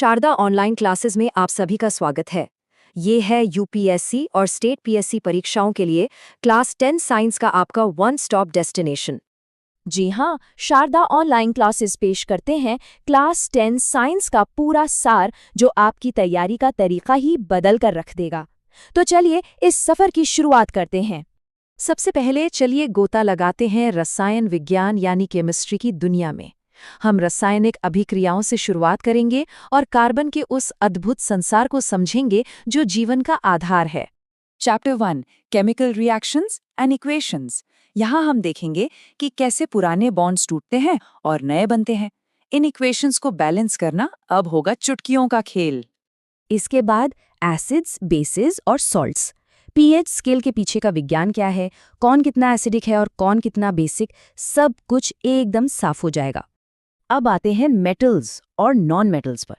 Sharda online classes में आप सभी का स्वागत है। ये है यूपीएससी और स्टेट पीएससी परीक्षाओं के लिए क्लास 10 साइंस का आपका वन स्टॉप डेस्टिनेशन। जी हाँ, शारदा ऑनलाइन क्लासेस पेश करते हैं क्लास 10 साइंस का पूरा सार जो आपकी तैयारी का तरीका ही बदल कर रख देगा। तो चलिए इस सफर की शुरुआत करते हैं। सबसे पहले चलिए गोता लगाते हैं रसायन विज्ञान यानी केमिस्ट्री की दुनिया में। हम रासायनिक अभिक्रियाओं से शुरुआत करेंगे और कार्बन के उस अद्भुत संसार को समझेंगे जो जीवन का आधार है। Chapter 1 chemical reactions and equations. यहाँ हम देखेंगे कि कैसे पुराने बॉन्ड्स टूटते हैं और नए बनते हैं। इन इक्वेशंस को बैलेंस करना अब होगा चुटकियों का खेल। इसके बाद एसिड्स, बेसिस और सॉल्ट्स। पीएच स्केल के पीछे का विज्ञान क्या है, कौन कितना एसिडिक है और कौन कितना बेसिक, सब कुछ एकदम साफ हो जाएगा। अब आते हैं मेटल्स और नॉन मेटल्स पर।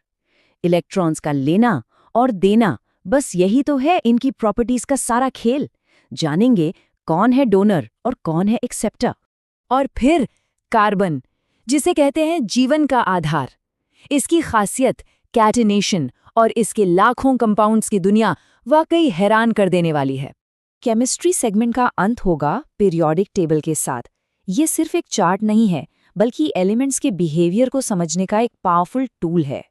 इलेक्ट्रॉन्स का लेना और देना, बस यही तो है इनकी प्रॉपर्टीज का सारा खेल। जानेंगे कौन है डोनर और कौन है एक्सेप्टर। और फिर कार्बन, जिसे कहते हैं जीवन का आधार। इसकी खासियत कैटिनेशन और इसके लाखों कंपाउंड्स की दुनिया वाकई हैरान कर देने वाली है। केमिस्ट्री सेगमेंट का अंत होगा पीरियोडिक टेबल के साथ। ये सिर्फ एक चार्ट नहीं है, बल्कि एलिमेंट्स के बिहेवियर को समझने का एक पावरफुल टूल है।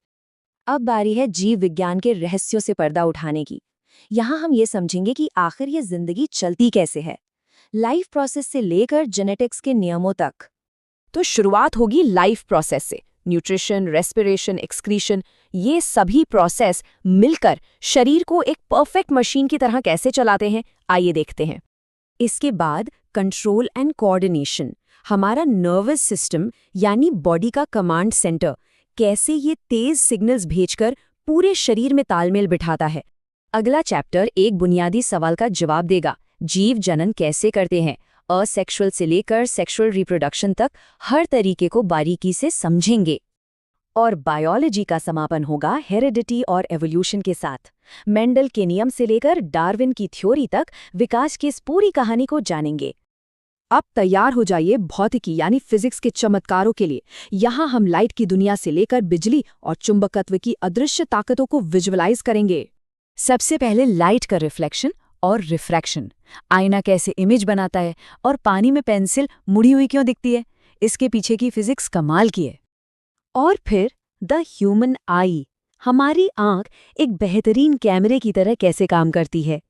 अब बारी है जीव विज्ञान के रहस्यों से पर्दा उठाने की। यहाँ हम ये समझेंगे कि आखिर ये जिंदगी चलती कैसे है, लाइफ प्रोसेस से लेकर जेनेटिक्स के नियमों तक। तो शुरुआत होगी लाइफ प्रोसेस से। न्यूट्रिशन, रेस्पिरेशन, एक्सक्रीशन, ये सभी प्रोसेस मिलकर शरीर को एक परफेक्ट मशीन की तरह कैसे चलाते हैं, आइए देखते हैं। इसके बाद कंट्रोल एंड कोऑर्डिनेशन। हमारा नर्वस सिस्टम यानी बॉडी का कमांड सेंटर कैसे ये तेज सिग्नल्स भेजकर पूरे शरीर में तालमेल बिठाता है। अगला चैप्टर एक बुनियादी सवाल का जवाब देगा, जीव जनन कैसे करते हैं। असेक्सुअल से लेकर सेक्सुअल रिप्रोडक्शन तक हर तरीके को बारीकी से समझेंगे। और बायोलॉजी का समापन होगा हेरिडिटी और एवोल्यूशन के साथ। मेंडल के नियम से लेकर डार्विन की थ्योरी तक विकास की इस पूरी कहानी को जानेंगे। अब तैयार हो जाइए भौतिकी यानी फिजिक्स के चमत्कारों के लिए। यहाँ हम लाइट की दुनिया से लेकर बिजली और चुंबकत्व की अदृश्य ताकतों को विजुअलाइज करेंगे। सबसे पहले लाइट का रिफ्लेक्शन और रिफ्रैक्शन। आईना कैसे इमेज बनाता है और पानी में पेंसिल मुड़ी हुई क्यों दिखती है, इसके पीछे की फिजिक्स कमाल की है। और फिर द ह्यूमन आई, हमारी आंख एक बेहतरीन कैमरे की तरह कैसे काम करती है।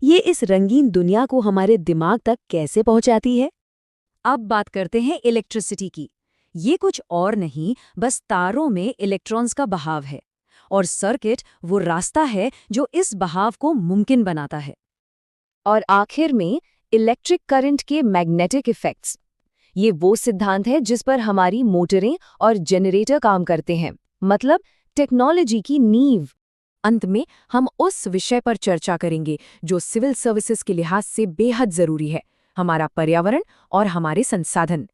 ये इस रंगीन दुनिया को हमारे दिमाग तक कैसे पहुंचाती है। अब बात करते हैं इलेक्ट्रिसिटी की। ये कुछ और नहीं, बस तारों में इलेक्ट्रॉन्स का बहाव है और सर्किट वो रास्ता है जो इस बहाव को मुमकिन बनाता है। और आखिर में इलेक्ट्रिक करंट के मैग्नेटिक इफेक्ट्स। ये वो सिद्धांत है जिस पर हमारी मोटरें और जनरेटर काम करते हैं, मतलब टेक्नोलॉजी की नींव। अंत में हम उस विषय पर चर्चा करेंगे जो सिविल सर्विसेज के लिहाज से बेहद जरूरी है, हमारा पर्यावरण और हमारे संसाधन।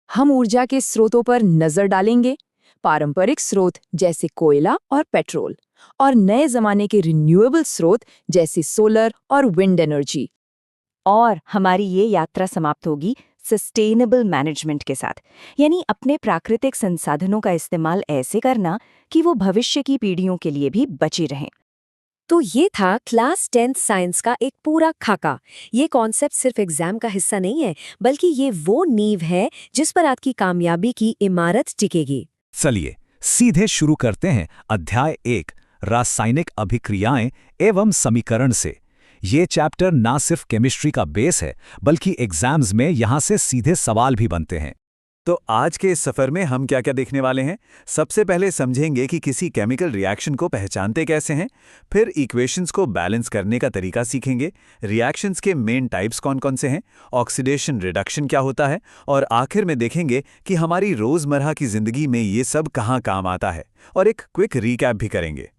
हम ऊर्जा के स्रोतों पर नजर डालेंगे, पारंपरिक स्रोत जैसे कोयला और पेट्रोल, और नए जमाने के रिन्यूएबल स्रोत जैसे सोलर और विंड एनर्जी। और हमारी ये यात्रा समाप्त होगी सस्टेनेबल मैनेजमेंट के साथ, यानी अपने प्राकृतिक संसाधनों का इस्तेमाल ऐसे करना कि वो भविष्य की पीढ़ियों के लिए भी बची रहें। तो ये था क्लास 10 साइंस का एक पूरा खाका। ये कॉन्सेप्ट सिर्फ एग्जाम का हिस्सा नहीं है, बल्कि ये वो नींव है जिस पर आपकी कामयाबी की इमारत टिकेगी। चलिए सीधे शुरू करते हैं अध्याय 1 रासायनिक अभिक्रियाएं एवं समीकरण से। ये चैप्टर ना सिर्फ केमिस्ट्री का बेस है, बल्कि एग्जाम्स में यहाँ से सीधे सवाल भी बनते हैं। तो आज के इस सफर में हम क्या क्या देखने वाले हैं? सबसे पहले समझेंगे कि किसी केमिकल रिएक्शन को पहचानते कैसे हैं, फिर इक्वेशंस को बैलेंस करने का तरीका सीखेंगे, रिएक्शंस के मेन टाइप्स कौन कौन से हैं, ऑक्सीडेशन रिडक्शन क्या होता है, और आखिर में देखेंगे कि हमारी रोजमर्रा की जिंदगी में ये सब कहाँ काम आता है, और एक क्विक रिकैप भी करेंगे।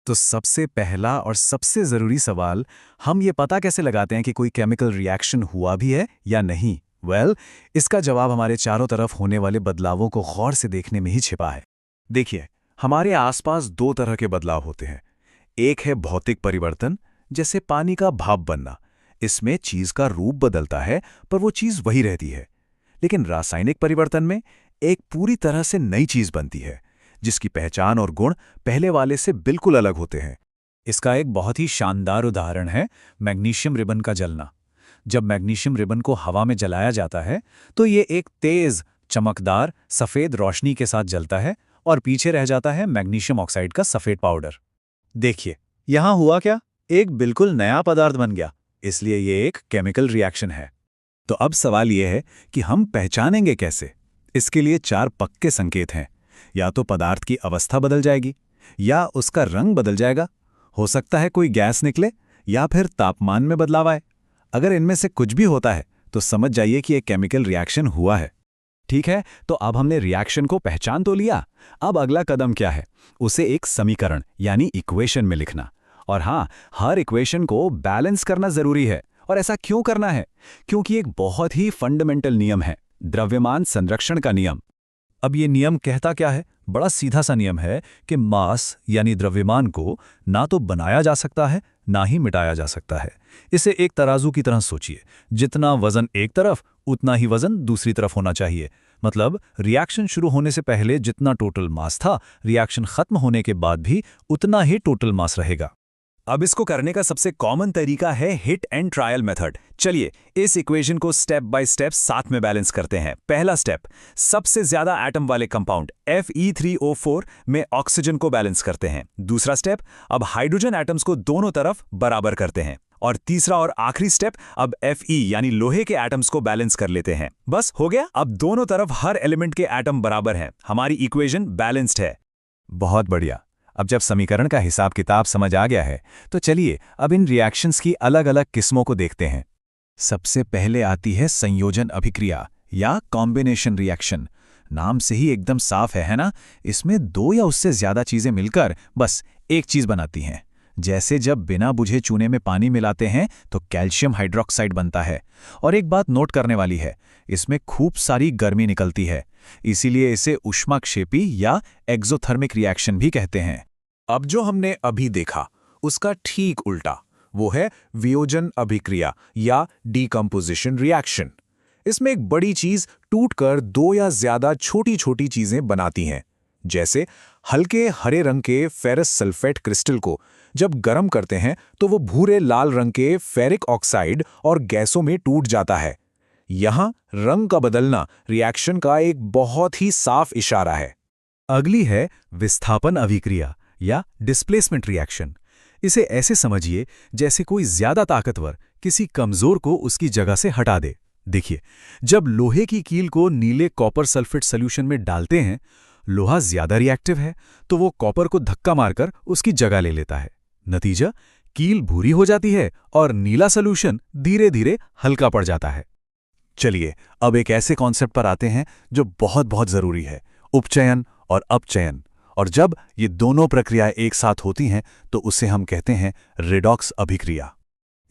तो सबसे पहला और सबसे ज़रूरी सवाल, हम ये पता कैसे लगाते हैं कि कोई केमिकल रिएक्शन हुआ भी है या नहीं? इसका जवाब हमारे चारों तरफ होने वाले बदलावों को गौर से देखने में ही छिपा है। देखिए, हमारे आसपास दो तरह के बदलाव होते हैं। एक है भौतिक परिवर्तन, जैसे पानी का भाप बनना। इसमें चीज़ का रूप बदलता है, पर वो चीज़ वही रहती है। लेकिन रासायनिक परिवर्तन में एक पूरी तरह से नई चीज़ बनती है, जिसकी पहचान और गुण पहले वाले से बिल्कुल अलग होते हैं। इसका एक बहुत ही शानदार उदाहरण है मैग्नीशियम रिबन का जलना। जब मैग्नीशियम रिबन को हवा में जलाया जाता है तो ये एक तेज, चमकदार, सफ़ेद रोशनी के साथ जलता है और पीछे रह जाता है मैग्नीशियम ऑक्साइड का सफ़ेद पाउडर। देखिए, यहाँ हुआ क्या? एक बिल्कुल नया पदार्थ बन गया, इसलिए ये एक केमिकल रिएक्शन है। तो अब सवाल ये है कि हम पहचानेंगे कैसे? इसके लिए 4 पक्के संकेत हैं। या तो पदार्थ की अवस्था बदल जाएगी, या उसका रंग बदल जाएगा, हो सकता है कोई गैस निकले, या फिर तापमान में बदलाव आए। अगर इनमें से कुछ भी होता है तो समझ जाइए कि एक केमिकल रिएक्शन हुआ है। ठीक है, तो अब हमने रिएक्शन को पहचान तो लिया। अब अगला कदम क्या है? उसे एक समीकरण यानी इक्वेशन में लिखना। और हाँ, हर इक्वेशन को बैलेंस करना जरूरी है। और ऐसा क्यों करना है? क्योंकि एक बहुत ही फंडामेंटल नियम है, द्रव्यमान संरक्षण का नियम। अब ये नियम कहता क्या है? बड़ा सीधा सा नियम है कि मास यानी द्रव्यमान को ना तो बनाया जा सकता है, ना ही मिटाया जा सकता है। इसे एक तराजू की तरह सोचिए। जितना वजन एक तरफ, उतना ही वजन दूसरी तरफ होना चाहिए। मतलब रिएक्शन शुरू होने से पहले जितना टोटल मास था, रिएक्शन खत्म होने के बाद भी उतना ही टोटल मास रहेगा। अब इसको करने का सबसे कॉमन तरीका है हिट एंड ट्रायल मेथड। चलिए इस इक्वेशन को स्टेप बाय स्टेप साथ में बैलेंस करते हैं। पहला स्टेप, सबसे ज्यादा एटम वाले कंपाउंड Fe3O4 में ऑक्सीजन को बैलेंस करते हैं। दूसरा स्टेप, अब हाइड्रोजन एटम्स को दोनों तरफ बराबर करते हैं। और तीसरा और आखिरी स्टेप, अब Fe यानी लोहे के एटम्स को बैलेंस कर लेते हैं। बस हो गया, अब दोनों तरफ हर एलिमेंट के एटम बराबर हैं। हमारी इक्वेशन बैलेंस्ड है। बहुत बढ़िया। अब जब समीकरण का हिसाब किताब समझ आ गया है तो चलिए अब इन रिएक्शंस की अलग अलग किस्मों को देखते हैं। सबसे पहले आती है संयोजन अभिक्रिया या कॉम्बिनेशन रिएक्शन। नाम से ही एकदम साफ है ना? इसमें 2 या उससे ज्यादा चीजें मिलकर बस एक चीज बनाती हैं। जैसे जब बिना बुझे चूने में पानी मिलाते हैं तो कैल्शियम हाइड्रोक्साइड बनता है। और एक बात नोट करने वाली है, इसमें खूब सारी गर्मी निकलती है, इसीलिए इसे ऊष्माक्षेपी या एक्सोथर्मिक रिएक्शन भी कहते हैं। अब जो हमने अभी देखा उसका ठीक उल्टा, वो है वियोजन अभिक्रिया या डीकंपोजिशन रिएक्शन। इसमें एक बड़ी चीज टूटकर 2 या ज्यादा छोटी छोटी चीजें बनाती हैं। जैसे हल्के हरे रंग के फेरस सल्फेट क्रिस्टल को जब गर्म करते हैं तो वो भूरे लाल रंग के फेरिक ऑक्साइड और गैसों में टूट जाता है। यहां रंग का बदलना रिएक्शन का एक बहुत ही साफ इशारा है। अगली है विस्थापन अभिक्रिया या डिस्प्लेसमेंट रिएक्शन। इसे ऐसे समझिए जैसे कोई ज्यादा ताकतवर किसी कमजोर को उसकी जगह से हटा दे। देखिए, जब लोहे की कील को नीले कॉपर सल्फेट सॉल्यूशन में डालते हैं, लोहा ज्यादा रिएक्टिव है तो वो कॉपर को धक्का मारकर उसकी जगह ले लेता है। नतीजा, कील भूरी हो जाती है और नीला सॉल्यूशन धीरे धीरे हल्का पड़ जाता है। चलिए अब एक ऐसे कॉन्सेप्ट पर आते हैं जो बहुत बहुत जरूरी है, उपचयन और अपचयन। और जब ये दोनों प्रक्रियाएं एक साथ होती हैं तो उसे हम कहते हैं रिडॉक्स अभिक्रिया।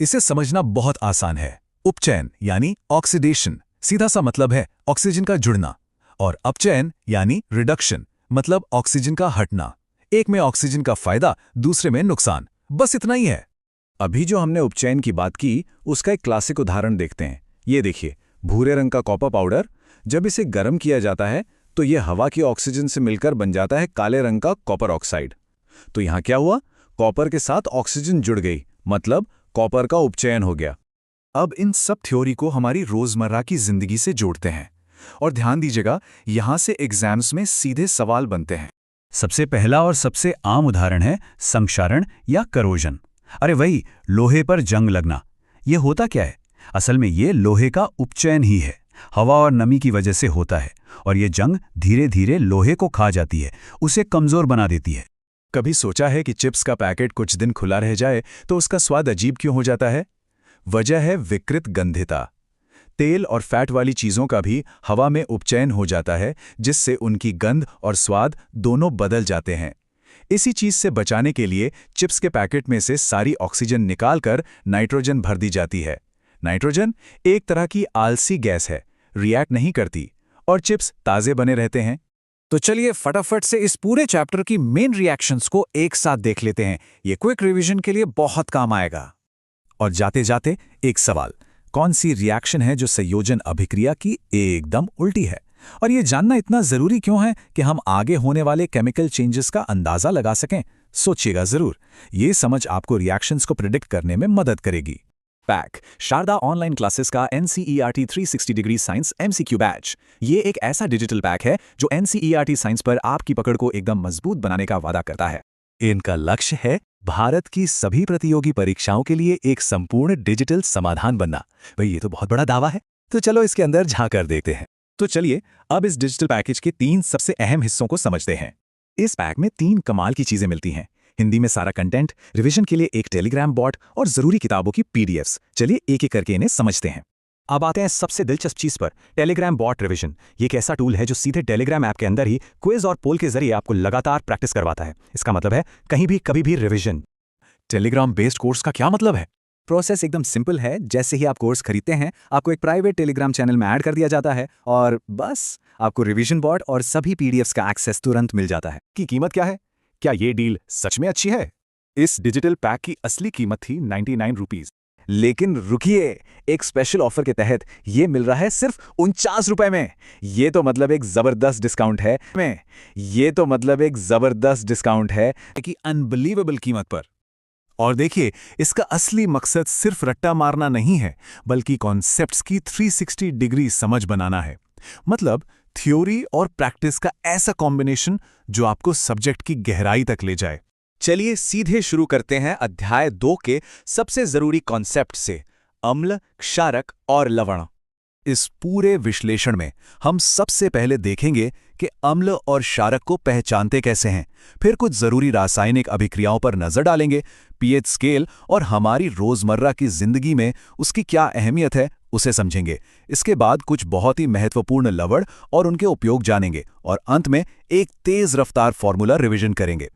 इसे समझना बहुत आसान है। उपचयन यानी ऑक्सीडेशन, सीधा सा मतलब है ऑक्सीजन का जुड़ना, और अपचयन यानी रिडक्शन, मतलब ऑक्सीजन का हटना। एक में ऑक्सीजन का फायदा, दूसरे में नुकसान, बस इतना ही है। अभी जो हमने उपचयन की बात की उसका एक क्लासिक उदाहरण देखते हैं। ये देखिए, भूरे रंग का कॉपर पाउडर, जब इसे गर्म किया जाता है तो यह हवा की ऑक्सीजन से मिलकर बन जाता है काले रंग का कॉपर ऑक्साइड। तो यहां क्या हुआ? कॉपर के साथ ऑक्सीजन जुड़ गई, मतलब कॉपर का उपचयन हो गया। अब इन सब थ्योरी को हमारी रोजमर्रा की जिंदगी से जोड़ते हैं और ध्यान दीजिएगा, यहां से एग्जाम्स में सीधे सवाल बनते हैं। सबसे पहला और सबसे आम उदाहरण है संक्षारण या करोजन। अरे वही, लोहे पर जंग लगना। ये होता क्या है? असल में ये लोहे का उपचयन ही है, हवा और नमी की वजह से होता है। और ये जंग धीरे धीरे लोहे को खा जाती है, उसे कमजोर बना देती है। कभी सोचा है कि चिप्स का पैकेट कुछ दिन खुला रह जाए तो उसका स्वाद अजीब क्यों हो जाता है? वजह है विकृत गंधिता। तेल और फैट वाली चीजों का भी हवा में उपचयन हो जाता है, जिससे उनकी गंध और स्वाद दोनों बदल जाते हैं। इसी चीज से बचाने के लिए चिप्स के पैकेट में से सारी ऑक्सीजन निकालकर नाइट्रोजन भर दी जाती है। नाइट्रोजन एक तरह की आलसी गैस है, रिएक्ट नहीं करती और चिप्स ताजे बने रहते हैं। तो चलिए फटाफट से इस पूरे चैप्टर की मेन रिएक्शंस को एक साथ देख लेते हैं। ये क्विक रिवीजन के लिए बहुत काम आएगा। और जाते जाते एक सवाल, कौन सी रिएक्शन है जो संयोजन अभिक्रिया की एकदम उल्टी है? और ये जानना इतना ज़रूरी क्यों है कि हम आगे होने वाले केमिकल चेंजेस का अंदाज़ा लगा सकें? सोचिएगा ज़रूर। ये समझ आपको रिएक्शंस को प्रिडिक्ट करने में मदद करेगी। पैक शारदा ऑनलाइन क्लासेस का NCERT 360 degree science MCQ batch. ये एक ऐसा डिजिटल पैक है जो NCERT साइंस पर आपकी पकड़ को एकदम मजबूत बनाने का वादा करता है। इनका लक्ष्य है भारत की सभी प्रतियोगी परीक्षाओं के लिए एक संपूर्ण डिजिटल समाधान बनना। भाई ये तो बहुत बड़ा दावा है, तो चलो इसके अंदर झांक कर देखते हैं। तो चलिए अब इस डिजिटल पैकेज के 3 सबसे अहम हिस्सों को समझते हैं। इस पैक में 3 कमाल की चीजें मिलती हैं। हिंदी में सारा कंटेंट, रिवीजन के लिए एक टेलीग्राम बॉट और जरूरी किताबों की PDFs। चलिए एक एक करके इन्हें समझते हैं। अब आते हैं सबसे दिलचस्प चीज पर, टेलीग्राम बॉट रिवीजन। ये एक ऐसा टूल है जो सीधे टेलीग्राम ऐप के अंदर ही क्विज और पोल के जरिए आपको लगातार प्रैक्टिस करवाता है। इसका मतलब है कहीं भी कभी भी रिवीजन। टेलीग्राम बेस्ड कोर्स का क्या मतलब है? प्रोसेस एकदम सिंपल है। जैसे ही आप कोर्स खरीदते हैं, आपको एक प्राइवेट टेलीग्राम चैनल में ऐड कर दिया जाता है और बस आपको रिवीजन बोर्ड और सभी PDFs का एक्सेस तुरंत मिल जाता है। की कीमत क्या है? क्या ये डील सच में अच्छी है? इस डिजिटल पैक की असली कीमत थी 99 रुपीज। लेकिन रुकिए, एक स्पेशल ऑफर के तहत ये मिल रहा है सिर्फ 49 रुपए में। ये तो मतलब एक जबरदस्त डिस्काउंट है कि अनबिलीवेबल कीमत पर। और देखिए, इसका असली मकसद सिर्फ रट्टा मारना नहीं है, बल्कि कॉन्सेप्ट्स की 360 डिग्री समझ बनाना है। मतलब थ्योरी और प्रैक्टिस का ऐसा कॉम्बिनेशन जो आपको सब्जेक्ट की गहराई तक ले जाए। चलिए सीधे शुरू करते हैं अध्याय 2 के सबसे जरूरी कॉन्सेप्ट से, अम्ल, क्षारक और लवण। इस पूरे विश्लेषण में हम सबसे पहले देखेंगे कि अम्ल और क्षारक को पहचानते कैसे हैं, फिर कुछ जरूरी रासायनिक अभिक्रियाओं पर नजर डालेंगे, पीएच स्केल और हमारी रोजमर्रा की जिंदगी में उसकी क्या अहमियत है उसे समझेंगे। इसके बाद कुछ बहुत ही महत्वपूर्ण लवण और उनके उपयोग जानेंगे और अंत में एक तेज रफ्तार फॉर्मूला रिवीजन करेंगे।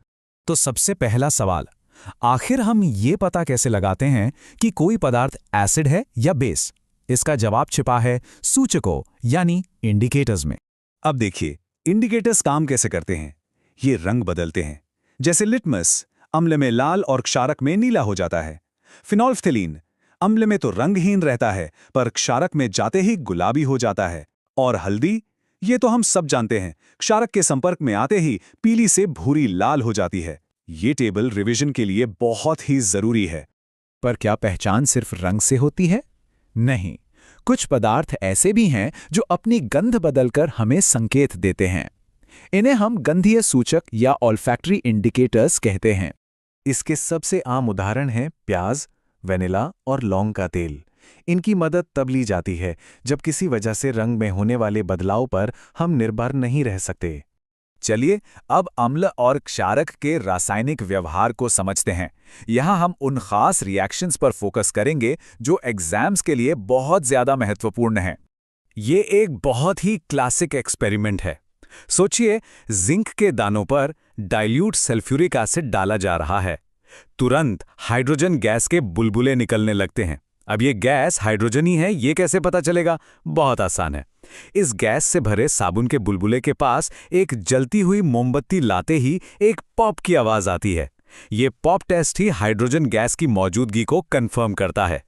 तो सबसे पहला सवाल, आखिर हम ये पता कैसे लगाते हैं कि कोई पदार्थ एसिड है या बेस? इसका जवाब छिपा है सूचकों यानी इंडिकेटर्स में। अब देखिए, इंडिकेटर्स काम कैसे करते हैं। ये रंग बदलते हैं। जैसे लिटमस अम्ल में लाल और क्षारक में नीला हो जाता है। फिनोल्फ्थलीन अम्ल में तो रंगहीन रहता है, पर क्षारक में जाते ही गुलाबी हो जाता है। और हल्दी, ये तो हम सब जानते हैं, क्षारक के संपर्क में आते ही पीली से भूरी लाल हो जाती है। ये टेबल रिवीजन के लिए बहुत ही जरूरी है। पर क्या पहचान सिर्फ रंग से होती है? नहीं, कुछ पदार्थ ऐसे भी हैं जो अपनी गंध बदलकर हमें संकेत देते हैं। इन्हें हम गंधीय सूचक या ऑल्फैक्टरी इंडिकेटर्स कहते हैं। इसके सबसे आम उदाहरण हैं प्याज, वेनिला और लौंग का तेल। इनकी मदद तब ली जाती है जब किसी वजह से रंग में होने वाले बदलाव पर हम निर्भर नहीं रह सकते। चलिए अब अम्ल और क्षारक के रासायनिक व्यवहार को समझते हैं। यहां हम उन खास रिएक्शंस पर फोकस करेंगे जो एग्जाम्स के लिए बहुत ज्यादा महत्वपूर्ण हैं। ये एक बहुत ही क्लासिक एक्सपेरिमेंट है। सोचिए, जिंक के दानों पर डाइल्यूट सल्फ्यूरिक एसिड डाला जा रहा है। तुरंत हाइड्रोजन गैस के बुलबुले निकलने लगते हैं। अब ये गैस हाइड्रोजन ही है, ये कैसे पता चलेगा? बहुत आसान है। इस गैस से भरे साबुन के बुलबुले के पास एक जलती हुई मोमबत्ती लाते ही एक पॉप की आवाज आती है। ये पॉप टेस्ट ही हाइड्रोजन गैस की मौजूदगी को कंफर्म करता है।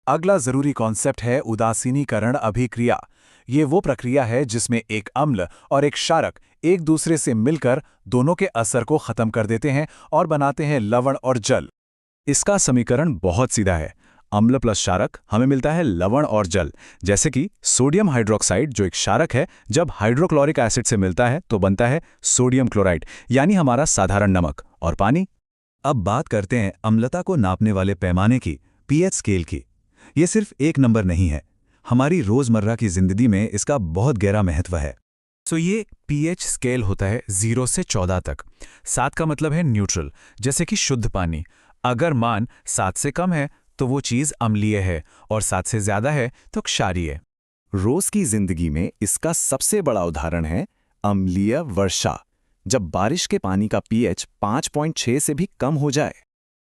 अगला जरूरी कॉन्सेप्ट है उदासीनीकरण अभिक्रिया। ये वो प्रक्रिया है जिसमें एक अम्ल और एक क्षारक एक दूसरे से मिलकर दोनों के असर को खत्म कर देते हैं और बनाते हैं लवण और जल। इसका समीकरण बहुत सीधा है। अम्ल प्लस क्षारक हमें मिलता है लवण और जल। जैसे कि सोडियम हाइड्रोक्साइड जो एक क्षारक है, जब हाइड्रोक्लोरिक एसिड से मिलता है तो बनता है सोडियम क्लोराइड, यानी हमारा साधारण नमक। और पानी। अब बात करते हैं अम्लता को नापने वाले पैमाने की, पीएच स्केल की। ये सिर्फ एक नंबर नहीं है, हमारी रोजमर्रा की जिंदगी में इसका बहुत गहरा महत्व है। तो ये पीएच स्केल होता है 0 से 14 तक। 7 का मतलब है न्यूट्रल, जैसे कि शुद्ध पानी। अगर मान 7 से कम है तो वो चीज अम्लीय है और 7 से ज्यादा है तो क्षारीय। रोज की जिंदगी में इसका सबसे बड़ा उदाहरण है अम्लीय वर्षा। जब बारिश के पानी का पीएच 5.6 से भी कम हो जाए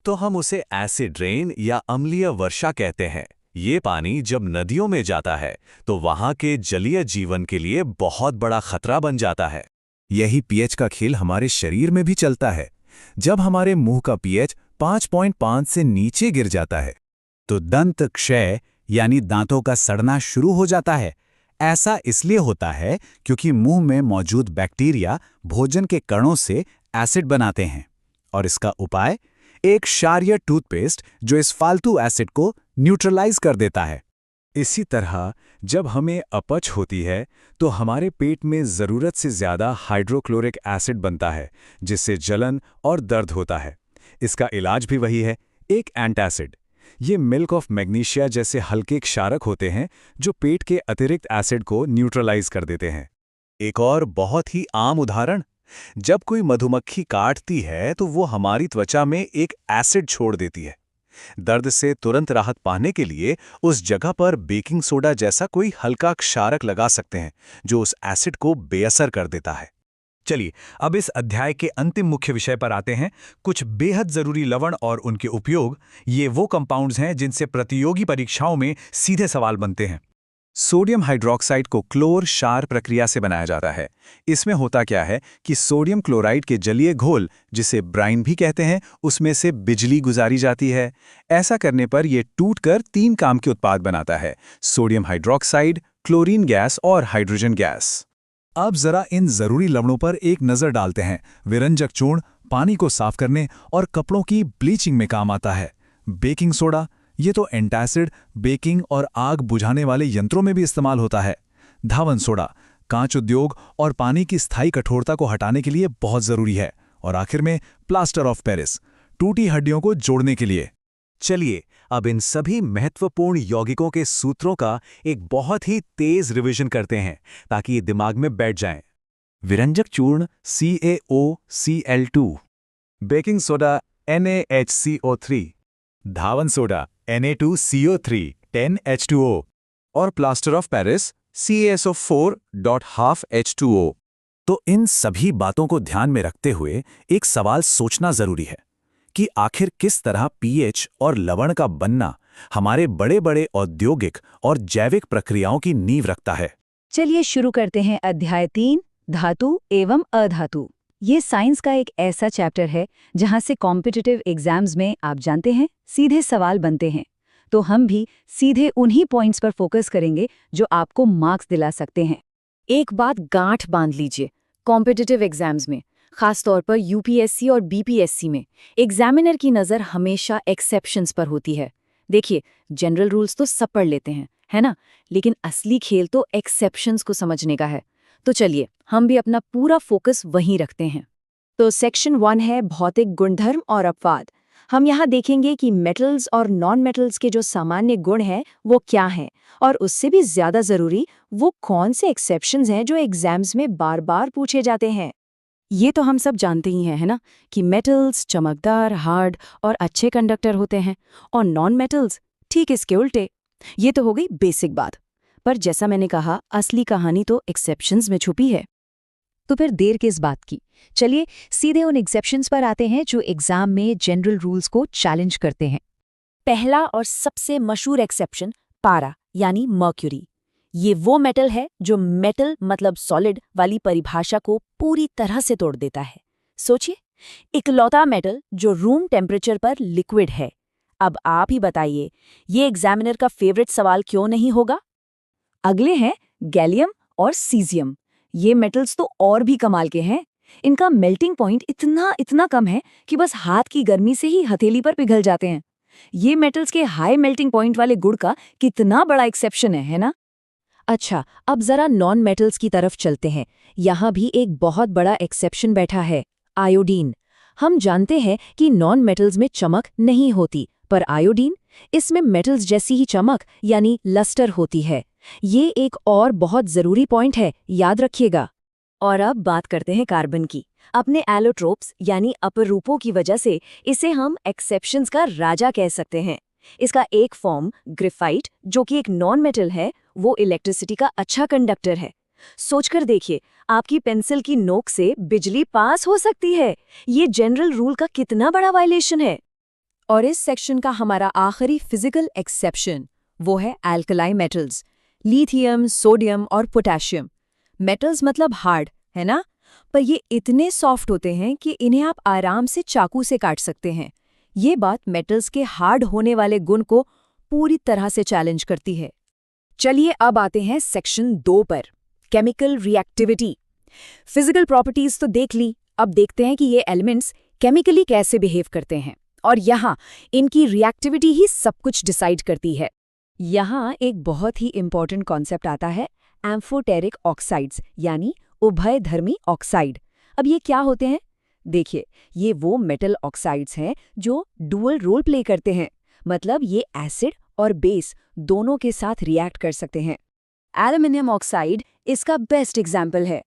तो हम उसे एसिड रेन या अम्लीय वर्षा कहते हैं। ये पानी जब नदियों में जाता है तो वहां के जलीय जीवन के लिए बहुत बड़ा खतरा बन जाता है। यही पीएच का खेल हमारे शरीर में भी चलता है। जब हमारे मुंह का पीएच 5.5 से नीचे गिर जाता है तो दंत क्षय यानी दांतों का सड़ना शुरू हो जाता है। ऐसा इसलिए होता है क्योंकि मुंह में मौजूद बैक्टीरिया भोजन के कणों से एसिड बनाते हैं, और इसका उपाय एक क्षारीय टूथपेस्ट जो इस फालतू एसिड को न्यूट्रलाइज कर देता है। इसी तरह जब हमें अपच होती है तो हमारे पेट में ज़रूरत से ज़्यादा हाइड्रोक्लोरिक एसिड बनता है, जिससे जलन और दर्द होता है। इसका इलाज भी वही है, एक एंटासिड। ये मिल्क ऑफ मैग्नीशिया जैसे हल्के क्षारक होते हैं जो पेट के अतिरिक्त एसिड को न्यूट्रलाइज कर देते हैं। एक और बहुत ही आम उदाहरण, जब कोई मधुमक्खी काटती है तो वो हमारी त्वचा में एक एसिड छोड़ देती है। दर्द से तुरंत राहत पाने के लिए उस जगह पर बेकिंग सोडा जैसा कोई हल्का क्षारक लगा सकते हैं जो उस एसिड को बेअसर कर देता है। चलिए अब इस अध्याय के अंतिम मुख्य विषय पर आते हैं, कुछ बेहद जरूरी लवण और उनके उपयोग। ये वो कंपाउंड्स हैं जिनसे प्रतियोगी परीक्षाओं में सीधे सवाल बनते हैं। सोडियम हाइड्रोक्साइड को क्लोर क्षार प्रक्रिया से बनाया जाता है। इसमें होता क्या है कि सोडियम क्लोराइड के जलीय घोल, जिसे ब्राइन भी कहते हैं, उसमें से बिजली गुजारी जाती है। ऐसा करने पर यह टूटकर 3 काम के उत्पाद बनाता है: सोडियम हाइड्रोक्साइड, क्लोरीन गैस और हाइड्रोजन गैस। अब जरा इन जरूरी लवणों पर एक नजर डालते हैं। विरंजक चूर्ण पानी को साफ करने और कपड़ों की ब्लीचिंग में काम आता है। बेकिंग सोडा, ये तो एंटासिड, बेकिंग और आग बुझाने वाले यंत्रों में भी इस्तेमाल होता है। धावन सोडा कांच उद्योग और पानी की स्थायी कठोरता को हटाने के लिए बहुत जरूरी है। और आखिर में प्लास्टर ऑफ पेरिस, टूटी हड्डियों को जोड़ने के लिए। चलिए अब इन सभी महत्वपूर्ण यौगिकों के सूत्रों का एक बहुत ही तेज रिवीजन करते हैं ताकि ये दिमाग में बैठ जाएं। विरंजक चूर्ण CaOCl2, बेकिंग सोडा NaHCO3, धावन सोडा Na2CO3 10H2O और प्लास्टर ऑफ पेरिस CaSO4.12H2O। तो इन सभी बातों को ध्यान में रखते हुए एक सवाल सोचना जरूरी है कि आखिर किस तरह pH और लवण का बनना हमारे बड़े बड़े औद्योगिक और जैविक प्रक्रियाओं की नींव रखता है। चलिए शुरू करते हैं अध्याय 3, धातु एवं अधातु। ये साइंस का एक ऐसा चैप्टर है जहां से कॉम्पिटिटिव एग्जाम्स में, आप जानते हैं, सीधे सवाल बनते हैं। तो हम भी सीधे उन्हीं पॉइंट्स पर फोकस करेंगे जो आपको मार्क्स दिला सकते हैं। एक बात गांठ बांध लीजिए, कॉम्पिटिटिव एग्जाम्स में, खासतौर पर यूपीएससी और बीपीएससी में, एग्जामिनर की नज़र हमेशा एक्सेप्शंस पर होती है। देखिए, जनरल रूल्स तो सब पढ़ लेते हैं, है ना, लेकिन असली खेल तो एक्सेप्शंस को समझने का है। तो चलिए हम भी अपना पूरा फोकस वहीं रखते हैं। तो सेक्शन 1 है भौतिक गुणधर्म और अपवाद। हम यहाँ देखेंगे कि मेटल्स और नॉन मेटल्स के जो सामान्य गुण हैं वो क्या हैं, और उससे भी ज़्यादा ज़रूरी वो कौन से एक्सेप्शंस हैं जो एग्जाम्स में बार बार पूछे जाते हैं। ये तो हम सब जानते ही हैं, है ना, कि मेटल्स चमकदार, हार्ड और अच्छे कंडक्टर होते हैं, और नॉन मेटल्स ठीक इसके उल्टे। ये तो हो गई बेसिक बात, पर जैसा मैंने कहा, असली कहानी तो एक्सेप्शंस में छुपी है। तो फिर देर किस बात की, चलिए सीधे उन एक्सेप्शंस पर आते हैं जो एग्जाम में जनरल रूल्स को चैलेंज करते हैं। पहला और सबसे मशहूर एक्सेप्शन पारा यानी मर्क्यूरी। ये वो मेटल है जो मेटल मतलब सॉलिड वाली परिभाषा को पूरी तरह से तोड़ देता है। सोचिए, इकलौता मेटल जो रूम टेम्परेचर पर लिक्विड है। अब आप ही बताइए, ये एग्जामिनर का फेवरेट सवाल क्यों नहीं होगा? अगले हैं गैलियम और सीजियम। ये मेटल्स तो और भी कमाल के हैं। इनका मेल्टिंग पॉइंट इतना कम है कि बस हाथ की गर्मी से ही हथेली पर पिघल जाते हैं। ये मेटल्स के हाई मेल्टिंग पॉइंट वाले गुण का कितना बड़ा एक्सेप्शन है ना? अच्छा, अब जरा नॉन मेटल्स की तरफ चलते हैं। यहाँ भी एक बहुत बड़ा एक्सेप्शन बैठा है, आयोडीन। हम जानते हैं कि नॉन मेटल्स में चमक नहीं होती, पर आयोडीन, इसमें मेटल्स जैसी ही चमक यानी लस्टर होती है। ये एक और बहुत जरूरी पॉइंट है, याद रखिएगा। और अब बात करते हैं कार्बन की। अपने एलोट्रोप्स यानी अपरूपों की वजह से इसे हम एक्सेप्शंस का राजा कह सकते हैं। इसका एक फॉर्म ग्रेफाइट, जो कि एक नॉन मेटल है, वो इलेक्ट्रिसिटी का अच्छा कंडक्टर है। सोचकर देखिए, आपकी पेंसिल की नोक से बिजली पास हो सकती है। ये जनरल रूल का कितना बड़ा वायलेशन है। और इस सेक्शन का हमारा आखिरी फिजिकल एक्सेप्शन वो है एल्कलाई मेटल्स, लिथियम, सोडियम और पोटेशियम। मेटल्स मतलब हार्ड, है ना, पर ये इतने सॉफ्ट होते हैं कि इन्हें आप आराम से चाकू से काट सकते हैं। ये बात मेटल्स के हार्ड होने वाले गुण को पूरी तरह से चैलेंज करती है। चलिए अब आते हैं सेक्शन 2 पर, केमिकल रिएक्टिविटी। फिजिकल प्रॉपर्टीज तो देख ली, अब देखते हैं कि ये एलिमेंट्स केमिकली कैसे बिहेव करते हैं, और यहाँ इनकी रिएक्टिविटी ही सब कुछ डिसाइड करती है। यहाँ एक बहुत ही इंपॉर्टेंट कॉन्सेप्ट आता है, एम्फोटेरिक ऑक्साइड्स यानी उभयधर्मी ऑक्साइड। अब ये क्या होते हैं? देखिए, ये वो मेटल ऑक्साइड्स हैं जो डुअल रोल प्ले करते हैं, मतलब ये एसिड और बेस दोनों के साथ रिएक्ट कर सकते हैं। एल्युमिनियम ऑक्साइड इसका बेस्ट एग्जाम्पल है।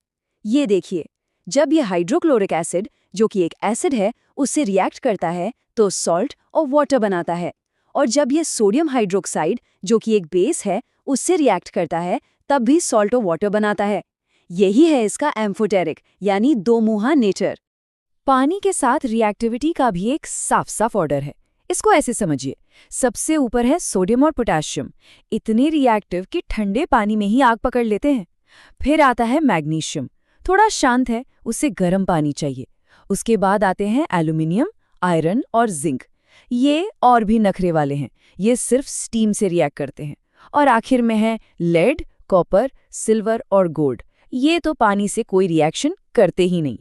ये देखिए, जब ये हाइड्रोक्लोरिक एसिड, जो कि एक एसिड है, उससे रिएक्ट करता है तो सॉल्ट और वाटर बनाता है, और जब ये सोडियम हाइड्रोक्साइड, जो कि एक बेस है, उससे रिएक्ट करता है तब भी सॉल्ट और वाटर बनाता है। यही है इसका एम्फोटेरिक यानी दो मुहा नेचर। पानी के साथ रिएक्टिविटी का भी एक साफ साफ ऑर्डर है। इसको ऐसे समझिए, सबसे ऊपर है सोडियम और पोटेशियम, इतने रिएक्टिव कि ठंडे पानी में ही आग पकड़ लेते हैं। फिर आता है मैग्नीशियम, थोड़ा शांत है, उसे गर्म पानी चाहिए। उसके बाद आते हैं एल्यूमिनियम, आयरन और जिंक, ये और भी नखरे वाले हैं, ये सिर्फ स्टीम से रिएक्ट करते हैं। और आखिर में है लेड, कॉपर, सिल्वर और गोल्ड, ये तो पानी से कोई रिएक्शन करते ही नहीं।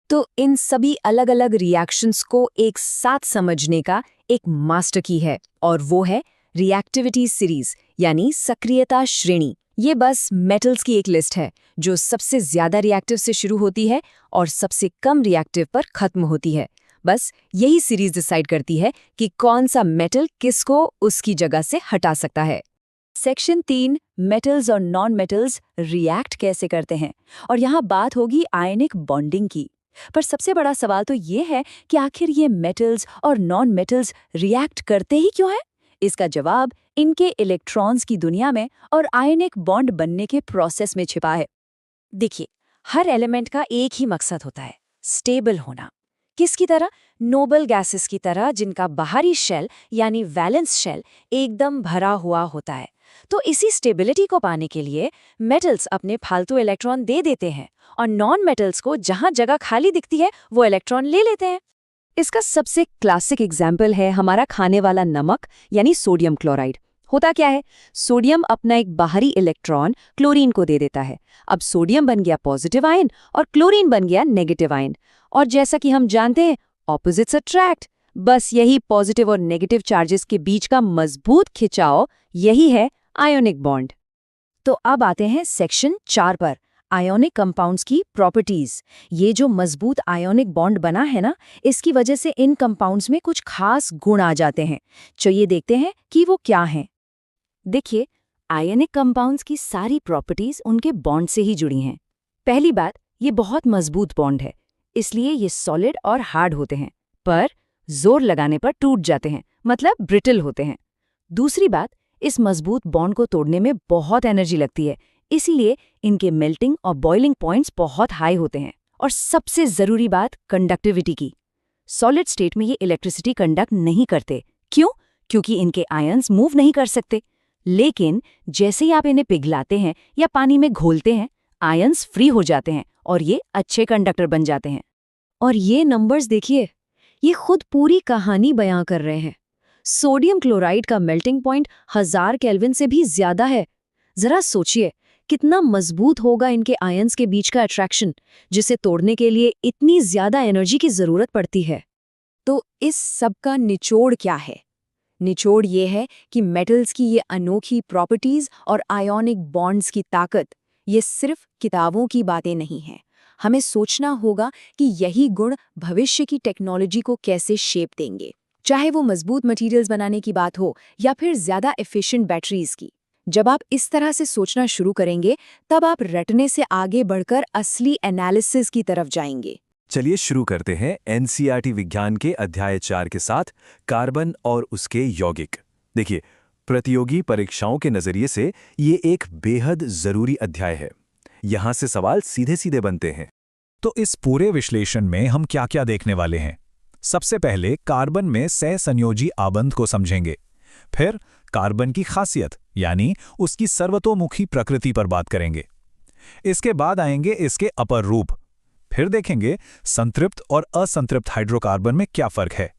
तो इन सभी अलग अलग रिएक्शंस को एक साथ समझने का एक मास्टर की है, और वो है रिएक्टिविटी सीरीज यानी सक्रियता श्रेणी। ये बस मेटल्स की एक लिस्ट है जो सबसे ज्यादा रिएक्टिव से शुरू होती है और सबसे कम रिएक्टिव पर खत्म होती है। बस यही सीरीज डिसाइड करती है कि कौन सा मेटल किसको उसकी जगह से हटा सकता है। सेक्शन 3, मेटल्स और नॉन मेटल्स रिएक्ट कैसे करते हैं, और यहाँ बात होगी आयनिक बॉन्डिंग की। पर सबसे बड़ा सवाल तो ये है कि आखिर ये मेटल्स और नॉन मेटल्स रिएक्ट करते ही क्यों हैं? इसका जवाब इनके इलेक्ट्रॉन्स की दुनिया में और आयनिक बॉन्ड बनने के प्रोसेस में छिपा है। देखिए, हर एलिमेंट का एक ही मकसद होता है, स्टेबल होना। किसकी तरह? नोबल गैसेस की तरह, जिनका बाहरी शेल यानी वैलेंस शेल एकदम भरा हुआ होता है। तो इसी स्टेबिलिटी को पाने के लिए मेटल्स अपने फालतू इलेक्ट्रॉन दे देते हैं, और नॉन मेटल्स को जहां जगह खाली दिखती है वो इलेक्ट्रॉन ले लेते हैं। इसका सबसे क्लासिक एग्जाम्पल है हमारा खाने वाला नमक यानी सोडियम क्लोराइड। होता क्या है, सोडियम अपना एक बाहरी इलेक्ट्रॉन क्लोरीन को दे देता है। अब सोडियम बन गया पॉजिटिव आयन और क्लोरीन बन गया नेगेटिव आयन, और जैसा कि हम जानते हैं ऑपोजिट्स अट्रैक्ट। बस यही पॉजिटिव और नेगेटिव चार्जेस के बीच का मजबूत खिंचाव, यही है आयोनिक बॉन्ड। तो अब आते हैं सेक्शन 4 पर, आयोनिक कंपाउंड्स की प्रॉपर्टीज। ये जो मजबूत आयोनिक बॉन्ड बना है ना, इसकी वजह से इन कंपाउंड्स में कुछ खास गुण आ जाते हैं। चलिए देखते हैं कि वो क्या हैं। देखिए, आयोनिक कंपाउंड्स की सारी प्रॉपर्टीज उनके बॉन्ड से ही जुड़ी हैं। पहली बात, ये बहुत मजबूत बॉन्ड है, इसलिए ये सॉलिड और हार्ड होते हैं, पर जोर लगाने पर टूट जाते हैं, मतलब ब्रिटल होते हैं। दूसरी बात, इस मजबूत बॉन्ड को तोड़ने में बहुत एनर्जी लगती है, इसीलिए इनके मेल्टिंग और बॉइलिंग पॉइंट्स बहुत हाई होते हैं। और सबसे जरूरी बात, कंडक्टिविटी की। सॉलिड स्टेट में ये इलेक्ट्रिसिटी कंडक्ट नहीं करते। क्यों? क्योंकि इनके आयंस मूव नहीं कर सकते। लेकिन जैसे ही आप इन्हें पिघलाते हैं या पानी में घोलते हैं, आयंस फ्री हो जाते हैं और ये अच्छे कंडक्टर बन जाते हैं। और ये नंबर्स देखिए, ये खुद पूरी कहानी बयां कर रहे हैं। सोडियम क्लोराइड का मेल्टिंग पॉइंट 1000 केल्विन से भी ज्यादा है। जरा सोचिए, कितना मजबूत होगा इनके आयंस के बीच का अट्रैक्शन, जिसे तोड़ने के लिए इतनी ज्यादा एनर्जी की जरूरत पड़ती है। तो इस सब का निचोड़ क्या है? निचोड़ ये है कि मेटल्स की ये अनोखी प्रॉपर्टीज और आयोनिक बॉन्ड्स की ताकत, ये सिर्फ किताबों की बातें नहीं हैं। हमें सोचना होगा कि यही गुण भविष्य की टेक्नोलॉजी को कैसे शेप देंगे, चाहे वो मजबूत मटेरियल्स बनाने की बात हो या फिर ज्यादा एफिशिएंट बैटरीज की। जब आप इस तरह से सोचना शुरू करेंगे, तब आप रटने से आगे बढ़कर असली एनालिसिस की तरफ जाएंगे। चलिए शुरू करते हैं एनसीईआरटी विज्ञान के अध्याय 4 के साथ, कार्बन और उसके यौगिक। देखिए, प्रतियोगी परीक्षाओं के नजरिए से ये एक बेहद जरूरी अध्याय है। यहां से सवाल सीधे सीधे बनते हैं। तो इस पूरे विश्लेषण में हम क्या-क्या देखने वाले हैं? सबसे पहले कार्बन में सहसंयोजी आबंध को समझेंगे। फिर कार्बन की खासियत यानी उसकी सर्वतोमुखी प्रकृति पर बात करेंगे। इसके बाद आएंगे इसके अपर रूप। फिर देखेंगे संतृप्त और असंतृप्त हाइड्रोकार्बन में क्या फर्क है।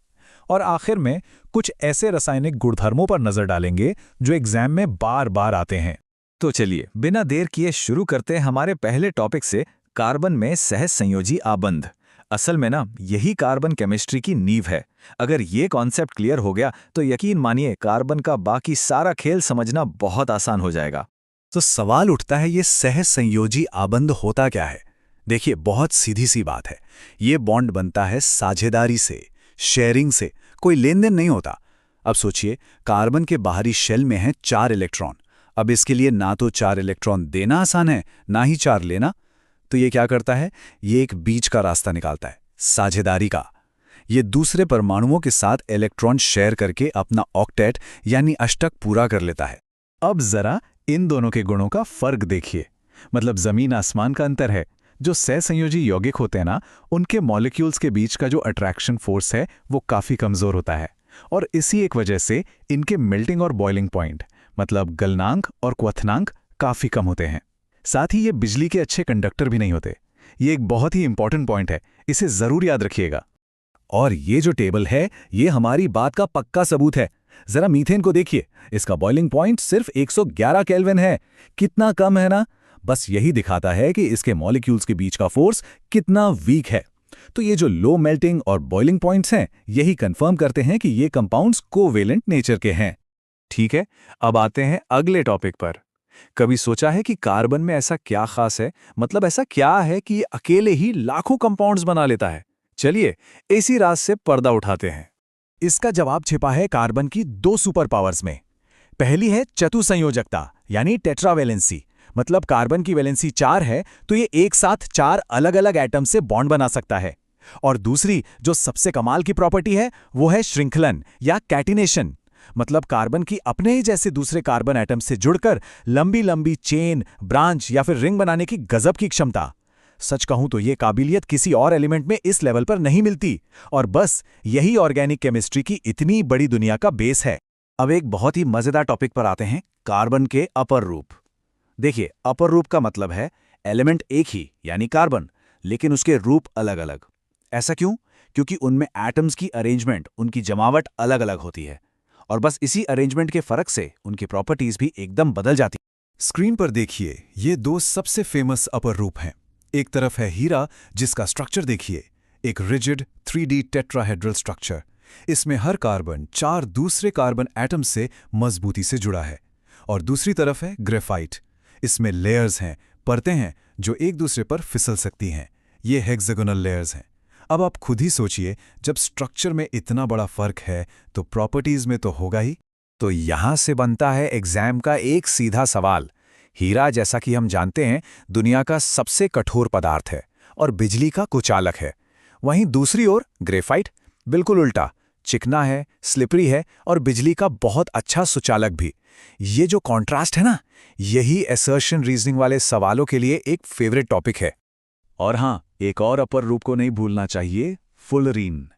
और आखिर में कुछ ऐसे रासायनिक गुणधर्मों पर नजर डालेंगे जो एग्जाम में बार बार आते हैं। तो चलिए बिना देर किए शुरू करते हैं हमारे पहले टॉपिक से, कार्बन में सहज संयोजी आबंध। असल में ना यही कार्बन केमिस्ट्री की नींव है। अगर ये कॉन्सेप्ट क्लियर हो गया तो यकीन मानिए कार्बन का बाकी सारा खेल समझना बहुत आसान हो जाएगा। तो सवाल उठता है, ये सहज संयोजी आबंध होता क्या है? देखिए, बहुत सीधी सी बात है। ये बॉन्ड बनता है साझेदारी से, शेयरिंग से, कोई लेन देन नहीं होता। अब सोचिए, कार्बन के बाहरी शेल में हैं 4 इलेक्ट्रॉन। अब इसके लिए ना तो 4 इलेक्ट्रॉन देना आसान है, ना ही 4 लेना। तो ये क्या करता है? ये एक बीच का रास्ता निकालता है, साझेदारी का। ये दूसरे परमाणुओं के साथ इलेक्ट्रॉन शेयर करके अपना ऑक्टेट यानी अष्टक पूरा कर लेता है। अब जरा इन दोनों के गुणों का फर्क देखिए, मतलब जमीन आसमान का अंतर है। जो सहसंयोजी यौगिक होते हैं ना, उनके मॉलिक्यूल्स के बीच का जो अट्रैक्शन फोर्स है वो काफी कमजोर होता है, और इसी एक वजह से इनके मेल्टिंग और बॉइलिंग पॉइंट, मतलब गलनांक और क्वथनांक, काफी कम होते हैं। साथ ही ये बिजली के अच्छे कंडक्टर भी नहीं होते। ये एक बहुत ही इंपॉर्टेंट पॉइंट है, इसे जरूर याद रखिएगा। और ये जो टेबल है, ये हमारी बात का पक्का सबूत है। जरा मीथेन को देखिए, इसका बॉइलिंग पॉइंट सिर्फ 111 केल्विन है। कितना कम है ना? बस यही दिखाता है कि इसके मॉलिक्यूल्स के बीच का फोर्स कितना वीक है। तो ये जो लो मेल्टिंग और बॉइलिंग पॉइंट्स हैं, यही कंफर्म करते हैं कि ये कंपाउंड्स कोवेलेंट नेचर के हैं। ठीक है, अब आते हैं अगले टॉपिक पर। कभी सोचा है कि कार्बन में ऐसा क्या खास है, मतलब ऐसा क्या है कि ये अकेले ही लाखों कंपाउंड्स बना लेता है? चलिए इसी राज से पर्दा उठाते हैं। इसका जवाब छिपा है कार्बन की 2 सुपर पावर्स में। पहली है चतुसंयोजकता यानी टेट्रावेलेंसी, मतलब कार्बन की वैलेंसी 4 है तो ये एक साथ 4 अलग अलग एटम से बॉन्ड बना सकता है। और दूसरी जो सबसे कमाल की प्रॉपर्टी है वो है श्रृंखलन या कैटिनेशन, मतलब कार्बन की अपने ही जैसे दूसरे कार्बन एटम से जुड़कर लंबी लंबी चेन, ब्रांच या फिर रिंग बनाने की गजब की क्षमता। सच कहूं तो ये काबिलियत किसी और एलिमेंट में इस लेवल पर नहीं मिलती, और बस यही ऑर्गेनिक केमिस्ट्री की इतनी बड़ी दुनिया का बेस है। अब एक बहुत ही मजेदार टॉपिक पर आते हैं, कार्बन के अपर रूप। देखिए, अपर रूप का मतलब है एलिमेंट एक ही यानी कार्बन, लेकिन उसके रूप अलग अलग। ऐसा क्यों? क्योंकि उनमें एटम्स की अरेंजमेंट, उनकी जमावट अलग अलग होती है, और बस इसी अरेंजमेंट के फर्क से उनकी प्रॉपर्टीज भी एकदम बदल जाती। स्क्रीन पर देखिए, ये 2 सबसे फेमस अपर रूप हैं। एक तरफ है हीरा, जिसका स्ट्रक्चर देखिए, एक रिजिड 3D टेट्राहेड्रल स्ट्रक्चर। इसमें हर कार्बन 4 दूसरे कार्बन एटम से मजबूती से जुड़ा है। और दूसरी तरफ है ग्रेफाइट। इसमें लेयर्स हैं, परतें हैं जो एक दूसरे पर फिसल सकती हैं। ये हेक्सागोनल लेयर्स हैं। अब आप खुद ही सोचिए, जब स्ट्रक्चर में इतना बड़ा फर्क है तो प्रॉपर्टीज में तो होगा ही। तो यहां से बनता है एग्जाम का एक सीधा सवाल। हीरा, जैसा कि हम जानते हैं, दुनिया का सबसे कठोर पदार्थ है और बिजली का कुचालक है। वहीं दूसरी ओर ग्रेफाइट बिल्कुल उल्टा, चिकना है, स्लिपरी है और बिजली का बहुत अच्छा सुचालक भी। ये जो कॉन्ट्रास्ट है ना, यही असर्शन रीजनिंग वाले सवालों के लिए एक फेवरेट टॉपिक है। और हाँ, एक और अपर रूप को नहीं भूलना चाहिए, फुलरीन।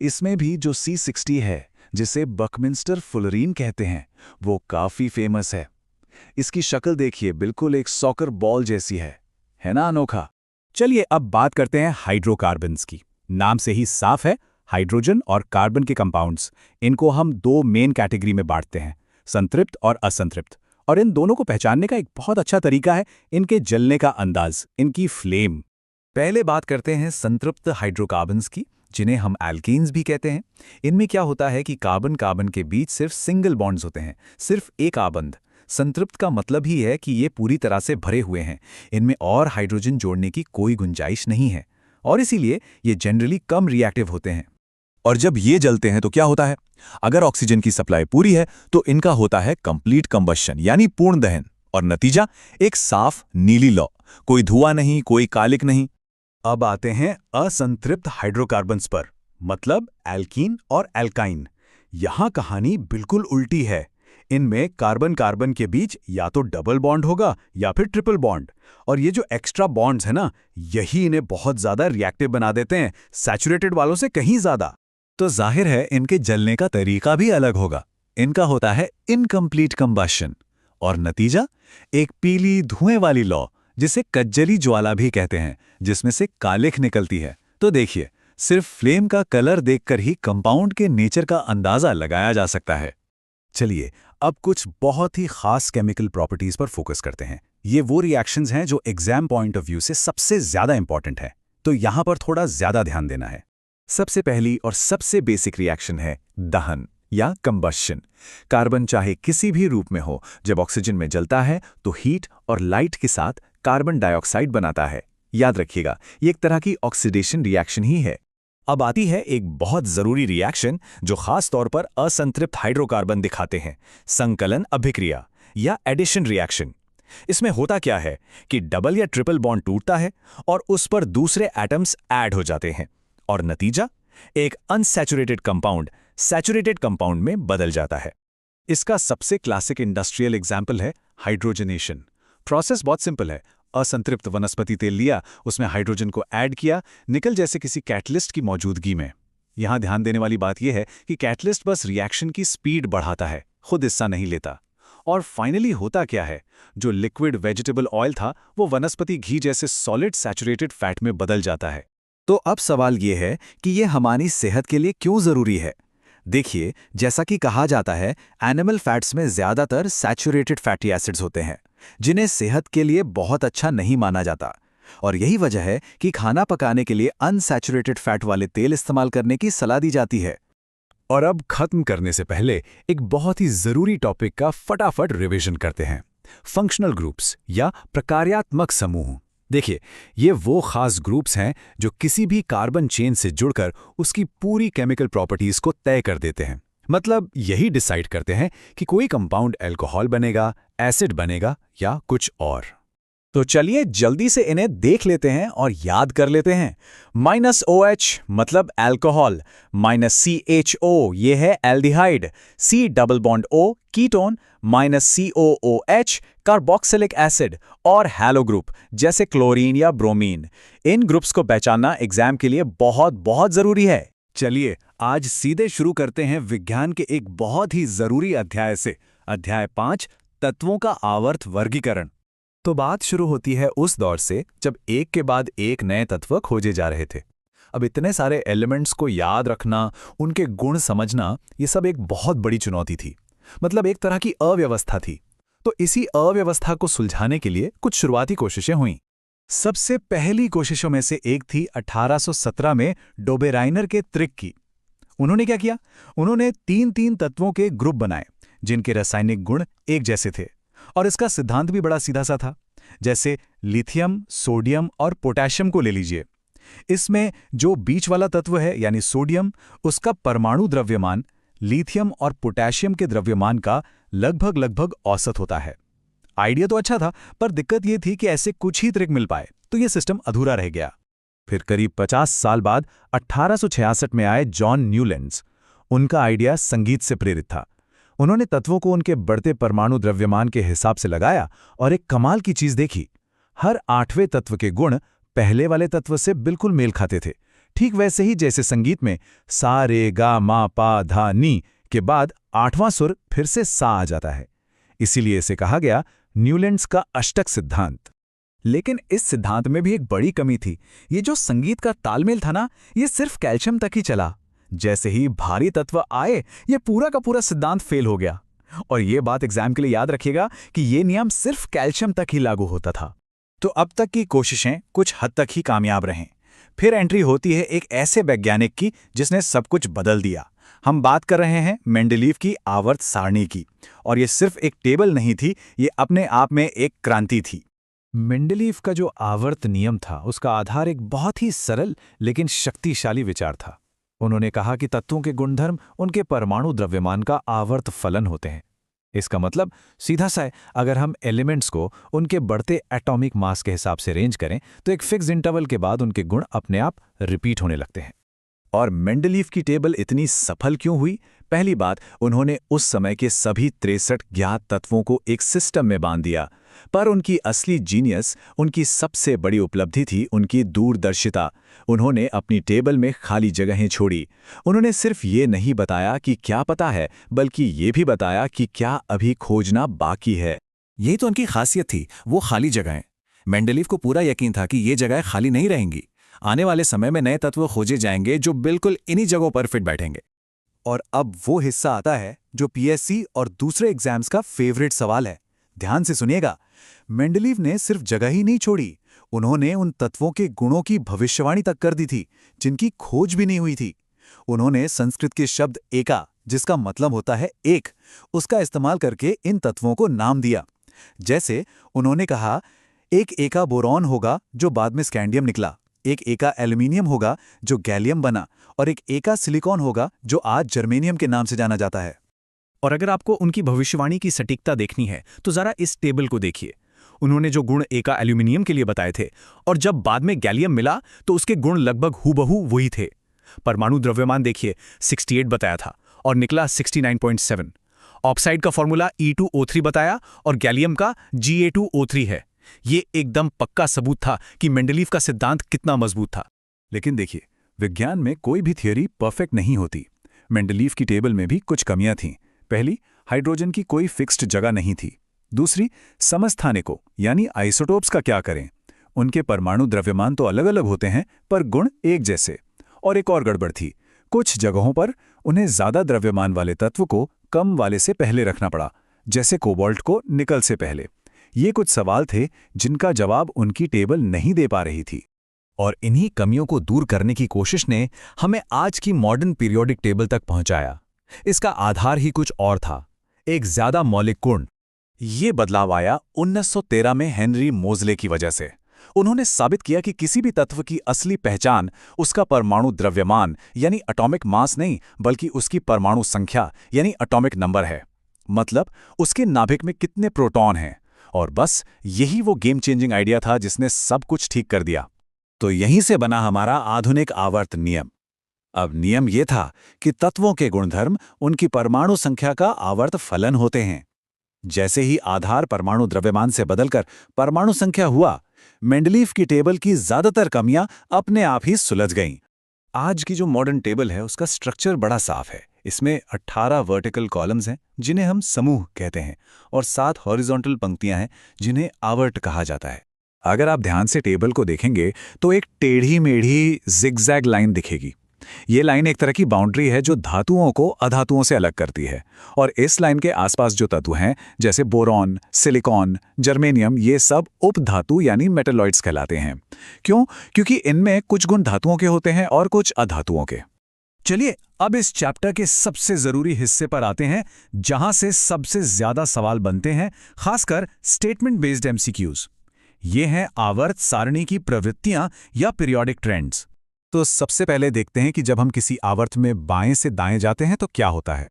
इसमें भी जो C60 है, जिसे बकमिंस्टर फुलरीन कहते हैं, वो काफी फेमस है। इसकी शक्ल देखिए, बिल्कुल एक सॉकर बॉल जैसी है ना अनोखा? चलिए अब बात करते हैं हाइड्रोकार्बन्स की। नाम से ही साफ है, हाइड्रोजन और कार्बन के कंपाउंड्स। इनको हम 2 मेन कैटेगरी में बांटते हैं, संतृप्त और असंतृप्त। और इन दोनों को पहचानने का एक बहुत अच्छा तरीका है इनके जलने का अंदाज, इनकी फ्लेम। पहले बात करते हैं संतृप्त हाइड्रोकार्बन्स की, जिन्हें हम एल्केन्स भी कहते हैं। इनमें क्या होता है कि कार्बन कार्बन के बीच सिर्फ सिंगल बॉन्ड्स होते हैं, सिर्फ एक आबंध। संतृप्त का मतलब ही है कि ये पूरी तरह से भरे हुए हैं, इनमें और हाइड्रोजन जोड़ने की कोई गुंजाइश नहीं है, और इसीलिए ये जनरली कम रिएक्टिव होते हैं। और जब ये जलते हैं तो क्या होता है? अगर ऑक्सीजन की सप्लाई पूरी है तो इनका होता है कंप्लीट कंबशन यानी पूर्ण दहन, और नतीजा एक साफ नीली लौ, कोई धुआं नहीं, कोई कालिक नहीं। अब आते हैं असंतृप्त हाइड्रोकार्बन्स पर, मतलब एल्कीन और एल्काइन। यहां कहानी बिल्कुल उल्टी है। इनमें कार्बन कार्बन के बीच या तो डबल बॉन्ड होगा या फिर ट्रिपल बॉन्ड, और ये जो एक्स्ट्रा बॉन्ड्स है ना, यही इन्हें बहुत ज्यादा रिएक्टिव बना देते हैं, सैचुरेटेड वालों से कहीं ज्यादा। तो जाहिर है इनके जलने का तरीका भी अलग होगा। इनका होता है इनकम्प्लीट कंबशन, और नतीजा एक पीली धुएं वाली लौ, जिसे कज्जली ज्वाला भी कहते हैं, जिसमें से कालिख निकलती है। तो देखिए, सिर्फ फ्लेम का कलर देखकर ही कंपाउंड के नेचर का अंदाजा लगाया जा सकता है। चलिए अब कुछ बहुत ही खास केमिकल प्रॉपर्टीज पर फोकस करते हैं। ये वो रिएक्शंस हैं जो एग्जाम पॉइंट ऑफ व्यू से सबसे ज्यादा इंपॉर्टेंट है, तो यहां पर थोड़ा ज्यादा ध्यान देना है। सबसे पहली और सबसे बेसिक रिएक्शन है दहन या कंबस्शन। कार्बन चाहे किसी भी रूप में हो, जब ऑक्सीजन में जलता है तो हीट और लाइट के साथ कार्बन डाइऑक्साइड बनाता है। याद रखिएगा, ये एक तरह की ऑक्सीडेशन रिएक्शन ही है। अब आती है एक बहुत जरूरी रिएक्शन जो खास तौर पर असंतृप्त हाइड्रोकार्बन दिखाते हैं, संकलन अभिक्रिया या एडिशन रिएक्शन। इसमें होता क्या है कि डबल या ट्रिपल बॉन्ड टूटता है और उस पर दूसरे एटम्स ऐड हो जाते हैं और नतीजा एक अनसैचुरेटेड कंपाउंड सैचुरेटेड कंपाउंड में बदल जाता है। इसका सबसे क्लासिक इंडस्ट्रियल एग्जाम्पल है हाइड्रोजनेशन। प्रोसेस बहुत सिंपल है। असंतृप्त वनस्पति तेल लिया, उसमें हाइड्रोजन को ऐड किया, निकल जैसे किसी कैटलिस्ट की मौजूदगी में। यहां ध्यान देने वाली बात यह है कि कैटलिस्ट बस रिएक्शन की स्पीड बढ़ाता है, खुद हिस्सा नहीं लेता। और फाइनली होता क्या है, जो लिक्विड वेजिटेबल ऑयल था वो वनस्पति घी जैसे सॉलिड सैचुरेटेड फैट में बदल जाता है। तो अब सवाल ये है कि ये हमारी सेहत के लिए क्यों जरूरी है। देखिए, जैसा कि कहा जाता है, एनिमल फैट्स में ज्यादातर सैचुरेटेड फैटी एसिड्स होते हैं जिन्हें सेहत के लिए बहुत अच्छा नहीं माना जाता। और यही वजह है कि खाना पकाने के लिए अनसैचुरेटेड फैट वाले तेल इस्तेमाल करने की सलाह दी जाती है। और अब खत्म करने से पहले एक बहुत ही जरूरी टॉपिक का फटाफट रिवीजन करते हैं, फंक्शनल ग्रुप्स या प्रकार्यात्मक समूह। देखिए, ये वो खास ग्रुप्स हैं जो किसी भी कार्बन चेन से जुड़कर उसकी पूरी केमिकल प्रॉपर्टीज को तय कर देते हैं। मतलब यही डिसाइड करते हैं कि कोई कंपाउंड अल्कोहल बनेगा, एसिड बनेगा या कुछ और। तो चलिए जल्दी से इन्हें देख लेते हैं और याद कर लेते हैं। -OH मतलब अल्कोहल, -CHO ये है aldehyde, C double bond O ketone, -COOH carboxylic acid और हैलो ग्रुप जैसे क्लोरीन या ब्रोमीन। इन ग्रुप्स को पहचानना एग्जाम के लिए बहुत बहुत जरूरी है। चलिए आज सीधे शुरू करते हैं विज्ञान के एक बहुत ही जरूरी अध्याय से, अध्याय 5, तत्वों का आवर्त वर्गीकरण। तो बात शुरू होती है उस दौर से जब एक के बाद एक नए तत्व खोजे जा रहे थे। अब इतने सारे एलिमेंट्स को याद रखना, उनके गुण समझना, ये सब एक बहुत बड़ी चुनौती थी। मतलब एक तरह की अव्यवस्था थी। तो इसी अव्यवस्था को सुलझाने के लिए कुछ शुरुआती कोशिशें हुईं। सबसे पहली कोशिशों में से एक थी 1817 में डोबेराइनर के त्रिक की। उन्होंने क्या किया? उन्होंने 3-3 तत्वों के ग्रुप बनाए जिनके रासायनिक गुण एक जैसे थे। और इसका सिद्धांत भी बड़ा सीधा सा था। जैसे लिथियम, सोडियम और पोटेशियम को ले लीजिए। इसमें जो बीच वाला तत्व है यानी सोडियम, उसका परमाणु द्रव्यमान लिथियम और पोटेशियम के द्रव्यमान का लगभग औसत होता है। आइडिया तो अच्छा था, पर दिक्कत यह थी कि ऐसे कुछ ही त्रिक मिल पाए, तो यह सिस्टम अधूरा रह गया। फिर करीब 50 साल बाद 1866 में आए जॉन न्यूलैंड्स। उनका आइडिया संगीत से प्रेरित था। उन्होंने तत्वों को उनके बढ़ते परमाणु द्रव्यमान के हिसाब से लगाया और एक कमाल की चीज देखी। हर 8वें तत्व के गुण पहले वाले तत्व से बिल्कुल मेल खाते थे। ठीक वैसे ही जैसे संगीत में सा रे गा मा पा धा नी के बाद 8वां सुर फिर से सा आ जाता है। इसीलिए इसे कहा गया न्यूलैंड्स का अष्टक सिद्धांत। लेकिन इस सिद्धांत में भी एक बड़ी कमी थी। ये जो संगीत का तालमेल था ना, ये सिर्फ कैल्शियम तक ही चला। जैसे ही भारी तत्व आए, ये पूरा का पूरा सिद्धांत फेल हो गया। और ये बात एग्जाम के लिए याद रखिएगा कि ये नियम सिर्फ कैल्शियम तक ही लागू होता था। तो अब तक की कोशिशें कुछ हद तक ही कामयाब रहें। फिर एंट्री होती है एक ऐसे वैज्ञानिक की जिसने सब कुछ बदल दिया। हम बात कर रहे हैं मेंडेलीव की आवर्त सारणी की। और ये सिर्फ एक टेबल नहीं थी, ये अपने आप में एक क्रांति थी। मेंडेलीव का जो आवर्त नियम था, उसका आधार एक बहुत ही सरल लेकिन शक्तिशाली विचार था। उन्होंने कहा कि तत्वों के गुणधर्म उनके परमाणु द्रव्यमान का आवर्त फलन होते हैं। इसका मतलब सीधा सा है, अगर हम एलिमेंट्स को उनके बढ़ते एटॉमिक मास के हिसाब से अरेंज करें तो एक फिक्स इंटरवल के बाद उनके गुण अपने आप रिपीट होने लगते हैं। और मेंडेलीव की टेबल इतनी सफल क्यों हुई? पहली बात, उन्होंने उस समय के सभी 63 ज्ञात तत्वों को एक सिस्टम में बांध दिया। पर उनकी असली जीनियस, उनकी सबसे बड़ी उपलब्धि थी उनकी दूरदर्शिता। उन्होंने अपनी टेबल में खाली जगहें छोड़ी। उन्होंने सिर्फ ये नहीं बताया कि क्या पता है, बल्कि ये भी बताया कि क्या अभी खोजना बाकी है। यही तो उनकी खासियत थी, वो खाली जगहें। मेंडेलीव को पूरा यकीन था कि ये जगहें खाली नहीं रहेंगी। आने वाले समय में नए तत्व खोजे जाएंगे जो बिल्कुल इन्हीं जगहों पर फिट बैठेंगे। और अब वो हिस्सा आता है जो पीएससी और दूसरे एग्जाम्स का फेवरेट सवाल है। ध्यान से सुनिएगा। मेंडलीव ने सिर्फ जगह ही नहीं छोड़ी, उन्होंने उन तत्वों के गुणों की भविष्यवाणी तक कर दी थी जिनकी खोज भी नहीं हुई थी। उन्होंने संस्कृत के शब्द एका, जिसका मतलब होता है एक, उसका इस्तेमाल करके इन तत्वों को नाम दिया। जैसे उन्होंने कहा, एक एका बोरॉन होगा जो बाद में स्कैंडियम निकला, एक एका एल्यूमिनियम होगा जो गैलियम बना, और एक एका सिलिकॉन होगा जो आज जर्मेनियम के नाम से जाना जाता है। और अगर आपको उनकी भविष्यवाणी की सटीकता देखनी है तो जरा इस टेबल को देखिए। उन्होंने जो गुण एका एल्यूमिनियम के लिए बताए थे और जब बाद में गैलियम मिला तो उसके गुण लगभग हूबहू वही थे। परमाणु द्रव्यमान देखिए, 68 बताया था और निकला 69.7। ऑक्साइड का फॉर्मूला E2O3 बताया और गैलियम का Ga2O3 है। ये एकदम पक्का सबूत था कि मेंडलीव का सिद्धांत कितना मजबूत था। लेकिन देखिए, विज्ञान में कोई भी थियोरी परफेक्ट नहीं होती। मेंडलीव की टेबल में भी कुछ कमियां थीं। पहली, हाइड्रोजन की कोई फिक्स्ड जगह नहीं थी। दूसरी, समस्थानिकों यानी आइसोटोप्स का क्या करें? उनके परमाणु द्रव्यमान तो अलग अलग होते हैं पर गुण एक जैसे। और एक और गड़बड़ थी, कुछ जगहों पर उन्हें ज्यादा द्रव्यमान वाले तत्व को कम वाले से पहले रखना पड़ा, जैसे कोबाल्ट को निकल से पहले। ये कुछ सवाल थे जिनका जवाब उनकी टेबल नहीं दे पा रही थी। और इन्हीं कमियों को दूर करने की कोशिश ने हमें आज की मॉडर्न पीरियोडिक टेबल तक पहुंचाया। इसका आधार ही कुछ और था, एक ज्यादा मौलिक गुण। ये बदलाव आया 1913 में हेनरी मोज़ले की वजह से। उन्होंने साबित किया कि किसी भी तत्व की असली पहचान उसका परमाणु द्रव्यमान यानी एटॉमिक मास नहीं, बल्कि उसकी परमाणु संख्या यानी एटॉमिक नंबर है। मतलब उसके नाभिक में कितने प्रोटॉन हैं। और बस यही वो गेम चेंजिंग आइडिया था जिसने सब कुछ ठीक कर दिया। तो यहीं से बना हमारा आधुनिक आवर्त नियम। अब नियम ये था कि तत्वों के गुणधर्म उनकी परमाणु संख्या का आवर्त फलन होते हैं। जैसे ही आधार परमाणु द्रव्यमान से बदलकर परमाणु संख्या हुआ, मेंडलीव की टेबल की ज्यादातर कमियां अपने आप ही सुलझ गईं। आज की जो मॉडर्न टेबल है उसका स्ट्रक्चर बड़ा साफ है। इसमें 18 वर्टिकल कॉलम्स हैं जिन्हें हम समूह कहते हैं, और 7 हॉरिजॉन्टल पंक्तियां हैं जिन्हें आवर्त कहा जाता है। अगर आप ध्यान से टेबल को देखेंगे तो एक टेढ़ी मेढ़ी जिगजैग लाइन दिखेगी। ये लाइन एक तरह की बाउंड्री है जो धातुओं को अधातुओं से अलग करती है। और इस लाइन के आसपास जो तत्व हैं जैसे बोरॉन, सिलिकॉन, जर्मेनियम, ये सब उपधातु यानी मेटलॉइड्स कहलाते हैं। क्यों? क्योंकि इनमें कुछ गुण धातुओं के होते हैं और कुछ अधातुओं के। चलिए अब इस चैप्टर के सबसे जरूरी हिस्से पर आते हैं, जहां से सबसे ज्यादा सवाल बनते हैं, खासकर स्टेटमेंट बेस्ड एमसीक्यूज। ये हैं आवर्त सारणी की प्रवृत्तियां या पीरियोडिक ट्रेंड्स। तो सबसे पहले देखते हैं कि जब हम किसी आवर्त में बाएं से दाएं जाते हैं तो क्या होता है।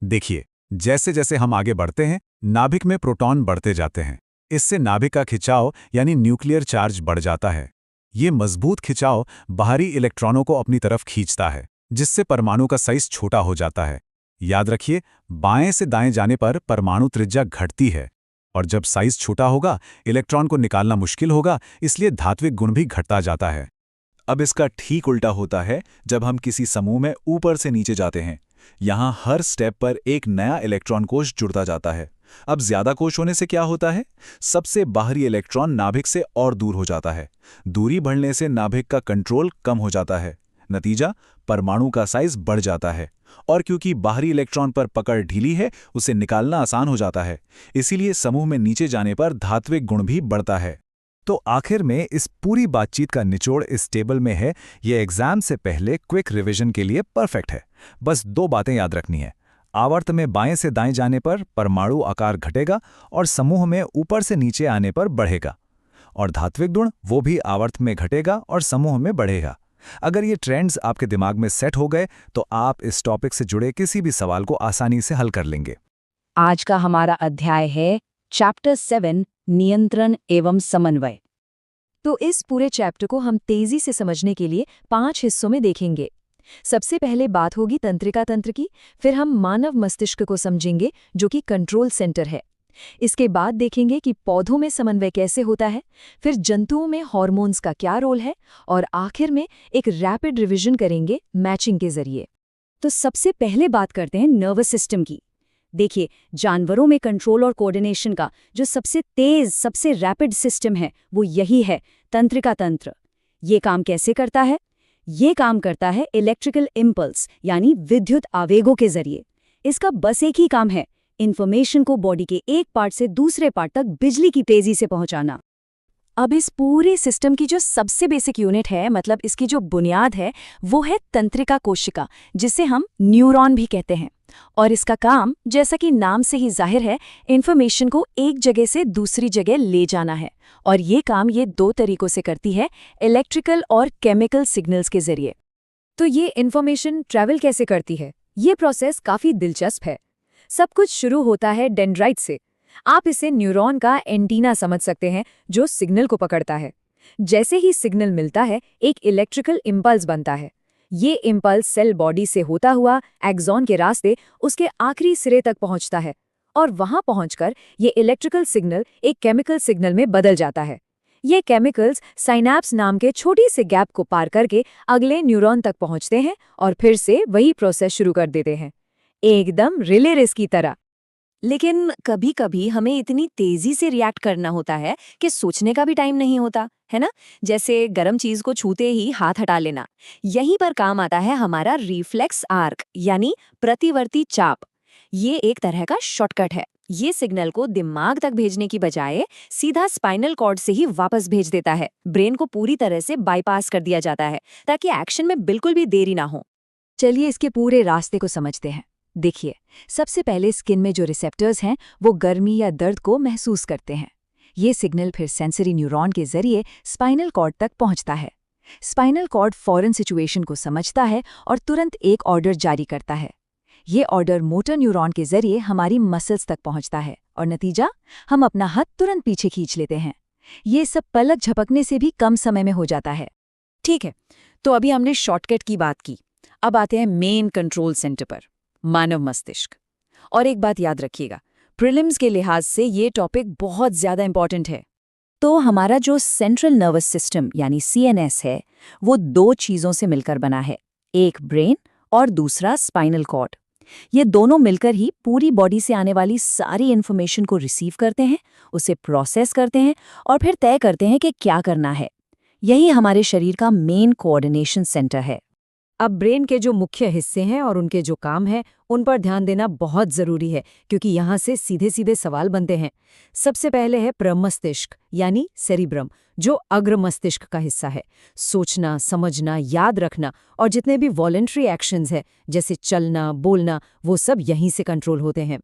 देखिए, जैसे जैसे हम आगे बढ़ते हैं, नाभिक में प्रोटॉन बढ़ते जाते हैं। इससे नाभिक का खिंचाव यानी न्यूक्लियर चार्ज बढ़ जाता है। ये मजबूत खिंचाव बाहरी इलेक्ट्रॉनों को अपनी तरफ खींचता है, जिससे परमाणु का साइज छोटा हो जाता है। याद रखिए, बाएं से दाएं जाने पर परमाणु त्रिज्या घटती है, और जब साइज छोटा होगा इलेक्ट्रॉन को निकालना मुश्किल होगा, इसलिए धात्विक गुण भी घटता जाता है। अब इसका ठीक उल्टा होता है जब हम किसी समूह में ऊपर से नीचे जाते हैं। यहां हर स्टेप पर एक नया इलेक्ट्रॉन कोश जुड़ता जाता है। अब ज्यादा कोश होने से क्या होता है? सबसे बाहरी इलेक्ट्रॉन नाभिक से और दूर हो जाता है। दूरी बढ़ने से नाभिक का कंट्रोल कम हो जाता है। नतीजा, परमाणु का साइज बढ़ जाता है, और क्योंकि बाहरी इलेक्ट्रॉन पर पकड़ ढीली है, उसे निकालना आसान हो जाता है। इसीलिए समूह में नीचे जाने पर धात्विक गुण भी बढ़ता है। तो आखिर में इस पूरी बातचीत का निचोड़ इस टेबल में है। यह एग्जाम से पहले क्विक रिवीजन के लिए परफेक्ट है। बस 2 बातें याद रखनी है। आवर्त में बाएं से दाएं जाने पर परमाणु आकार घटेगा और समूह में ऊपर से नीचे आने पर बढ़ेगा। और धात्विक गुण वो भी आवर्त में घटेगा और समूह में बढ़ेगा। अगर ये ट्रेंड्स आपके दिमाग में सेट हो गए तो आप इस टॉपिक से जुड़े किसी भी सवाल को आसानी से हल कर लेंगे। आज का हमारा अध्याय है चैप्टर 7, नियंत्रण एवं समन्वय। तो इस पूरे चैप्टर को हम तेजी से समझने के लिए 5 हिस्सों में देखेंगे। सबसे पहले बात होगी तंत्रिका तंत्र की, फिर हम मानव मस्तिष्क को समझेंगे जो कि कंट्रोल सेंटर है। इसके बाद देखेंगे कि पौधों में समन्वय कैसे होता है, फिर जंतुओं में हार्मोन्स का क्या रोल है, और आखिर में एक रैपिड रिवीजन करेंगे मैचिंग के जरिए। तो सबसे पहले बात करते हैं नर्वस सिस्टम की। देखिए, जानवरों में कंट्रोल और कोऑर्डिनेशन का जो सबसे तेज, सबसे रैपिड सिस्टम है वो यही है, तंत्रिका तंत्र। ये काम कैसे करता है? ये काम करता है इलेक्ट्रिकल इम्पल्स यानी विद्युत आवेगों के जरिए। इसका बस एक ही काम है, इंफॉर्मेशन को बॉडी के एक पार्ट से दूसरे पार्ट तक बिजली की तेजी से पहुंचाना। अब इस पूरे सिस्टम की जो सबसे बेसिक यूनिट है, मतलब इसकी जो बुनियाद है, वो है तंत्रिका कोशिका, जिसे हम न्यूरॉन भी कहते हैं। और इसका काम, जैसा कि नाम से ही जाहिर है, इंफॉर्मेशन को एक जगह से दूसरी जगह ले जाना है। और ये काम ये 2 तरीकों से करती है, इलेक्ट्रिकल और केमिकल सिग्नल्स के जरिए। तो ये इंफॉर्मेशन ट्रैवल कैसे करती है? ये प्रोसेस काफी दिलचस्प है। सब कुछ शुरू होता है डेंड्राइट से। आप इसे न्यूरॉन का एंटीना समझ सकते हैं, जो सिग्नल को पकड़ता है। जैसे ही सिग्नल मिलता है, एक इलेक्ट्रिकल इम्पल्स बनता है। ये इम्पल्स सेल बॉडी से होता हुआ एक्सॉन के रास्ते उसके आखिरी सिरे तक पहुंचता है, और वहां पहुंचकर ये इलेक्ट्रिकल सिग्नल एक केमिकल सिग्नल में बदल जाता है। ये केमिकल्स साइनैप्स नाम के छोटी से गैप को पार करके अगले न्यूरॉन तक पहुंचते हैं और फिर से वही प्रोसेस शुरू कर देते हैं, एकदम रिले रेस की तरह। लेकिन कभी-कभी हमें इतनी तेजी से रिएक्ट करना होता है कि सोचने का भी टाइम नहीं होता, है ना? जैसे गर्म चीज को छूते ही हाथ हटा लेना। यहीं पर काम आता है हमारा रिफ्लेक्स आर्क, यानी प्रतिवर्ती चाप। ये एक तरह का शॉर्टकट है। ये सिग्नल को दिमाग तक भेजने की बजाय सीधा स्पाइनल कॉर्ड से ही वापस भेज देता है। ब्रेन को पूरी तरह से बाईपास कर दिया जाता है, ताकि एक्शन में बिल्कुल भी देरी ना हो। चलिए इसके पूरे रास्ते को समझते हैं। देखिए, सबसे पहले स्किन में जो रिसेप्टर्स हैं, वो गर्मी या दर्द को महसूस करते हैं। ये सिग्नल फिर सेंसरी न्यूरॉन के जरिए स्पाइनल कॉर्ड तक पहुंचता है। स्पाइनल कॉर्ड फौरन सिचुएशन को समझता है और तुरंत एक ऑर्डर जारी करता है। ये ऑर्डर मोटर न्यूरॉन के जरिए हमारी मसल्स तक पहुंचता है, और नतीजा, हम अपना हाथ तुरंत पीछे खींच लेते हैं। ये सब पलक झपकने से भी कम समय में हो जाता है। ठीक है, तो अभी हमने शॉर्टकट की बात की। अब आते हैं मेन कंट्रोल सेंटर पर, मानव मस्तिष्क। और एक बात याद रखिएगा, प्रीलिम्स के लिहाज से ये टॉपिक बहुत ज्यादा इंपॉर्टेंट है। तो हमारा जो सेंट्रल नर्वस सिस्टम यानी CNS है, वो 2 चीजों से मिलकर बना है, एक ब्रेन और दूसरा स्पाइनल कॉर्ड। ये दोनों मिलकर ही पूरी बॉडी से आने वाली सारी इन्फॉर्मेशन को रिसीव करते हैं, उसे प्रोसेस करते हैं और फिर तय करते हैं कि क्या करना है। यही हमारे शरीर का मेन कोऑर्डिनेशन सेंटर है। अब ब्रेन के जो मुख्य हिस्से हैं और उनके जो काम हैं, उन पर ध्यान देना बहुत ज़रूरी है, क्योंकि यहाँ से सीधे सीधे सवाल बनते हैं। सबसे पहले है प्रमस्तिष्क यानी सेरिब्रम, जो अग्र मस्तिष्क का हिस्सा है। सोचना, समझना, याद रखना और जितने भी वॉलंटरी एक्शंस हैं, जैसे चलना, बोलना, वो सब यहीं से कंट्रोल होते हैं।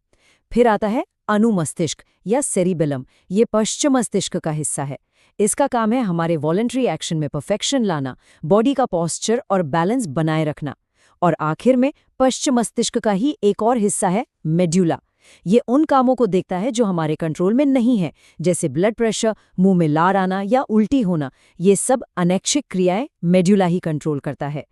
फिर आता है अनुमस्तिष्क या सेरिबेलम, ये पश्चिम मस्तिष्क का हिस्सा है। इसका काम है हमारे वॉलंटरी एक्शन में परफेक्शन लाना, बॉडी का पोस्चर और बैलेंस बनाए रखना। और आखिर में पश्चिम मस्तिष्क का ही एक और हिस्सा है मेड्यूला। ये उन कामों को देखता है जो हमारे कंट्रोल में नहीं है, जैसे ब्लड प्रेशर, मुंह में लार आना या उल्टी होना। ये सब अनैच्छिक क्रियाएं मेड्यूला ही कंट्रोल करता है।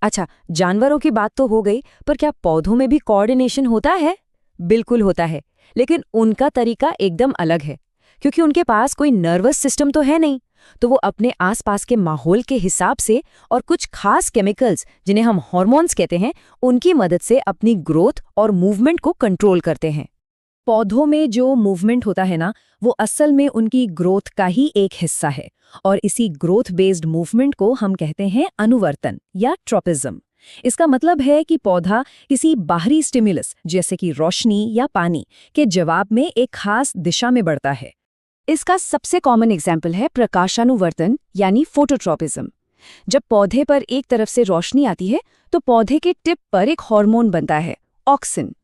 अच्छा, जानवरों की बात तो हो गई, पर क्या पौधों में भी कोऑर्डिनेशन होता है? बिल्कुल होता है, लेकिन उनका तरीका एकदम अलग है। क्योंकि उनके पास कोई नर्वस सिस्टम तो है नहीं, तो वो अपने आसपास के माहौल के हिसाब से और कुछ खास केमिकल्स, जिन्हें हम हार्मोन्स कहते हैं, उनकी मदद से अपनी ग्रोथ और मूवमेंट को कंट्रोल करते हैं। पौधों में जो मूवमेंट होता है ना, वो असल में उनकी ग्रोथ का ही एक हिस्सा है, और इसी ग्रोथ बेस्ड मूवमेंट को हम कहते हैं अनुवर्तन या ट्रॉपिज्म। इसका मतलब है कि पौधा किसी बाहरी स्टिमुलस, जैसे कि रोशनी या पानी, के जवाब में एक खास दिशा में बढ़ता है। इसका सबसे कॉमन एग्जाम्पल है प्रकाशानुवर्तन यानी फोटोट्रॉपिज्म। जब पौधे पर एक तरफ से रोशनी आती है, तो पौधे के टिप पर एक हार्मोन बनता है, ऑक्सिन।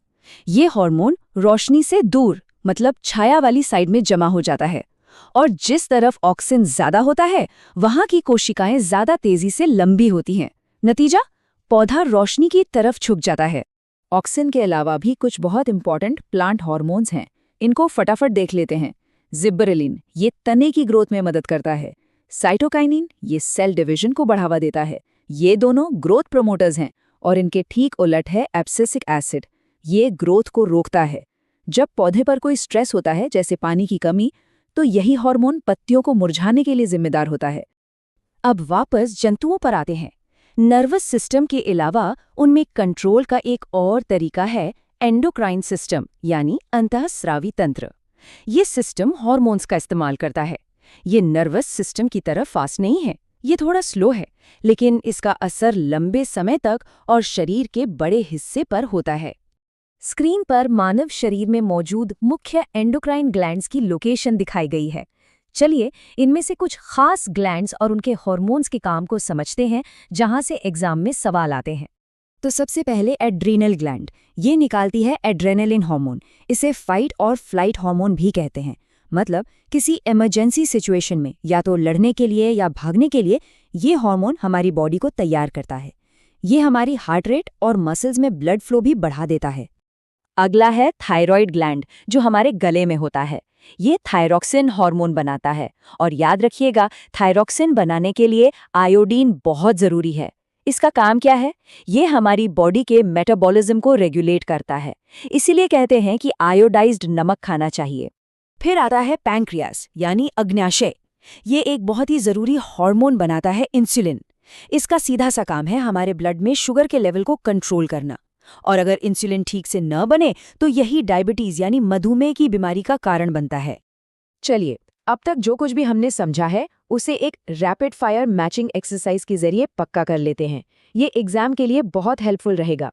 ये हार्मोन रोशनी से दूर, मतलब छाया वाली साइड में जमा हो जाता है, और जिस तरफ ऑक्सिन ज्यादा होता है, वहां की कोशिकाएं ज्यादा तेजी से लंबी होती हैं। नतीजा, पौधा रोशनी की तरफ झुक जाता है। ऑक्सिन के अलावा भी कुछ बहुत इंपॉर्टेंट प्लांट हार्मोन्स हैं। इनको फटाफट देख लेते हैं। जिब्बरेलिन, ये तने की ग्रोथ में मदद करता है। साइटोकाइनिन, ये सेल डिवीजन को बढ़ावा देता है। ये दोनों ग्रोथ प्रमोटर्स हैं। और इनके ठीक उलट है एब्सिसिक एसिड, ये ग्रोथ को रोकता है। जब पौधे पर कोई स्ट्रेस होता है, जैसे पानी की कमी, तो यही हार्मोन पत्तियों को मुरझाने के लिए जिम्मेदार होता है। अब वापस जंतुओं पर आते हैं। नर्वस सिस्टम के अलावा उनमें कंट्रोल का एक और तरीका है एंडोक्राइन सिस्टम यानी अंतःस्रावी तंत्र। ये सिस्टम हार्मोन्स का इस्तेमाल करता है। ये नर्वस सिस्टम की तरह फास्ट नहीं है, ये थोड़ा स्लो है, लेकिन इसका असर लंबे समय तक और शरीर के बड़े हिस्से पर होता है। स्क्रीन पर मानव शरीर में मौजूद मुख्य एंडोक्राइन ग्लैंड्स की लोकेशन दिखाई गई है। चलिए इनमें से कुछ खास ग्लैंड्स और उनके हार्मोन्स के काम को समझते हैं, जहां से एग्जाम में सवाल आते हैं। तो सबसे पहले एड्रीनल ग्लैंड, ये निकालती है एड्रेनलिन हार्मोन। इसे फाइट और फ्लाइट हार्मोन भी कहते हैं। मतलब किसी इमरजेंसी सिचुएशन में या तो लड़ने के लिए या भागने के लिए ये हार्मोन हमारी बॉडी को तैयार करता है। ये हमारी हार्ट रेट और मसल्स में ब्लड फ्लो भी बढ़ा देता है। अगला है थायराइड ग्लैंड, जो हमारे गले में होता है। ये थायरॉक्सिन हार्मोन बनाता है, और याद रखिएगा थायरॉक्सिन बनाने के लिए आयोडीन बहुत ज़रूरी है। इसका काम क्या है? ये हमारी बॉडी के मेटाबॉलिज्म को रेगुलेट करता है। इसीलिए कहते हैं कि आयोडाइज्ड नमक खाना चाहिए। फिर आता है पैंक्रियास यानी अग्न्याशय। ये एक बहुत ही ज़रूरी हार्मोन बनाता है इंसुलिन। इसका सीधा सा काम है हमारे ब्लड में शुगर के लेवल को कंट्रोल करना, और अगर इंसुलिन ठीक से न बने तो यही डायबिटीज यानी मधुमेह की बीमारी का कारण बनता है। चलिए, अब तक जो कुछ भी हमने समझा है उसे एक रैपिड फायर मैचिंग एक्सरसाइज के जरिए पक्का कर लेते हैं। ये एग्जाम के लिए बहुत हेल्पफुल रहेगा।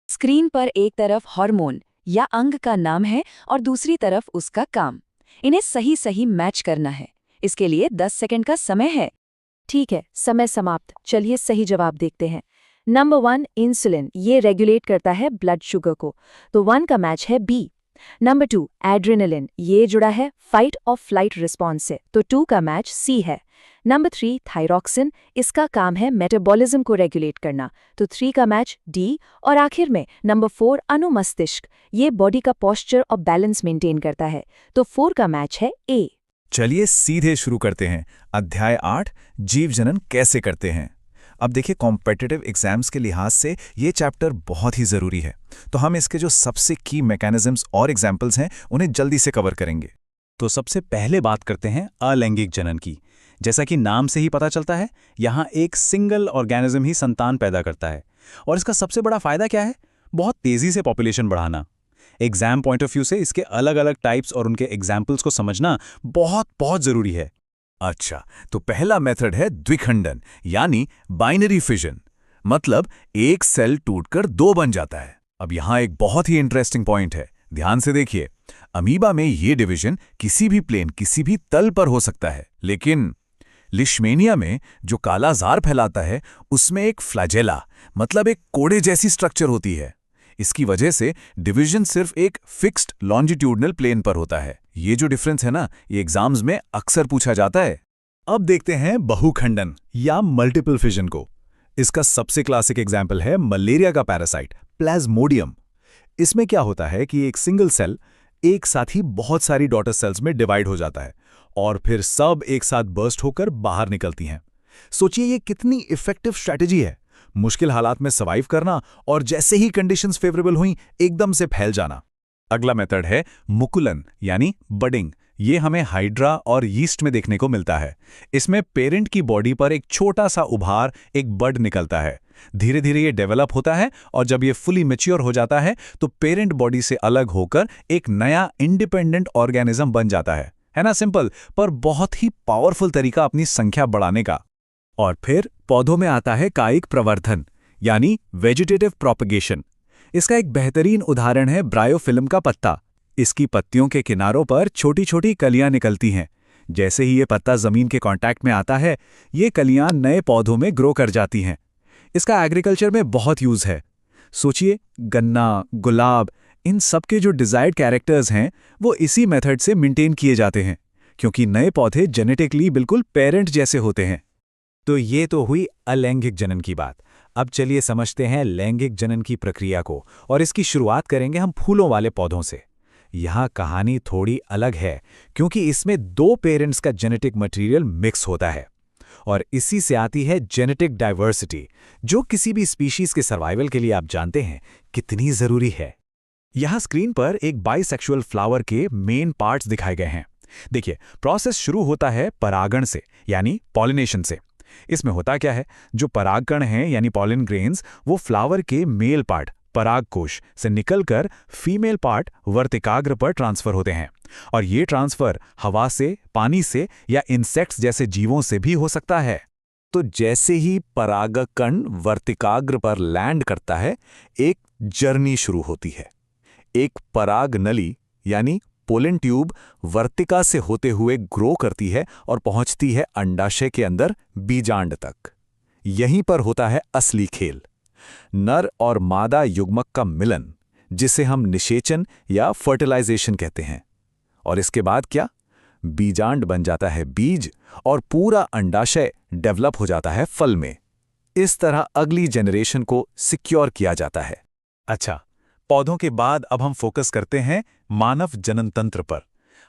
स्क्रीन पर एक तरफ हार्मोन या अंग का नाम है और दूसरी तरफ उसका काम। इन्हें सही सही मैच करना है। इसके लिए 10 सेकंड का समय है। ठीक है, समय समाप्त। चलिए सही जवाब देखते हैं। नंबर 1 इंसुलिन, ये रेगुलेट करता है ब्लड शुगर को, तो 1 का मैच है बी। नंबर 2 एड्रेनलिन, ये जुड़ा है फाइट और फ्लाइट रिस्पॉन्स से, तो 2 का मैच सी है। नंबर 3 थायरॉक्सिन, इसका काम है मेटाबॉलिज्म को रेगुलेट करना, तो 3 का मैच डी। और आखिर में नंबर 4 अनुमस्तिष्क, ये बॉडी का पोस्चर और बैलेंस मेंटेन करता है, तो 4 का मैच है ए। चलिए सीधे शुरू करते हैं। अध्याय 8 जीव जनन कैसे करते हैं। अब देखिए, कॉम्पिटिटिव एग्जाम्स के लिहाज से ये चैप्टर बहुत ही ज़रूरी है, तो हम इसके जो सबसे की मैकेनिज्म्स और एग्जाम्पल्स हैं उन्हें जल्दी से कवर करेंगे। तो सबसे पहले बात करते हैं अलैंगिक जनन की। जैसा कि नाम से ही पता चलता है, यहाँ एक सिंगल ऑर्गेनिज्म ही संतान पैदा करता है, और इसका सबसे बड़ा फायदा क्या है? बहुत तेज़ी से पॉपुलेशन बढ़ाना। एग्जाम पॉइंट ऑफ व्यू से इसके अलग अलग टाइप्स और उनके एग्जाम्पल्स को समझना बहुत बहुत ज़रूरी है। अच्छा, तो पहला मेथड है द्विखंडन यानी बाइनरी फिजन। मतलब एक सेल टूटकर 2 बन जाता है। अब यहाँ एक बहुत ही इंटरेस्टिंग पॉइंट है, ध्यान से देखिए। अमीबा में ये डिवीजन किसी भी प्लेन, किसी भी तल पर हो सकता है, लेकिन लिशमेनिया में जो काला जार फैलाता है उसमें एक फ्लैजेला मतलब एक कोड़े जैसी स्ट्रक्चर होती है। इसकी वजह से डिवीजन सिर्फ एक फिक्स्ड लॉन्जिट्यूडनल प्लेन पर होता है। ये जो डिफरेंस है ना, ये एग्जाम्स में अक्सर पूछा जाता है। अब देखते हैं बहुखंडन या मल्टीपल फिजन को। इसका सबसे क्लासिक एग्जाम्पल है मलेरिया का पैरासाइट प्लाज्मोडियम। इसमें क्या होता है कि एक सिंगल सेल एक साथ ही बहुत सारी डॉटर सेल्स में डिवाइड हो जाता है और फिर सब एक साथ बर्स्ट होकर बाहर निकलती हैं। सोचिए ये कितनी इफेक्टिव स्ट्रैटेजी है। मुश्किल हालात में सर्वाइव करना और जैसे ही कंडीशंस फेवरेबल हुई एकदम से फैल जाना। अगला मेथड है मुकुलन यानी बडिंग। ये हमें हाइड्रा और यीस्ट में देखने को मिलता है। इसमें पेरेंट की बॉडी पर एक छोटा सा उभार, एक बड निकलता है। धीरे धीरे ये डेवलप होता है और जब ये फुली मैच्योर हो जाता है तो पेरेंट बॉडी से अलग होकर एक नया इंडिपेंडेंट ऑर्गेनिज्म बन जाता है ना? सिंपल पर बहुत ही पावरफुल तरीका अपनी संख्या बढ़ाने का। और फिर पौधों में आता है कायिक प्रवर्धन यानी वेजिटेटिव प्रोपगेशन। इसका एक बेहतरीन उदाहरण है ब्रायोफिल्म का पत्ता। इसकी पत्तियों के किनारों पर छोटी छोटी कलियां निकलती हैं। जैसे ही ये पत्ता जमीन के कांटेक्ट में आता है, ये कलियां नए पौधों में ग्रो कर जाती हैं। इसका एग्रीकल्चर में बहुत यूज है। सोचिए, गन्ना, गुलाब, इन सब के जो डिजायर्ड कैरेक्टर्स हैं वो इसी मेथड से मेंटेन किए जाते हैं, क्योंकि नए पौधे जेनेटिकली बिल्कुल पेरेंट जैसे होते हैं। तो ये तो हुई अलैंगिक जनन की बात। अब चलिए समझते हैं लैंगिक जनन की प्रक्रिया को, और इसकी शुरुआत करेंगे हम फूलों वाले पौधों से। यहाँ कहानी थोड़ी अलग है, क्योंकि इसमें 2 पेरेंट्स का जेनेटिक मटेरियल मिक्स होता है, और इसी से आती है जेनेटिक डाइवर्सिटी, जो किसी भी स्पीशीज के सर्वाइवल के लिए आप जानते हैं कितनी जरूरी है। यहाँ स्क्रीन पर एक बाइसेक्सुअल फ्लावर के मेन पार्ट्स दिखाए गए हैं। देखिए, प्रोसेस शुरू होता है परागण से यानी पॉलिनेशन से। इसमें होता क्या है, जो परागकण हैं यानी पॉलिन ग्रेन्स, वो फ्लावर के मेल पार्ट परागकोश से निकलकर फीमेल पार्ट वर्तिकाग्र पर ट्रांसफर होते हैं, और ये ट्रांसफर हवा से, पानी से या इंसेक्ट्स जैसे जीवों से भी हो सकता है। तो जैसे ही परागकण वर्तिकाग्र पर लैंड करता है, एक जर्नी शुरू होती है। एक पराग नली यानी पोलन ट्यूब वर्तिका से होते हुए ग्रो करती है और पहुंचती है अंडाशय के अंदर बीजांड तक। यहीं पर होता है असली खेल, नर और मादा युग्मक का मिलन, जिसे हम निषेचन या फर्टिलाइजेशन कहते हैं। और इसके बाद क्या? बीजांड बन जाता है बीज और पूरा अंडाशय डेवलप हो जाता है फल में। इस तरह अगली जनरेशन को सिक्योर किया जाता है। अच्छा, पौधों के बाद अब हम फोकस करते हैं मानव जनन तंत्र पर।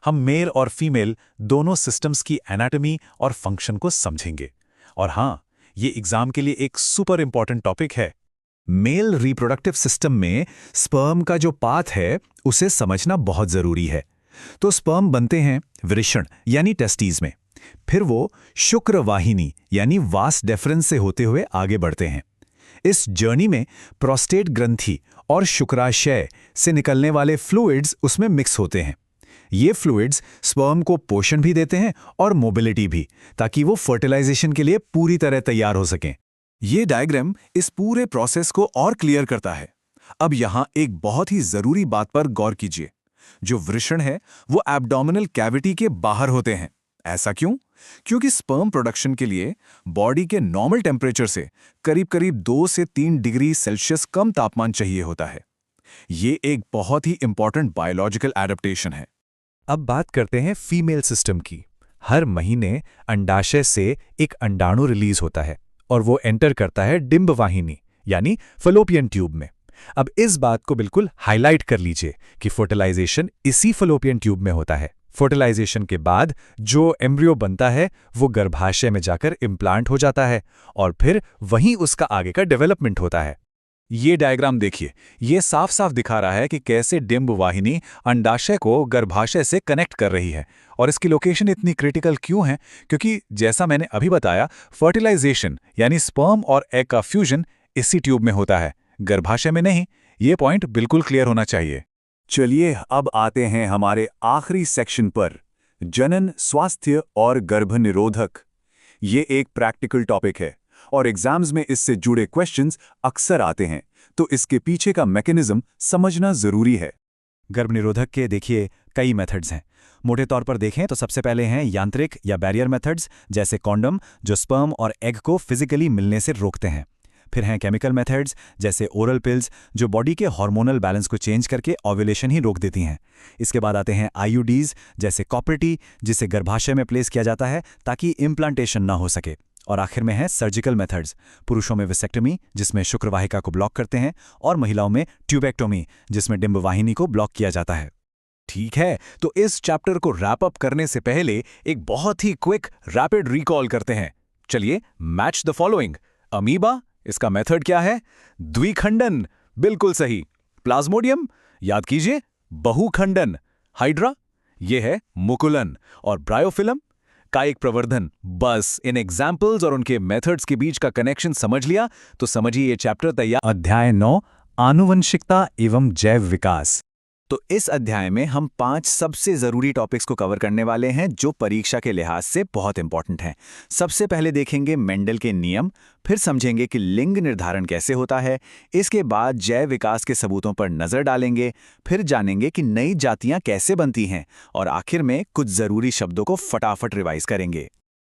हम मेल और फीमेल दोनों सिस्टम्स की एनाटॉमी और फंक्शन को समझेंगे। और हाँ, ये एग्जाम के लिए एक सुपर इंपॉर्टेंट टॉपिक है। मेल रिप्रोडक्टिव सिस्टम में स्पर्म का जो पाथ है उसे समझना बहुत जरूरी है। तो स्पर्म बनते हैं वृषण यानी टेस्टीज में, फिर वो शुक्र वाहिनी यानी वास डेफरेंस से होते हुए आगे बढ़ते हैं। इस जर्नी में प्रोस्टेट ग्रंथि और शुक्राशय से निकलने वाले फ्लूइड्स उसमें मिक्स होते हैं। ये फ्लूइड्स स्पर्म को पोषण भी देते हैं और मोबिलिटी भी, ताकि वो फर्टिलाइजेशन के लिए पूरी तरह तैयार हो सकें। ये डायग्राम इस पूरे प्रोसेस को और क्लियर करता है। अब यहाँ एक बहुत ही जरूरी बात पर गौर कीजिए। जो वृषण है वो एब्डोमिनल कैविटी के बाहर होते हैं। ऐसा क्यों? क्योंकि स्पर्म प्रोडक्शन के लिए बॉडी के नॉर्मल टेम्परेचर से करीब 2 से 3 डिग्री सेल्सियस कम तापमान चाहिए होता है। ये एक बहुत ही इंपॉर्टेंट बायोलॉजिकल एडेप्टेशन है। अब बात करते हैं फीमेल सिस्टम की। हर महीने अंडाशय से एक अंडाणु रिलीज होता है और वो एंटर करता है डिंब वाहिनी यानी फलोपियन ट्यूब में। अब इस बात को बिल्कुल हाईलाइट कर लीजिए कि फर्टिलाइजेशन इसी फलोपियन ट्यूब में होता है। फर्टिलाइजेशन के बाद जो एम्ब्रियो बनता है वो गर्भाशय में जाकर इम्प्लांट हो जाता है और फिर वहीं उसका आगे का डेवलपमेंट होता है। ये डायग्राम देखिए, ये साफ साफ दिखा रहा है कि कैसे डिंब वाहिनी अंडाशय को गर्भाशय से कनेक्ट कर रही है। और इसकी लोकेशन इतनी क्रिटिकल क्यों है? क्योंकि जैसा मैंने अभी बताया, फर्टिलाइजेशन यानी स्पर्म और एग का फ्यूजन इसी ट्यूब में होता है, गर्भाशय में नहीं। ये पॉइंट बिल्कुल क्लियर होना चाहिए। चलिए अब आते हैं हमारे आखिरी सेक्शन पर, जनन, स्वास्थ्य और गर्भनिरोधक। ये एक प्रैक्टिकल टॉपिक है और एग्जाम्स में इससे जुड़े क्वेश्चंस अक्सर आते हैं, तो इसके पीछे का मैकेनिज्म समझना जरूरी है। गर्भनिरोधक के देखिए कई मेथड्स हैं। मोटे तौर पर देखें तो सबसे पहले हैं यांत्रिक या बैरियर मेथड्स, जैसे कॉन्डम, जो स्पर्म और एग को फिजिकली मिलने से रोकते हैं। फिर हैं केमिकल मेथड्स, जैसे ओरल पिल्स, जो बॉडी के हार्मोनल बैलेंस को चेंज करके ओव्यूलेशन ही रोक देती हैं। इसके बाद आते हैं आईयूडीज, जैसे कॉपर टी, जिसे गर्भाशय में प्लेस किया जाता है ताकि इम्प्लांटेशन ना हो सके। और आखिर में है सर्जिकल मेथड्स, पुरुषों में विसेक्टमी, जिसमें शुक्रवाहिका को ब्लॉक करते हैं, और महिलाओं में ट्यूबेक्टोमी, जिसमें डिंब वाहिनी को ब्लॉक किया जाता है। ठीक है, तो इस चैप्टर को रैप अप करने से पहले एक बहुत ही क्विक रैपिड रिकॉल करते हैं। चलिए, मैच द फॉलोइंग। अमीबा, इसका मेथड क्या है? द्विखंडन, बिल्कुल सही। प्लाज्मोडियम, याद कीजिए, बहुखंडन। हाइड्रा, यह है मुकुलन। और ब्रायोफिलम, कायिक प्रवर्धन। बस इन एग्जाम्पल्स और उनके मेथड्स के बीच का कनेक्शन समझ लिया तो समझिए ये चैप्टर तैयार। अध्याय 9, आनुवंशिकता एवं जैव विकास। तो इस अध्याय में हम 5 सबसे जरूरी टॉपिक्स को कवर करने वाले हैं, जो परीक्षा के लिहाज से बहुत इंपॉर्टेंट हैं। सबसे पहले देखेंगे मेंडल के नियम, फिर समझेंगे कि लिंग निर्धारण कैसे होता है, इसके बाद जैव विकास के सबूतों पर नजर डालेंगे, फिर जानेंगे कि नई जातियां कैसे बनती हैं, और आखिर में कुछ जरूरी शब्दों को फटाफट रिवाइज करेंगे।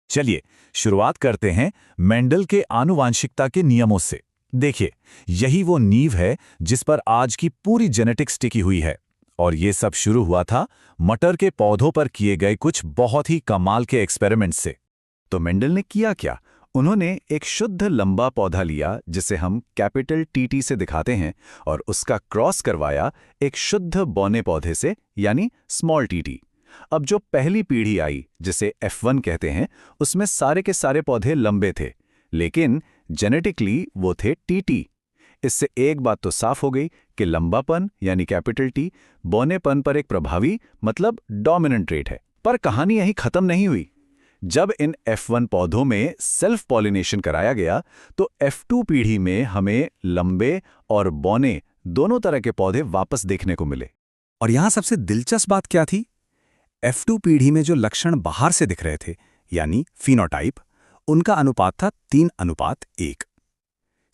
चलिए शुरुआत करते हैं मेंडल के आनुवांशिकता के नियमों से। देखिए, यही वो नींव है जिस पर आज की पूरी जेनेटिक्स टिकी हुई है। और ये सब शुरू हुआ था मटर के पौधों पर किए गए कुछ बहुत ही कमाल के एक्सपेरिमेंट्स से। तो मेंडल ने किया क्या? उन्होंने एक शुद्ध लंबा पौधा लिया, जिसे हम कैपिटल टीटी से दिखाते हैं, और उसका क्रॉस करवाया एक शुद्ध बौने पौधे से, यानी स्मॉल टीटी। अब जो पहली पीढ़ी आई, जिसे F1 कहते हैं, उसमें सारे के सारे पौधे लंबे थे, लेकिन जेनेटिकली वो थे टीटी। इससे एक बात तो साफ हो गई कि लंबापन यानी कैपिटल टी बौनेपन पर एक प्रभावी मतलब डोमिनेंट ट्रेट है। पर कहानी यहीं खत्म नहीं हुई। जब इन F1 पौधों में सेल्फ पॉलिनेशन कराया गया तो F2 पीढ़ी में हमें लंबे और बौने दोनों तरह के पौधे वापस देखने को मिले। और यहां सबसे दिलचस्प बात क्या थी? F2 पीढ़ी में जो लक्षण बाहर से दिख रहे थे, यानी फिनोटाइप, उनका अनुपात था 3:1।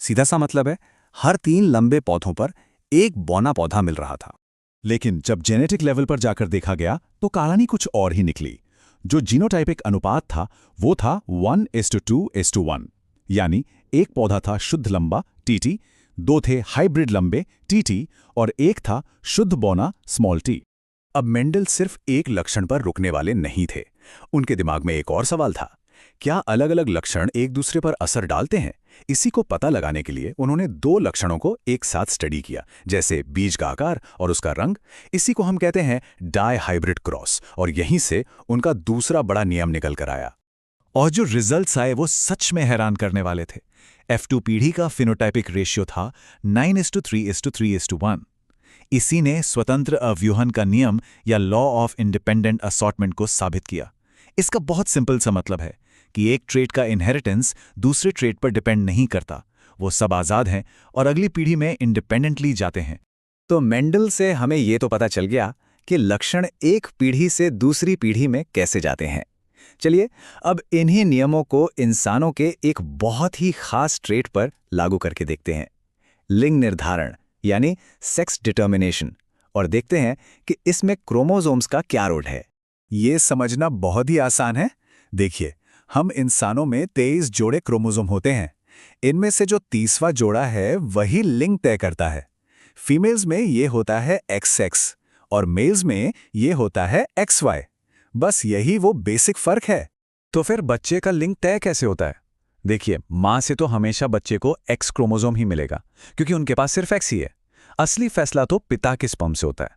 सीधा सा मतलब है, हर 3 लंबे पौधों पर एक बौना पौधा मिल रहा था। लेकिन जब जेनेटिक लेवल पर जाकर देखा गया तो कहानी कुछ और ही निकली। जो जीनोटाइपिक अनुपात था वो था 1:2:1, यानी एक पौधा था शुद्ध लंबा टीटी, 2 थे हाइब्रिड लंबे टीटी और एक था शुद्ध बौना स्मॉल टी। अब मेंडल सिर्फ एक लक्षण पर रुकने वाले नहीं थे। उनके दिमाग में एक और सवाल था, क्या अलग अलग लक्षण एक दूसरे पर असर डालते हैं? इसी को पता लगाने के लिए उन्होंने 2 लक्षणों को एक साथ स्टडी किया, जैसे बीज का आकार और उसका रंग। इसी को हम कहते हैं डाई हाइब्रिड क्रॉस, और यहीं से उनका दूसरा बड़ा नियम निकल कर आया। और जो रिजल्ट्स आए वो सच में हैरान करने वाले थे। F2 पीढ़ी का फिनोटाइपिक रेशियो था 9:3:3:1। इसी ने स्वतंत्र अव्यूहन का नियम या लॉ ऑफ इंडिपेंडेंट असॉर्टमेंट को साबित किया। इसका बहुत सिंपल सा मतलब है कि एक ट्रेट का इनहेरिटेंस दूसरे ट्रेट पर डिपेंड नहीं करता, वो सब आज़ाद हैं और अगली पीढ़ी में इंडिपेंडेंटली जाते हैं। तो मेंडल से हमें ये तो पता चल गया कि लक्षण एक पीढ़ी से दूसरी पीढ़ी में कैसे जाते हैं। चलिए अब इन्हीं नियमों को इंसानों के एक बहुत ही खास ट्रेट पर लागू करके देखते हैं, लिंग निर्धारण यानी सेक्स डिटर्मिनेशन, और देखते हैं कि इसमें क्रोमोसोम्स का क्या रोल है। ये समझना बहुत ही आसान है। देखिए, हम इंसानों में 23 जोड़े क्रोमोसोम होते हैं। इनमें से जो 30वां जोड़ा है वही लिंग तय करता है। फीमेल्स में ये होता है XX और मेल्स में ये होता है XY। बस यही वो बेसिक फर्क है। तो फिर बच्चे का लिंग तय कैसे होता है? देखिए, माँ से तो हमेशा बच्चे को X क्रोमोसोम ही मिलेगा, क्योंकि उनके पास सिर्फ X ही है। असली फैसला तो पिता के स्पर्म से होता है।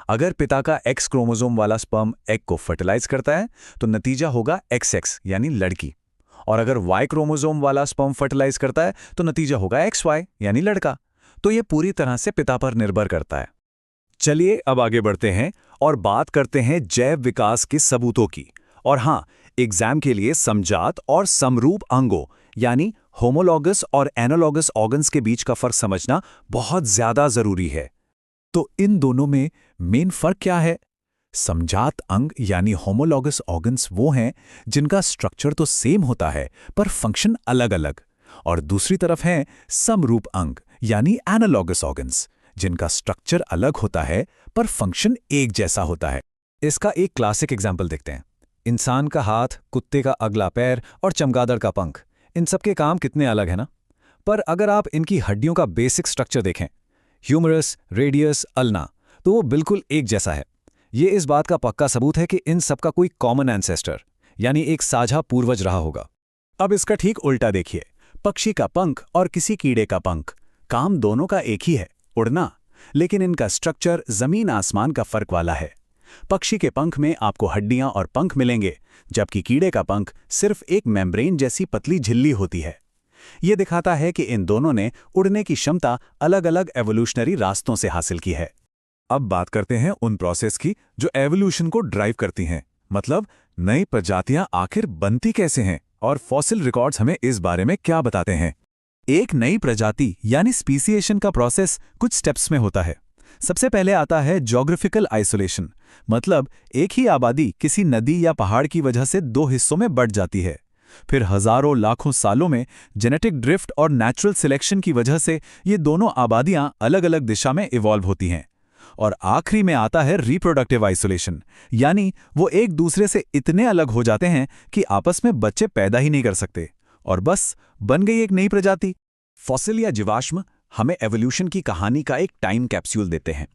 अगर पिता का X क्रोमोसोम वाला स्पर्म एग को फर्टिलाइज करता है तो नतीजा होगा XX यानी लड़की, और अगर Y क्रोमोसोम वाला स्पर्म फर्टिलाइज करता है तो नतीजा होगा XY यानी लड़का। तो ये पूरी तरह से पिता पर निर्भर करता है। चलिए अब आगे बढ़ते हैं और बात करते हैं जैव विकास के सबूतों की। और हाँ, एग्जाम के लिए समजात और समरूप अंगों यानी होमोलॉगस और एनालॉगस ऑर्गन्स के बीच का फर्क समझना बहुत ज्यादा जरूरी है। तो इन दोनों में मेन फर्क क्या है? समजात अंग यानी होमोलॉगस ऑर्गन्स वो हैं जिनका स्ट्रक्चर तो सेम होता है पर फंक्शन अलग अलग, और दूसरी तरफ हैं समरूप अंग यानी एनालॉगस ऑर्गन्स जिनका स्ट्रक्चर अलग होता है पर फंक्शन एक जैसा होता है। इसका एक क्लासिक एग्जाम्पल देखते हैं। इंसान का हाथ, कुत्ते का अगला पैर और चमगादड़ का पंख, इन सबके काम कितने अलग हैं ना? पर अगर आप इनकी हड्डियों का बेसिक स्ट्रक्चर देखें, ह्यूमरस, रेडियस, अल्ना, तो वो बिल्कुल एक जैसा है। ये इस बात का पक्का सबूत है कि इन सबका कोई कॉमन एंसेस्टर यानी एक साझा पूर्वज रहा होगा। अब इसका ठीक उल्टा देखिए, पक्षी का पंख और किसी कीड़े का पंख, काम दोनों का एक ही है, उड़ना, लेकिन इनका स्ट्रक्चर जमीन आसमान का फर्क वाला है। पक्षी के पंख में आपको हड्डियां और पंख मिलेंगे, जबकि कीड़े का पंख सिर्फ एक मेम्ब्रेन जैसी पतली झिल्ली होती है। यह दिखाता है कि इन दोनों ने उड़ने की क्षमता अलग अलग एवोल्यूशनरी रास्तों से हासिल की है। अब बात करते हैं उन प्रोसेस की जो एवोल्यूशन को ड्राइव करती हैं, मतलब नई प्रजातियां आखिर बनती कैसे हैं, और फॉसिल रिकॉर्ड्स हमें इस बारे में क्या बताते हैं। एक नई प्रजाति यानी स्पीसिएशन का प्रोसेस कुछ स्टेप्स में होता है। सबसे पहले आता है ज्योग्राफिकल आइसोलेशन, मतलब एक ही आबादी किसी नदी या पहाड़ की वजह से 2 हिस्सों में बंट जाती है। फिर हजारों लाखों सालों में जेनेटिक ड्रिफ्ट और नेचुरल सिलेक्शन की वजह से ये दोनों आबादियां अलग अलग दिशा में इवॉल्व होती हैं। और आखिरी में आता है रिप्रोडक्टिव आइसोलेशन, यानी वो एक दूसरे से इतने अलग हो जाते हैं कि आपस में बच्चे पैदा ही नहीं कर सकते, और बस बन गई एक नई प्रजाति। फॉसिल या जीवाश्म हमें एवोल्यूशन की कहानी का एक टाइम कैप्सूल देते हैं।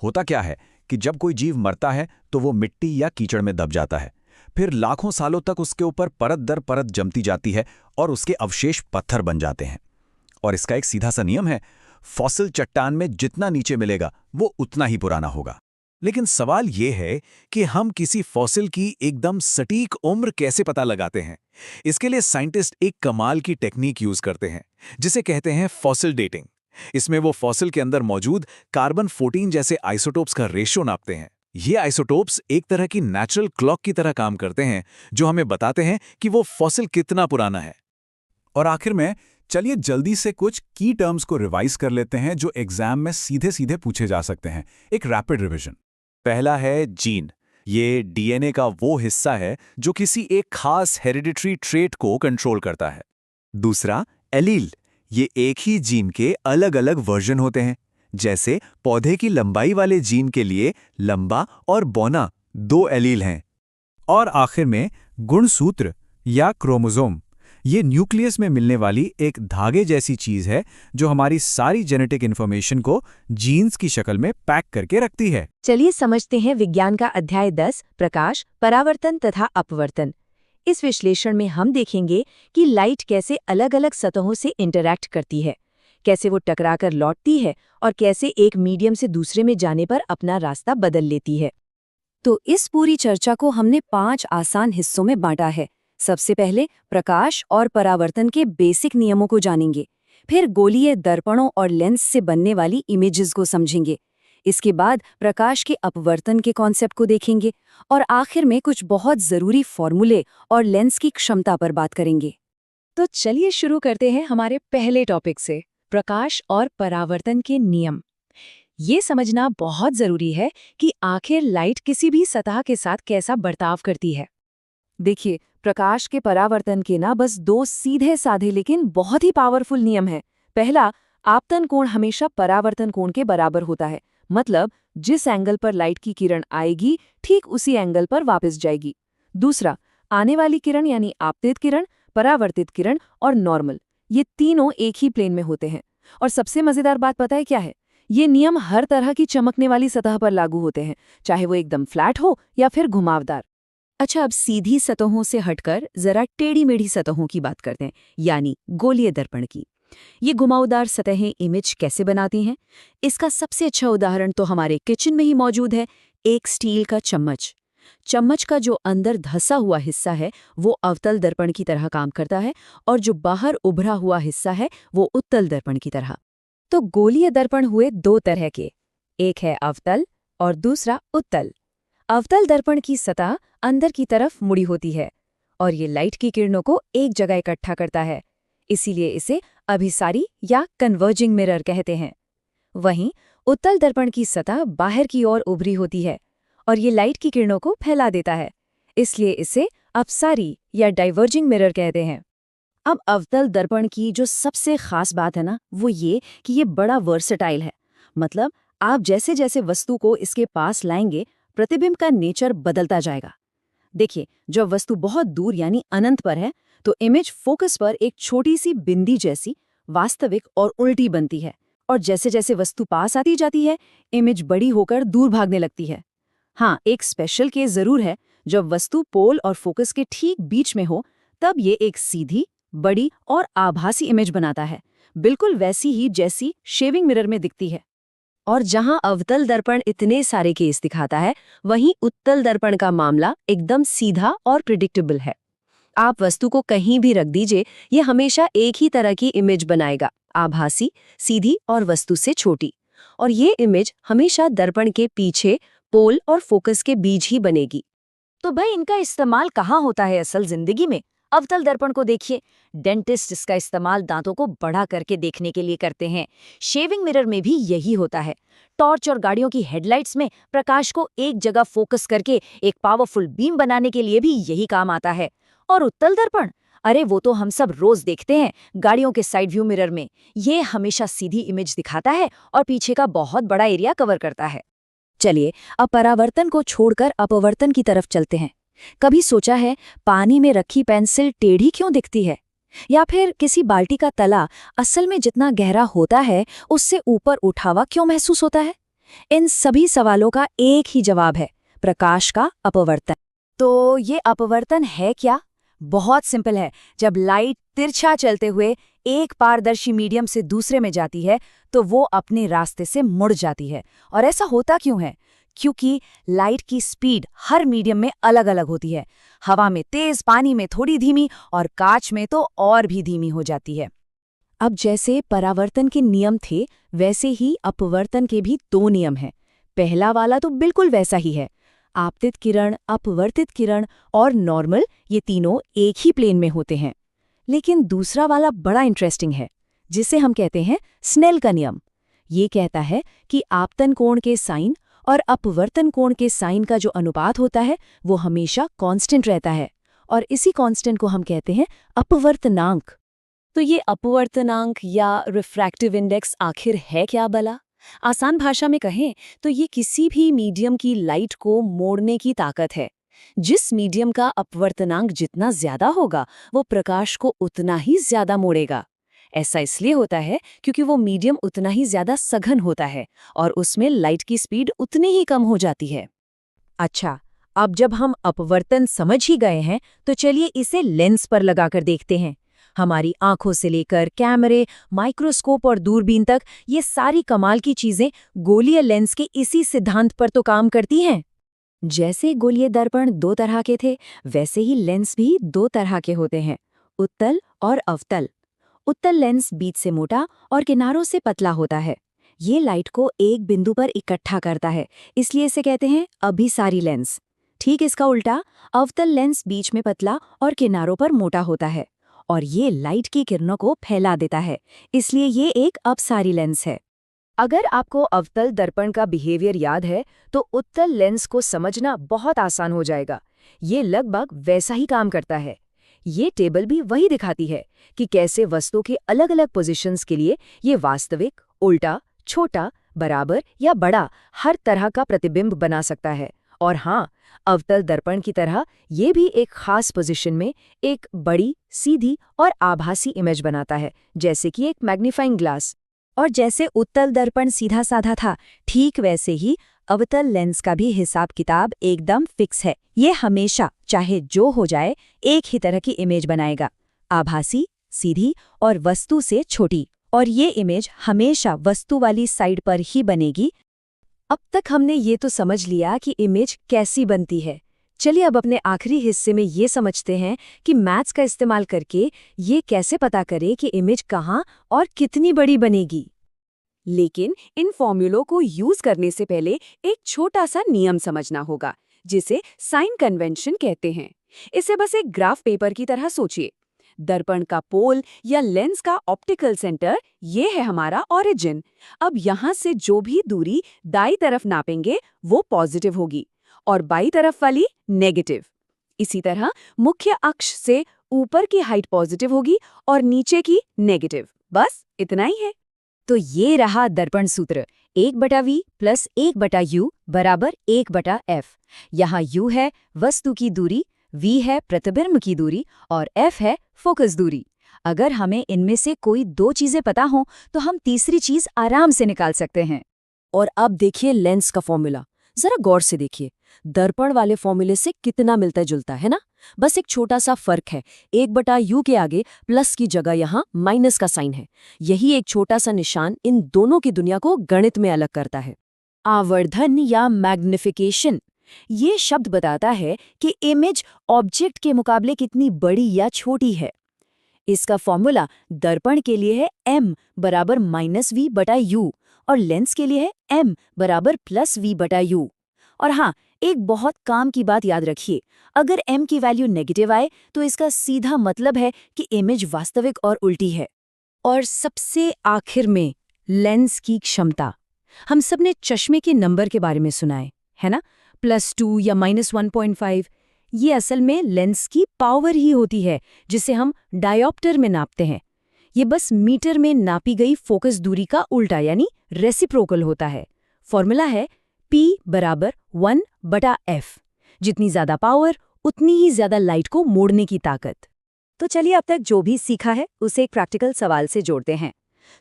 होता क्या है कि जब कोई जीव मरता है तो वो मिट्टी या कीचड़ में दब जाता है, फिर लाखों सालों तक उसके ऊपर परत दर परत जमती जाती है और उसके अवशेष पत्थर बन जाते हैं। और इसका एक सीधा सा नियम है, फॉसिल चट्टान में जितना नीचे मिलेगा वो उतना ही पुराना होगा। लेकिन सवाल ये है कि हम किसी फॉसिल की एकदम सटीक उम्र कैसे पता लगाते हैं? इसके लिए साइंटिस्ट एक कमाल की टेक्निक यूज करते हैं जिसे कहते हैं फॉसिल डेटिंग। इसमें वो फॉसिल के अंदर मौजूद कार्बन 14 जैसे आइसोटोप्स का रेशियो नापते हैं। ये आइसोटोप्स एक तरह की नेचुरल क्लॉक की तरह काम करते हैं जो हमें बताते हैं कि वो फॉसिल कितना पुराना है। और आखिर में चलिए जल्दी से कुछ की टर्म्स को रिवाइज कर लेते हैं जो एग्जाम में सीधे सीधे पूछे जा सकते हैं। एक रैपिड रिवीजन। पहला है जीन, ये डीएनए का वो हिस्सा है जो किसी एक खास हेरिडिटरी ट्रेट को कंट्रोल करता है। दूसरा, एलील। ये एक ही जीन के अलग-अलग वर्जन होते हैं। जैसे पौधे की लंबाई वाले जीन के लिए लंबा और बौना 2 एलील हैं। और आखिर में गुणसूत्र या क्रोमोसोम। ये न्यूक्लियस में मिलने वाली एक धागे जैसी चीज है जो हमारी सारी जेनेटिक इन्फॉर्मेशन को जीन्स की शक्ल में पैक करके रखती है। चलिए समझते हैं विज्ञान का अध्याय 10, प्रकाश, परावर्तन तथा अपवर्तन। इस विश्लेषण में हम देखेंगे कि लाइट कैसे अलग अलग सतहों से इंटरैक्ट करती है, कैसे वो टकराकर लौटती है और कैसे एक मीडियम से दूसरे में जाने पर अपना रास्ता बदल लेती है। तो इस पूरी चर्चा को हमने 5 आसान हिस्सों में बांटा है। सबसे पहले प्रकाश और परावर्तन के बेसिक नियमों को जानेंगे, फिर गोलीय दर्पणों और लेंस से बनने वाली इमेजेस को समझेंगे, इसके बाद प्रकाश के अपवर्तन के कॉन्सेप्ट को देखेंगे और आखिर में कुछ बहुत जरूरी फॉर्मूले और लेंस की क्षमता पर बात करेंगे। तो चलिए शुरू करते हैं हमारे पहले टॉपिक से, प्रकाश और परावर्तन के नियम। ये समझना बहुत जरूरी है कि आखिर लाइट किसी भी सतह के साथ कैसा बर्ताव करती है। देखिए, प्रकाश के परावर्तन के ना बस 2 सीधे साधे लेकिन बहुत ही पावरफुल नियम है। पहला, आपतन कोण हमेशा परावर्तन कोण के बराबर होता है, मतलब जिस एंगल पर लाइट की किरण आएगी ठीक उसी एंगल पर वापस जाएगी। दूसरा, आने वाली किरण यानी आपतित किरण, परावर्तित किरण और नॉर्मल, ये तीनों एक ही प्लेन में होते हैं। और सबसे मजेदार बात पता है क्या है? ये नियम हर तरह की चमकने वाली सतह पर लागू होते हैं, चाहे वो एकदम फ्लैट हो या फिर घुमावदार। अच्छा, अब सीधी सतहों से हटकर जरा टेढ़ी-मेढ़ी सतहों की बात करते हैं, यानी गोलीय दर्पण की। ये घुमावदार सतहें इमेज कैसे बनाती हैं? इसका सबसे अच्छा उदाहरण तो हमारे किचन में ही मौजूद है, एक स्टील का चम्मच। चम्मच का जो अंदर धंसा हुआ हिस्सा है वो अवतल दर्पण की तरह काम करता है और जो बाहर उभरा हुआ हिस्सा है वो उत्तल दर्पण की तरह। तो गोलीय दर्पण हुए 2 तरह के, एक है अवतल और दूसरा उत्तल। अवतल दर्पण की सतह अंदर की तरफ मुड़ी होती है और ये लाइट की किरणों को एक जगह इकट्ठा करता है, इसीलिए इसे अभिसारी या कन्वर्जिंग मिरर कहते हैं। वहीं उत्तल दर्पण की सतह बाहर की ओर उभरी होती है और ये लाइट की किरणों को फैला देता है, इसलिए इसे अपसारी या डाइवर्जिंग मिरर कहते हैं। अब अवतल दर्पण की जो सबसे खास बात है ना, वो ये कि ये बड़ा वर्सेटाइल है। मतलब आप जैसे जैसे वस्तु को इसके पास लाएंगे, प्रतिबिंब का नेचर बदलता जाएगा। देखिए, जब वस्तु बहुत दूर यानी अनंत पर है तो इमेज फोकस पर एक छोटी सी बिंदी जैसी वास्तविक और उल्टी बनती है, और जैसे जैसे वस्तु पास आती जाती है इमेज बड़ी होकर दूर भागने लगती है। हाँ, एक स्पेशल केस जरूर है, जब वस्तु पोल और फोकस के ठीक बीच में हो तब ये एक सीधी, बड़ी और आभासी इमेज बनाता है, बिल्कुल वैसी ही जैसी शेविंग मिरर में दिखती है। और जहां अवतल दर्पण इतने सारे केस दिखाता है, वहीं उत्तल दर्पण का मामला एकदम सीधा और प्रिडिक्टेबल है। आप वस्तु को कहीं भी रख दीजिए, ये हमेशा एक ही तरह की इमेज बनाएगा, आभासी, सीधी और वस्तु से छोटी। और ये इमेज हमेशा दर्पण के पीछे, पोल और फोकस के बीच ही बनेगी। तो भाई, इनका इस्तेमाल कहाँ होता है असल जिंदगी में? अवतल दर्पण को देखिए, डेंटिस्ट इसका इस्तेमाल दांतों को बड़ा करके देखने के लिए करते हैं। शेविंग मिरर में भी यही होता है। टॉर्च और गाड़ियों की हेडलाइट्स में प्रकाश को एक जगह फोकस करके एक पावरफुल बीम बनाने के लिए भी यही काम आता है। और उत्तल दर्पण, अरे वो तो हम सब रोज देखते हैं गाड़ियों के साइड व्यू मिरर में। ये हमेशा सीधी इमेज दिखाता है और पीछे का बहुत बड़ा एरिया कवर करता है। चलिए, अब परावर्तन को छोड़कर अपवर्तन की तरफ चलते हैं। कभी सोचा है पानी में रखी पेंसिल टेढ़ी क्यों दिखती है? या फिर किसी बाल्टी का तला असल में जितना गहरा होता है उससे ऊपर उठा हुआ क्यों महसूस होता है? इन सभी सवालों का एक ही जवाब है, प्रकाश का अपवर्तन। तो ये अपवर्तन है क्या? बहुत सिंपल है। जब लाइट तिरछा चलते हुए एक पारदर्शी मीडियम से दूसरे में जाती है तो वो अपने रास्ते से मुड़ जाती है। और ऐसा होता क्यों है? क्योंकि लाइट की स्पीड हर मीडियम में अलग अलग होती है। हवा में तेज, पानी में थोड़ी धीमी और कांच में तो और भी धीमी हो जाती है। अब जैसे परावर्तन के नियम थे, वैसे ही अपवर्तन के भी 2 नियम हैं। पहला वाला तो बिल्कुल वैसा ही है। आपतित किरण, अपवर्तित किरण और नॉर्मल, ये तीनों एक ही प्लेन में होते हैं। लेकिन दूसरा वाला बड़ा इंटरेस्टिंग है, जिसे हम कहते हैं स्नेल का नियम। ये कहता है कि आपतन कोण के साइन और अपवर्तन कोण के साइन का जो अनुपात होता है वो हमेशा कांस्टेंट रहता है, और इसी कांस्टेंट को हम कहते हैं अपवर्तनांक। तो ये अपवर्तनांक या रिफ्रैक्टिव इंडेक्स आखिर है क्या भला? आसान भाषा में कहें तो ये किसी भी मीडियम की लाइट को मोड़ने की ताकत है। जिस मीडियम का अपवर्तनांक जितना ज्यादा होगा वो प्रकाश को उतना ही ज्यादा मोड़ेगा। ऐसा इसलिए होता है क्योंकि वो मीडियम उतना ही ज्यादा सघन होता है और उसमें लाइट की स्पीड उतनी ही कम हो जाती है। अच्छा, अब जब हम अपवर्तन समझ ही गए हैं तो चलिए इसे लेंस पर लगाकर देखते हैं। हमारी आंखों से लेकर कैमरे, माइक्रोस्कोप और दूरबीन तक ये सारी कमाल की चीजें गोलीय लेंस के इसी सिद्धांत पर तो काम करती हैं। जैसे गोलीय दर्पण दो तरह के थे, वैसे ही लेंस भी दो तरह के होते हैं, उत्तल और अवतल। उत्तल लेंस बीच से मोटा और किनारों से पतला होता है। ये लाइट को एक बिंदु पर इकट्ठा करता है, इसलिए इसे कहते हैं अभिसारी लेंस। ठीक इसका उल्टा, अवतल लेंस बीच में पतला और किनारों पर मोटा होता है और ये लाइट की किरणों को फैला देता है, इसलिए ये एक अपसारी लेंस है। अगर आपको अवतल दर्पण का बिहेवियर याद है तो उत्तल लेंस को समझना बहुत आसान हो जाएगा। ये लगभग वैसा ही काम करता है। ये टेबल भी वही दिखाती है कि कैसे वस्तु के अलग अलग पोजीशंस के लिए ये वास्तविक, उल्टा, छोटा, बराबर या बड़ा हर तरह का प्रतिबिंब बना सकता है। और हाँ, अवतल दर्पण की तरह ये भी एक खास पोजीशन में एक बड़ी, सीधी और आभासी इमेज बनाता है, जैसे कि एक मैग्नीफाइंग ग्लास। और जैसे उत्तल दर्पण सीधा साधा था, ठीक वैसे ही अवतल लेंस का भी हिसाब किताब एकदम फिक्स है। ये हमेशा, चाहे जो हो जाए, एक ही तरह की इमेज बनाएगा, आभासी, सीधी और वस्तु से छोटी। और ये इमेज हमेशा वस्तु वाली साइड पर ही बनेगी। अब तक हमने ये तो समझ लिया कि इमेज कैसी बनती है। चलिए अब अपने आखिरी हिस्से में ये समझते हैं कि मैथ्स का इस्तेमाल करके ये कैसे पता करें कि इमेज कहाँ और कितनी बड़ी बनेगी। लेकिन इन फॉर्मूलों को यूज करने से पहले एक छोटा सा नियम समझना होगा, जिसे साइन कन्वेंशन कहते हैं। इसे बस एक ग्राफ पेपर की तरह सोचिए। दर्पण का पोल या लेंस का ऑप्टिकल सेंटर ये है हमारा ओरिजिन। अब यहाँ से जो भी दूरी दाईं तरफ नापेंगे वो पॉजिटिव होगी और बाईं तरफ वाली नेगेटिव। इसी तरह मुख्य अक्ष से ऊपर की हाइट पॉजिटिव होगी और नीचे की नेगेटिव। बस इतना ही है। तो ये रहा दर्पण सूत्र, 1/v + 1/u बराबर 1/f। यहाँ u है वस्तु की दूरी, v है प्रतिबिंब की दूरी और f है फोकस दूरी। अगर हमें इनमें से कोई दो चीजें पता हों तो हम तीसरी चीज आराम से निकाल सकते हैं। और अब देखिए लेंस का फॉर्मूला, जरा गौर से देखिए। दर्पण वाले फॉर्मूले से कितना मिलता जुलता है ना। बस एक छोटा सा फर्क है, 1/u के आगे प्लस की जगह यहाँ माइनस का साइन है। यही एक छोटा सा निशान इन दोनों की दुनिया को गणित में अलग करता है। आवर्धन या मैग्निफिकेशन, ये शब्द बताता है कि इमेज ऑब्जेक्ट के मुकाबले कितनी बड़ी या छोटी है। इसका फॉर्मूला दर्पण के लिए है m बराबर -v/u और लेंस के लिए है m बराबर +v/u। और हाँ, एक बहुत काम की बात याद रखिए, अगर m की वैल्यू नेगेटिव आए तो इसका सीधा मतलब है कि इमेज वास्तविक और उल्टी है। और सबसे आखिर में लेंस की क्षमता। हम सबने चश्मे के नंबर के बारे में सुना है ना, +2 या -1.5। ये असल में लेंस की पावर ही होती है, जिसे हम डायोप्टर में नापते हैं। ये बस मीटर में नापी गई फोकस दूरी का उल्टा यानी रेसिप्रोकल होता है। फॉर्मूला है P बराबर 1/f। जितनी ज्यादा पावर उतनी ही ज्यादा लाइट को मोड़ने की ताकत। तो चलिए अब तक जो भी सीखा है उसे एक प्रैक्टिकल सवाल से जोड़ते हैं।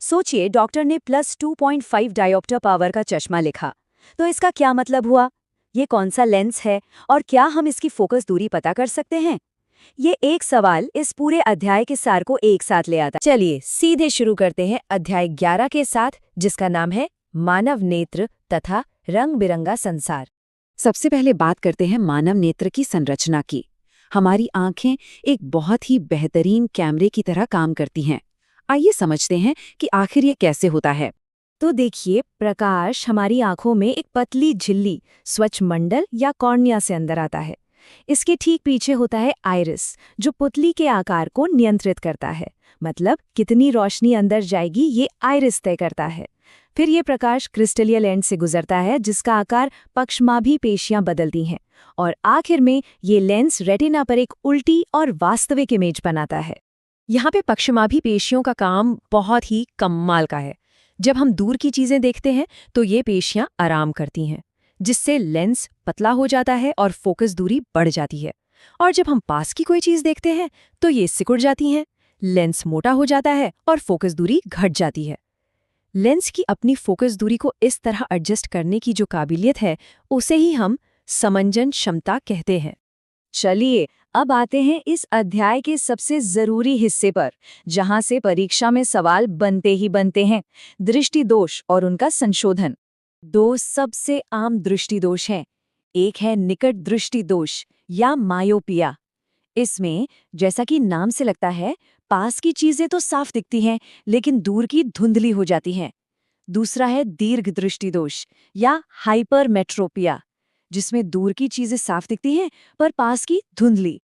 सोचिए डॉक्टर ने +2.5 डायोप्टर पावर का चश्मा लिखा, तो इसका क्या मतलब हुआ? ये कौन सा लेंस है और क्या हम इसकी फोकस दूरी पता कर सकते हैं? ये एक सवाल इस पूरे अध्याय के सार को एक साथ ले आता। चलिए सीधे शुरू करते हैं अध्याय 11 के साथ, जिसका नाम है मानव नेत्र तथा रंग बिरंगा संसार। सबसे पहले बात करते हैं मानव नेत्र की संरचना की। हमारी आंखें एक बहुत ही बेहतरीन कैमरे की तरह काम करती हैं। आइए समझते हैं कि आखिर ये कैसे होता है। तो देखिए, प्रकाश हमारी आंखों में एक पतली झिल्ली स्वच्छ मंडल या कॉर्निया से अंदर आता है। इसके ठीक पीछे होता है आइरिस, जो पुतली के आकार को नियंत्रित करता है। मतलब कितनी रोशनी अंदर जाएगी ये आइरिस तय करता है। फिर ये प्रकाश क्रिस्टलीय लेंस से गुजरता है जिसका आकार पक्षमाभी पेशियां बदलती हैं और आखिर में ये लेंस रेटिना पर एक उल्टी और वास्तविक इमेज बनाता है। यहाँ पे पक्षमाभी पेशियों का काम बहुत ही कमाल का है। जब हम दूर की चीजें देखते हैं तो ये पेशियां आराम करती हैं, जिससे लेंस पतला हो जाता है और फोकस दूरी बढ़ जाती है। और जब हम पास की कोई चीज देखते हैं तो ये सिकुड़ जाती हैं, लेंस मोटा हो जाता है और फोकस दूरी घट जाती है। लेंस की अपनी फोकस दूरी को इस तरह एडजस्ट करने की जो काबिलियत है उसे ही हम समंजन क्षमता कहते हैं। चलिए अब आते हैं इस अध्याय के सबसे जरूरी हिस्से पर, जहां से परीक्षा में सवाल बनते ही बनते हैं, दृष्टि दोष और उनका संशोधन। दो सबसे आम दृष्टि दोष हैं। एक है निकट दृष्टि दोष या मायोपिया। इसमें जैसा कि नाम से लगता है, पास की चीजें तो साफ दिखती हैं लेकिन दूर की धुंधली हो जाती हैं। दूसरा है दीर्घ दृष्टि दोष या हाइपरमेट्रोपिया, जिसमें दूर की चीजें साफ दिखती हैं पर पास की धुंधली।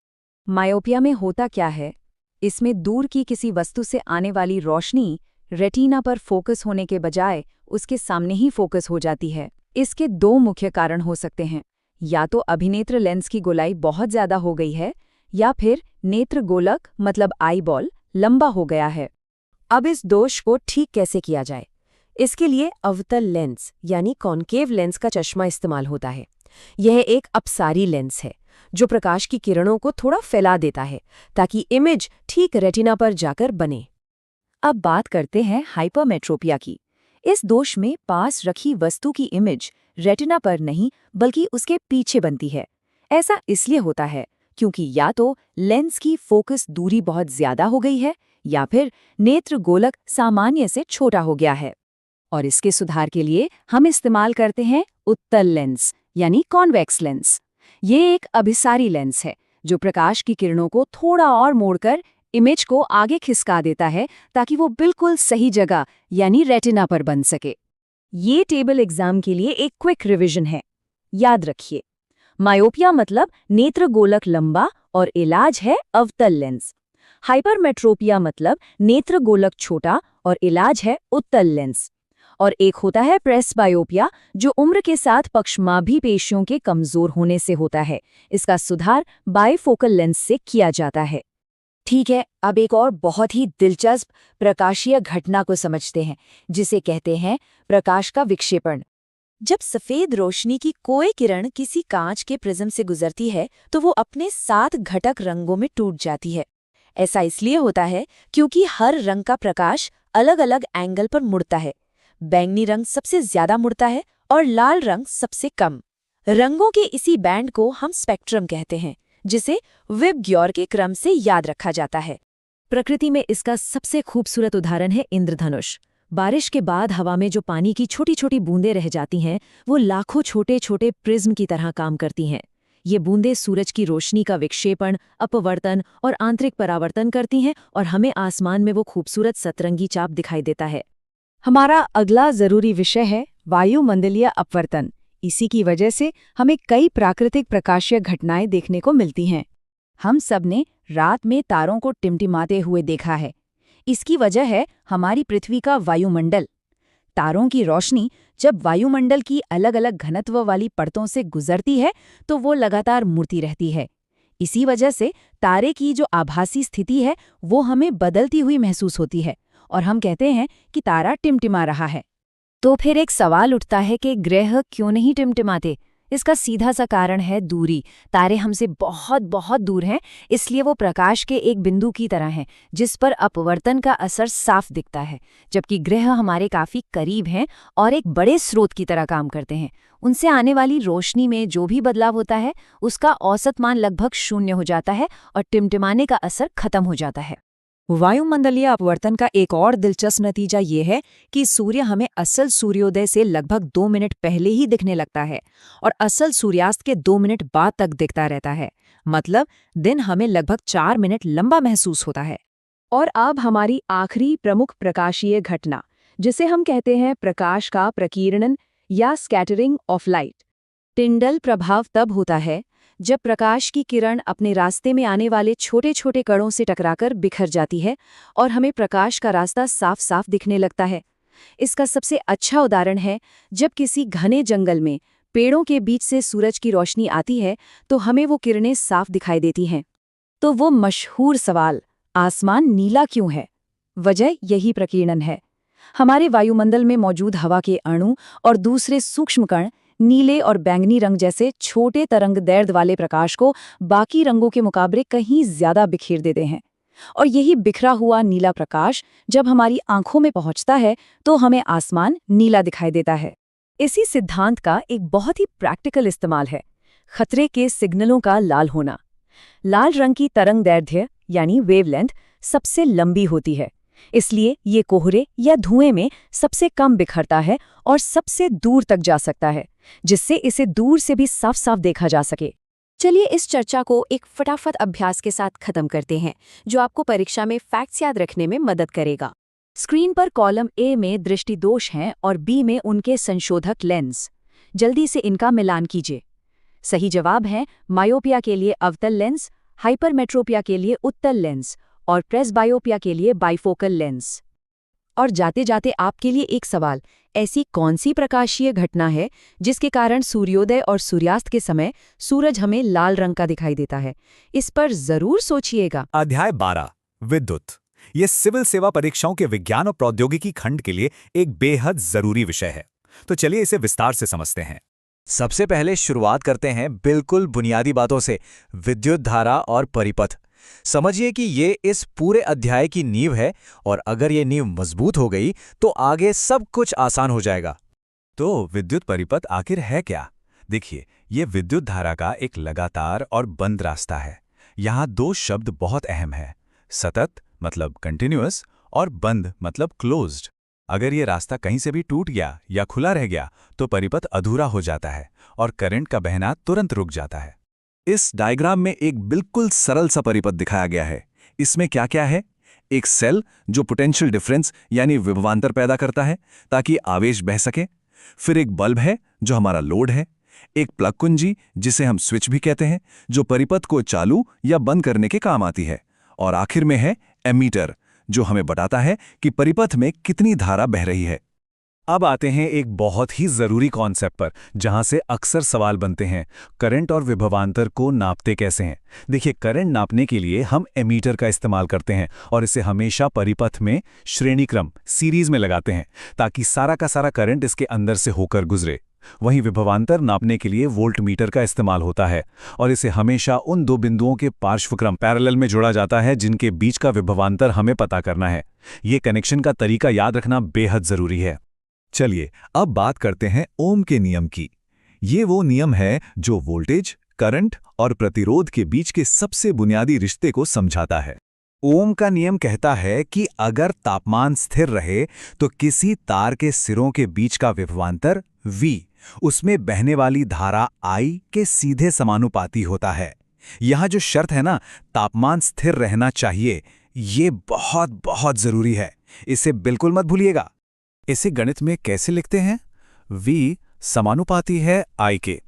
मायोपिया में होता क्या है? इसमें दूर की किसी वस्तु से आने वाली रोशनी रेटिना पर फोकस होने के बजाय उसके सामने ही फोकस हो जाती है। इसके दो मुख्य कारण हो सकते हैं। या तो अभिनेत्र लेंस की गोलाई बहुत ज्यादा हो गई है या फिर नेत्र गोलक मतलब आई बॉल लंबा हो गया है। अब इस दोष को ठीक कैसे किया जाए? इसके लिए अवतल लेंस यानी कॉन्केव लेंस का चश्मा इस्तेमाल होता है। यह एक अपसारी लेंस है जो प्रकाश की किरणों को थोड़ा फैला देता है ताकि इमेज ठीक रेटिना पर जाकर बने। अब बात करते हैं हाइपरमेट्रोपिया की। इस दोष में पास रखी वस्तु की इमेज रेटिना पर नहीं बल्कि उसके पीछे बनती है। ऐसा इसलिए होता है क्योंकि या तो लेंस की फोकस दूरी बहुत ज्यादा हो गई है या फिर नेत्र गोलक सामान्य से छोटा हो गया है। और इसके सुधार के लिए हम इस्तेमाल करते हैं उत्तल लेंस यानी कॉन्वेक्स लेंस। ये एक अभिसारी लेंस है जो प्रकाश की किरणों को थोड़ा और मोड़कर इमेज को आगे खिसका देता है ताकि वो बिल्कुल सही जगह यानी रेटिना पर बन सके। ये टेबल एग्जाम के लिए एक क्विक रिवीजन है। याद रखिए, मायोपिया मतलब नेत्र गोलक लंबा और इलाज है अवतल लेंस। हाइपरमेट्रोपिया मतलब नेत्र गोलक छोटा और इलाज है उत्तल लेंस। और एक होता है प्रेसबायोपिया जो उम्र के साथ पक्षमाभी पेशियों के कमजोर होने से होता है। इसका सुधार बाइफोकल लेंस से किया जाता है। ठीक है, अब एक और बहुत ही दिलचस्प प्रकाशीय घटना को समझते हैं जिसे कहते हैं प्रकाश का विक्षेपण। जब सफेद रोशनी की कोई किरण किसी कांच के प्रिज्म से गुजरती है तो वो अपने 7 घटक रंगों में टूट जाती है। ऐसा इसलिए होता है क्योंकि हर रंग का प्रकाश अलग अलग एंगल पर मुड़ता है। बैंगनी रंग सबसे ज्यादा मुड़ता है और लाल रंग सबसे कम। रंगों के इसी बैंड को हम स्पेक्ट्रम कहते हैं, जिसे विबग्योर के क्रम से याद रखा जाता है। प्रकृति में इसका सबसे खूबसूरत उदाहरण है इंद्रधनुष। बारिश के बाद हवा में जो पानी की छोटी छोटी बूंदें रह जाती हैं वो लाखों छोटे छोटे प्रिज्म की तरह काम करती हैं। ये बूंदें सूरज की रोशनी का विक्षेपण, अपवर्तन और आंतरिक परावर्तन करती हैं और हमें आसमान में वो खूबसूरत सतरंगी चाप दिखाई देता है। हमारा अगला जरूरी विषय है वायुमंडलीय अपवर्तन। इसी की वजह से हमें कई प्राकृतिक प्रकाशीय घटनाएं देखने को मिलती हैं। हम सबने रात में तारों को टिमटिमाते हुए देखा है। इसकी वजह है हमारी पृथ्वी का वायुमंडल। तारों की रोशनी जब वायुमंडल की अलग अलग घनत्व वाली परतों से गुजरती है तो वो लगातार मुड़ती रहती है। इसी वजह से तारे की जो आभासी स्थिति है वो हमें बदलती हुई महसूस होती है और हम कहते हैं कि तारा टिमटिमा रहा है। तो फिर एक सवाल उठता है कि ग्रह क्यों नहीं टिमटिमाते? इसका सीधा सा कारण है दूरी। तारे हमसे बहुत बहुत दूर हैं, इसलिए वो प्रकाश के एक बिंदु की तरह हैं जिस पर अपवर्तन का असर साफ दिखता है, जबकि ग्रह हमारे काफी करीब हैं और एक बड़े स्रोत की तरह काम करते हैं। उनसे आने वाली रोशनी में जो भी बदलाव होता है उसका औसत मान लगभग 0 हो जाता है और टिमटिमाने का असर खत्म हो जाता है। वायुमंडलीय अपवर्तन का एक और दिलचस्प नतीजा ये है कि सूर्य हमें असल सूर्योदय से लगभग 2 मिनट पहले ही दिखने लगता है और असल सूर्यास्त के 2 मिनट बाद तक दिखता रहता है। मतलब दिन हमें लगभग 4 मिनट लंबा महसूस होता है। और अब हमारी आखिरी प्रमुख प्रकाशीय घटना, जिसे हम कहते हैं प्रकाश का प्रकीर्णन या स्कैटरिंग ऑफ लाइट। टिंडल प्रभाव तब होता है जब प्रकाश की किरण अपने रास्ते में आने वाले छोटे छोटे कणों से टकराकर बिखर जाती है और हमें प्रकाश का रास्ता साफ साफ दिखने लगता है। इसका सबसे अच्छा उदाहरण है जब किसी घने जंगल में पेड़ों के बीच से सूरज की रोशनी आती है तो हमें वो किरणें साफ दिखाई देती हैं। तो वो मशहूर सवाल, आसमान नीला क्यों है? वजह यही प्रकीर्णन है। हमारे वायुमंडल में मौजूद हवा के अणु और दूसरे सूक्ष्म कण नीले और बैंगनी रंग जैसे छोटे तरंगदैर्घ्य वाले प्रकाश को बाकी रंगों के मुकाबले कहीं ज्यादा बिखेर देते हैं। और यही बिखरा हुआ नीला प्रकाश जब हमारी आंखों में पहुंचता है तो हमें आसमान नीला दिखाई देता है। इसी सिद्धांत का एक बहुत ही प्रैक्टिकल इस्तेमाल है खतरे के सिग्नलों का लाल होना। लाल रंग की तरंगदैर्घ्य यानी वेवलेंथ सबसे लंबी होती है, इसलिए ये कोहरे या धुएं में सबसे कम बिखरता है और सबसे दूर तक जा सकता है, जिससे इसे दूर से भी साफ साफ देखा जा सके। चलिए इस चर्चा को एक फटाफट अभ्यास के साथ खत्म करते हैं जो आपको परीक्षा में फैक्ट्स याद रखने में मदद करेगा। स्क्रीन पर कॉलम ए में दृष्टि दोष हैं और बी में उनके संशोधक लेंस। जल्दी से इनका मिलान कीजिए। सही जवाब है मायोपिया के लिए अवतल लेंस, हाइपरमेट्रोपिया के लिए उत्तल लेंस और प्रेसबायोपिया के लिए बाइफोकल लेंस। और जाते जाते आपके लिए एक सवाल, ऐसी कौन सी प्रकाशीय घटना है जिसके कारण सूर्योदय और सूर्यास्त के समय सूरज हमें लाल रंग का दिखाई देता है? इस पर जरूर सोचिएगा। अध्याय 12 विद्युत। ये सिविल सेवा परीक्षाओं के विज्ञान और प्रौद्योगिकी खंड के लिए एक बेहद जरूरी विषय है। तो चलिए इसे विस्तार से समझते हैं। सबसे पहले शुरुआत करते हैं बिल्कुल बुनियादी बातों से, विद्युत धारा और परिपथ। समझिए कि ये इस पूरे अध्याय की नींव है और अगर ये नींव मजबूत हो गई तो आगे सब कुछ आसान हो जाएगा। तो विद्युत परिपथ आखिर है क्या? देखिए, ये विद्युत धारा का एक लगातार और बंद रास्ता है। यहाँ दो शब्द बहुत अहम हैं, सतत मतलब कंटिन्यूअस और बंद मतलब क्लोज्ड। अगर ये रास्ता कहीं से भी टूट गया या खुला रह गया तो परिपथ अधूरा हो जाता है और करंट का बहना तुरंत रुक जाता है। इस डायग्राम में एक बिल्कुल सरल सा परिपथ दिखाया गया है। इसमें क्या क्या है? एक सेल जो पोटेंशियल डिफरेंस यानी विभवांतर पैदा करता है ताकि आवेश बह सके। फिर एक बल्ब है जो हमारा लोड है। एक प्लग कुंजी जिसे हम स्विच भी कहते हैं जो परिपथ को चालू या बंद करने के काम आती है। और आखिर में है एमीटर जो हमें बताता है कि परिपथ में कितनी धारा बह रही है। अब आते हैं एक बहुत ही जरूरी कॉन्सेप्ट पर जहां से अक्सर सवाल बनते हैं, करंट और विभवांतर को नापते कैसे हैं। देखिए, करंट नापने के लिए हम एमीटर का इस्तेमाल करते हैं और इसे हमेशा परिपथ में श्रेणीक्रम सीरीज में लगाते हैं ताकि सारा का सारा करंट इसके अंदर से होकर गुजरे। वहीं विभवांतर नापने के लिए वोल्टमीटर का इस्तेमाल होता है और इसे हमेशा उन दो बिंदुओं के पार्श्वक्रम पैरेलल में जोड़ा जाता है जिनके बीच का विभवांतर हमें पता करना है। ये कनेक्शन का तरीका याद रखना बेहद जरूरी है। चलिए अब बात करते हैं ओम के नियम की। ये वो नियम है जो वोल्टेज, करंट और प्रतिरोध के बीच के सबसे बुनियादी रिश्ते को समझाता है। ओम का नियम कहता है कि अगर तापमान स्थिर रहे तो किसी तार के सिरों के बीच का विभवांतर V उसमें बहने वाली धारा I के सीधे समानुपाती होता है। यहाँ जो शर्त है ना, तापमान स्थिर रहना चाहिए, ये बहुत बहुत जरूरी है। इसे बिल्कुल मत भूलिएगा। इसे गणित में कैसे लिखते हैं? V समानुपाती है I के,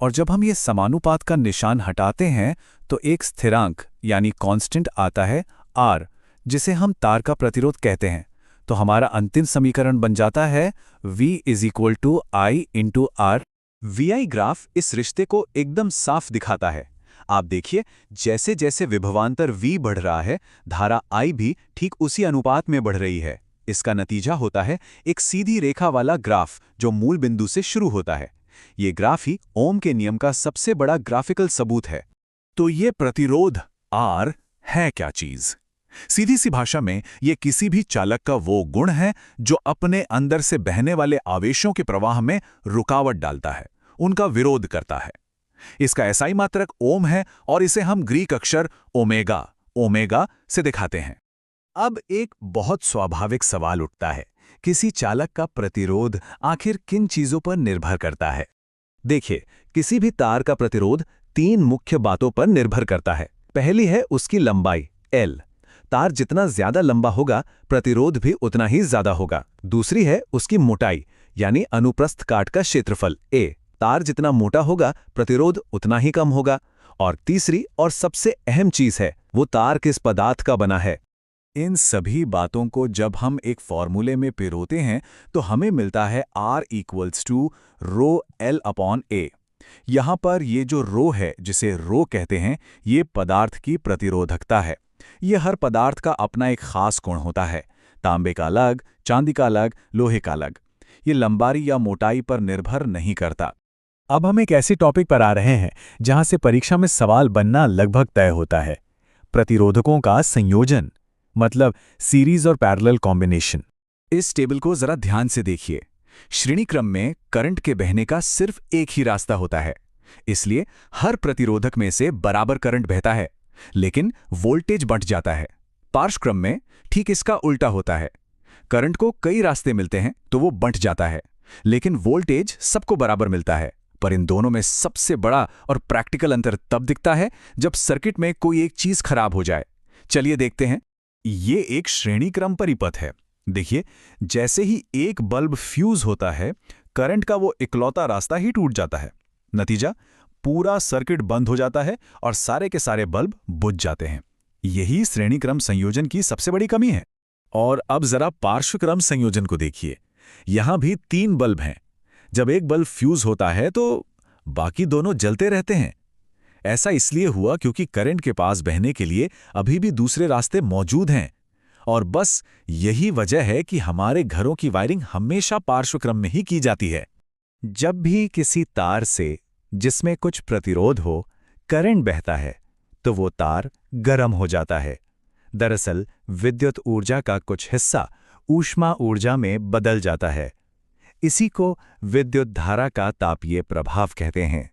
और जब हम ये समानुपात का निशान हटाते हैं तो एक स्थिरांक यानी कांस्टेंट आता है R, जिसे हम तार का प्रतिरोध कहते हैं। तो हमारा अंतिम समीकरण बन जाता है V = I × R। VI graph इस रिश्ते को एकदम साफ दिखाता है। आप देखिए, जैसे जैसे विभवांतर V बढ़ रहा है, धारा I भी ठीक उसी अनुपात में बढ़ रही है। इसका नतीजा होता है एक सीधी रेखा वाला ग्राफ जो मूल बिंदु से शुरू होता है। ये ग्राफ ही ओम के नियम का सबसे बड़ा ग्राफिकल सबूत है। तो ये प्रतिरोध R है क्या चीज? सीधी सी भाषा में ये किसी भी चालक का वो गुण है जो अपने अंदर से बहने वाले आवेशों के प्रवाह में रुकावट डालता है, उनका विरोध करता है। इसका एसआई मात्रक ओम है और इसे हम ग्रीक अक्षर ओमेगा से दिखाते हैं। अब एक बहुत स्वाभाविक सवाल उठता है, किसी चालक का प्रतिरोध आखिर किन चीजों पर निर्भर करता है? देखिए, किसी भी तार का प्रतिरोध 3 मुख्य बातों पर निर्भर करता है। पहली है उसकी लंबाई L। तार जितना ज्यादा लंबा होगा, प्रतिरोध भी उतना ही ज्यादा होगा। दूसरी है उसकी मोटाई यानी अनुप्रस्थ काट का क्षेत्रफल A। तार जितना मोटा होगा, प्रतिरोध उतना ही कम होगा। और तीसरी और सबसे अहम चीज है वो तार किस पदार्थ का बना है। इन सभी बातों को जब हम एक फॉर्मूले में पिरोते हैं तो हमें मिलता है R equals to rho L upon A। यहाँ पर ये जो रो है, जिसे रो कहते हैं, ये पदार्थ की प्रतिरोधकता है। ये हर पदार्थ का अपना एक खास गुण होता है। तांबे का अलग, चांदी का अलग, लोहे का अलग। ये लंबाई या मोटाई पर निर्भर नहीं करता। अब हम एक ऐसे टॉपिक पर आ रहे हैं जहां से परीक्षा में सवाल बनना लगभग तय होता है। प्रतिरोधकों का संयोजन, मतलब सीरीज और पैरेलल कॉम्बिनेशन। इस टेबल को जरा ध्यान से देखिए। श्रेणी क्रम में करंट के बहने का सिर्फ एक ही रास्ता होता है, इसलिए हर प्रतिरोधक में से बराबर करंट बहता है, लेकिन वोल्टेज बढ़ जाता है। पार्श्व क्रम में ठीक इसका उल्टा होता है। करंट को कई रास्ते मिलते हैं तो वो बढ़ जाता है, लेकिन वोल्टेज सबको बराबर मिलता है। पर इन दोनों में सबसे बड़ा और प्रैक्टिकल अंतर तब दिखता है जब सर्किट में कोई एक चीज खराब हो जाए। चलिए देखते हैं। ये एक श्रेणी क्रम परिपथ है। देखिए, जैसे ही एक बल्ब फ्यूज होता है, करंट का वो इकलौता रास्ता ही टूट जाता है। नतीजा, पूरा सर्किट बंद हो जाता है और सारे के सारे बल्ब बुझ जाते हैं। यही श्रेणी क्रम संयोजन की सबसे बड़ी कमी है। और अब जरा पार्श्व क्रम संयोजन को देखिए। यहां भी 3 बल्ब हैं। जब एक बल्ब फ्यूज होता है तो बाकी दोनों जलते रहते हैं। ऐसा इसलिए हुआ क्योंकि करंट के पास बहने के लिए अभी भी दूसरे रास्ते मौजूद हैं। और बस यही वजह है कि हमारे घरों की वायरिंग हमेशा पार्श्व क्रम में ही की जाती है। जब भी किसी तार से, जिसमें कुछ प्रतिरोध हो, करंट बहता है तो वो तार गर्म हो जाता है। दरअसल विद्युत ऊर्जा का कुछ हिस्सा ऊष्मा ऊर्जा में बदल जाता है। इसी को विद्युत धारा का तापीय प्रभाव कहते हैं।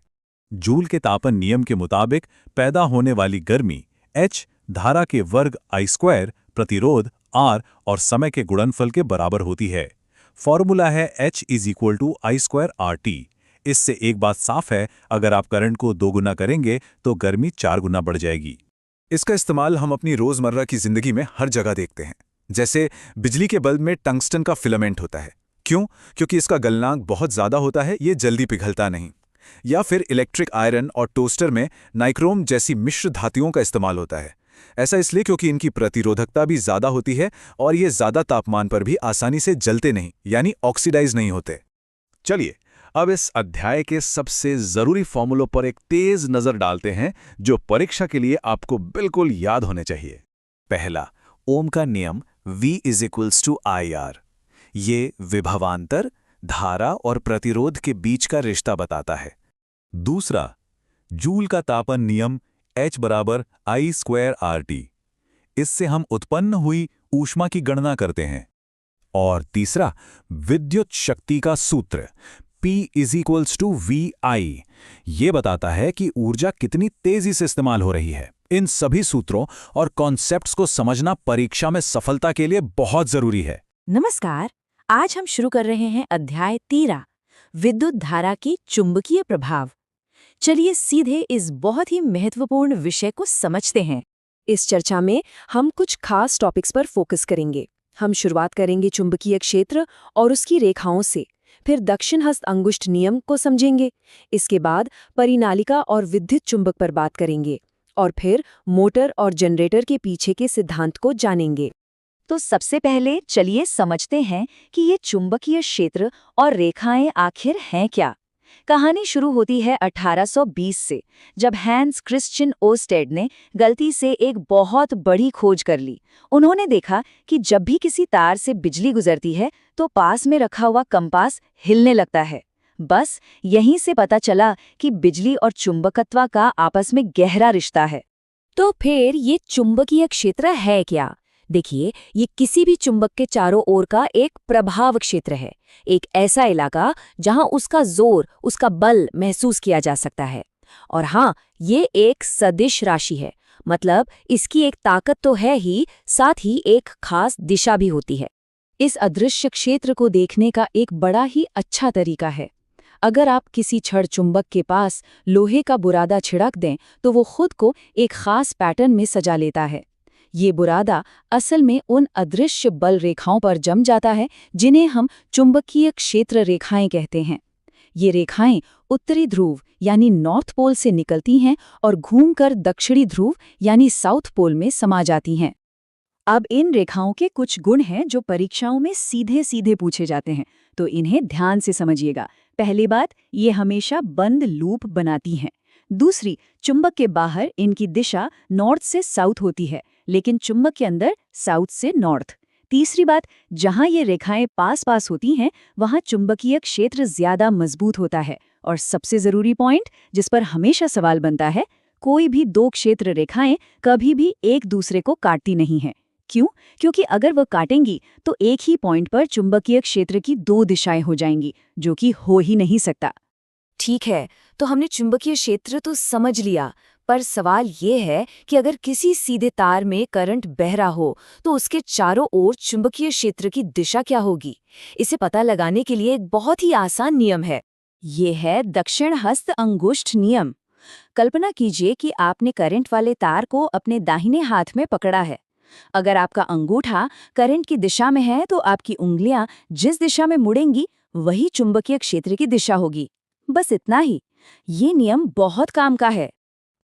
जूल के तापन नियम के मुताबिक पैदा होने वाली गर्मी H धारा के वर्ग I² प्रतिरोध R और समय के गुणनफल के बराबर होती है। फॉर्मूला है H = I² RT। इससे एक बात साफ है, अगर आप करंट को 2 गुना करेंगे तो गर्मी 4 गुना बढ़ जाएगी। इसका इस्तेमाल हम अपनी रोजमर्रा की जिंदगी में हर जगह देखते हैं। जैसे बिजली के बल्ब में टंगस्टन का फिलामेंट होता है। क्यों? क्योंकि इसका गलनांक बहुत ज्यादा होता है, ये जल्दी पिघलता नहीं। या फिर इलेक्ट्रिक आयरन और टोस्टर में नाइक्रोम जैसी मिश्र धातुओं का इस्तेमाल होता है। ऐसा इसलिए क्योंकि इनकी प्रतिरोधकता भी ज्यादा होती है और ये ज्यादा तापमान पर भी आसानी से जलते नहीं, यानी ऑक्सीडाइज नहीं होते। चलिए, अब इस अध्याय के सबसे जरूरी फॉर्मूलों पर एक तेज नजर डालते हैं, जो परीक्षा के लिए आपको बिल्कुल याद होने चाहिए। पहला, ओम का नियम V = IR। ये विभवांतर, धारा और प्रतिरोध के बीच का रिश्ता बताता है। दूसरा, जूल का तापन नियम H = I² RT। इससे हम उत्पन्न हुई ऊष्मा की गणना करते हैं। और तीसरा, विद्युत शक्ति का सूत्र P = VI। ये बताता है कि ऊर्जा कितनी तेजी से इस्तेमाल हो रही है। इन सभी सूत्रों और कॉन्सेप्ट्स को समझना परीक्षा में सफलता के लिए बहुत जरूरी है। नमस्कार, आज हम शुरू कर रहे हैं अध्याय 13, विद्युत धारा की चुंबकीय प्रभाव। चलिए सीधे इस बहुत ही महत्वपूर्ण विषय को समझते हैं। इस चर्चा में हम कुछ खास टॉपिक्स पर फोकस करेंगे। हम शुरुआत करेंगे चुंबकीय क्षेत्र और उसकी रेखाओं से, फिर दक्षिण हस्त अंगुष्ठ नियम को समझेंगे। इसके बाद परिनालिका और विद्युत चुंबक पर बात करेंगे और फिर मोटर और जनरेटर के पीछे के सिद्धांत को जानेंगे। तो सबसे पहले चलिए समझते हैं कि ये चुंबकीय क्षेत्र और रेखाएं आखिर हैं क्या। कहानी शुरू होती है 1820 से, जब हैंस क्रिश्चियन ओस्टेड ने गलती से एक बहुत बड़ी खोज कर ली। उन्होंने देखा कि जब भी किसी तार से बिजली गुजरती है तो पास में रखा हुआ कंपास हिलने लगता है। बस यहीं से पता चला कि बिजली और चुंबकत्व का आपस में गहरा रिश्ता है। तो फिर ये चुंबकीय क्षेत्र है क्या? देखिए, ये किसी भी चुंबक के चारों ओर का एक प्रभाव क्षेत्र है, एक ऐसा इलाका जहां उसका जोर, उसका बल महसूस किया जा सकता है। और हाँ, ये एक सदिश राशि है, मतलब इसकी एक ताकत तो है ही, साथ ही एक खास दिशा भी होती है। इस अदृश्य क्षेत्र को देखने का एक बड़ा ही अच्छा तरीका है। अगर आप किसी छड़ चुंबक के पास लोहे का बुरादा छिड़क दें तो वो खुद को एक खास पैटर्न में सजा लेता है। ये बुरादा असल में उन अदृश्य बल रेखाओं पर जम जाता है जिन्हें हम चुंबकीय क्षेत्र रेखाएं कहते हैं। ये रेखाएं उत्तरी ध्रुव यानी नॉर्थ पोल से निकलती हैं और घूमकर दक्षिणी ध्रुव यानी साउथ पोल में समा जाती हैं। अब इन रेखाओं के कुछ गुण हैं जो परीक्षाओं में सीधे सीधे पूछे जाते हैं, तो इन्हें ध्यान से समझिएगा। पहली बात, ये हमेशा बंद लूप बनाती हैं। दूसरी, चुंबक के बाहर इनकी दिशा नॉर्थ से साउथ होती है, लेकिन चुंबक के अंदर साउथ से नॉर्थ। तीसरी बात, जहां ये रेखाएं पास पास होती हैं वहां चुंबकीय क्षेत्र ज्यादा मजबूत होता है। और सबसे जरूरी पॉइंट, जिस पर हमेशा सवाल बनता है, कोई भी दो क्षेत्र रेखाएं कभी भी एक दूसरे को काटती नहीं हैं। क्यों? क्योंकि अगर वह काटेंगी तो एक ही पॉइंट पर चुंबकीय क्षेत्र की दो दिशाएं हो जाएंगी, जो कि हो ही नहीं सकता। ठीक है, तो हमने चुंबकीय क्षेत्र तो समझ लिया, पर सवाल ये है कि अगर किसी सीधे तार में करंट बह रहा हो तो उसके चारों ओर चुंबकीय क्षेत्र की दिशा क्या होगी? इसे पता लगाने के लिए एक बहुत ही आसान नियम है। ये है दक्षिण हस्त अंगुष्ठ नियम। कल्पना कीजिए कि आपने करंट वाले तार को अपने दाहिने हाथ में पकड़ा है। अगर आपका अंगूठा करंट की दिशा में है तो आपकी उंगलियां जिस दिशा में मुड़ेंगी वही चुंबकीय क्षेत्र की दिशा होगी। बस इतना ही। ये नियम बहुत काम का है।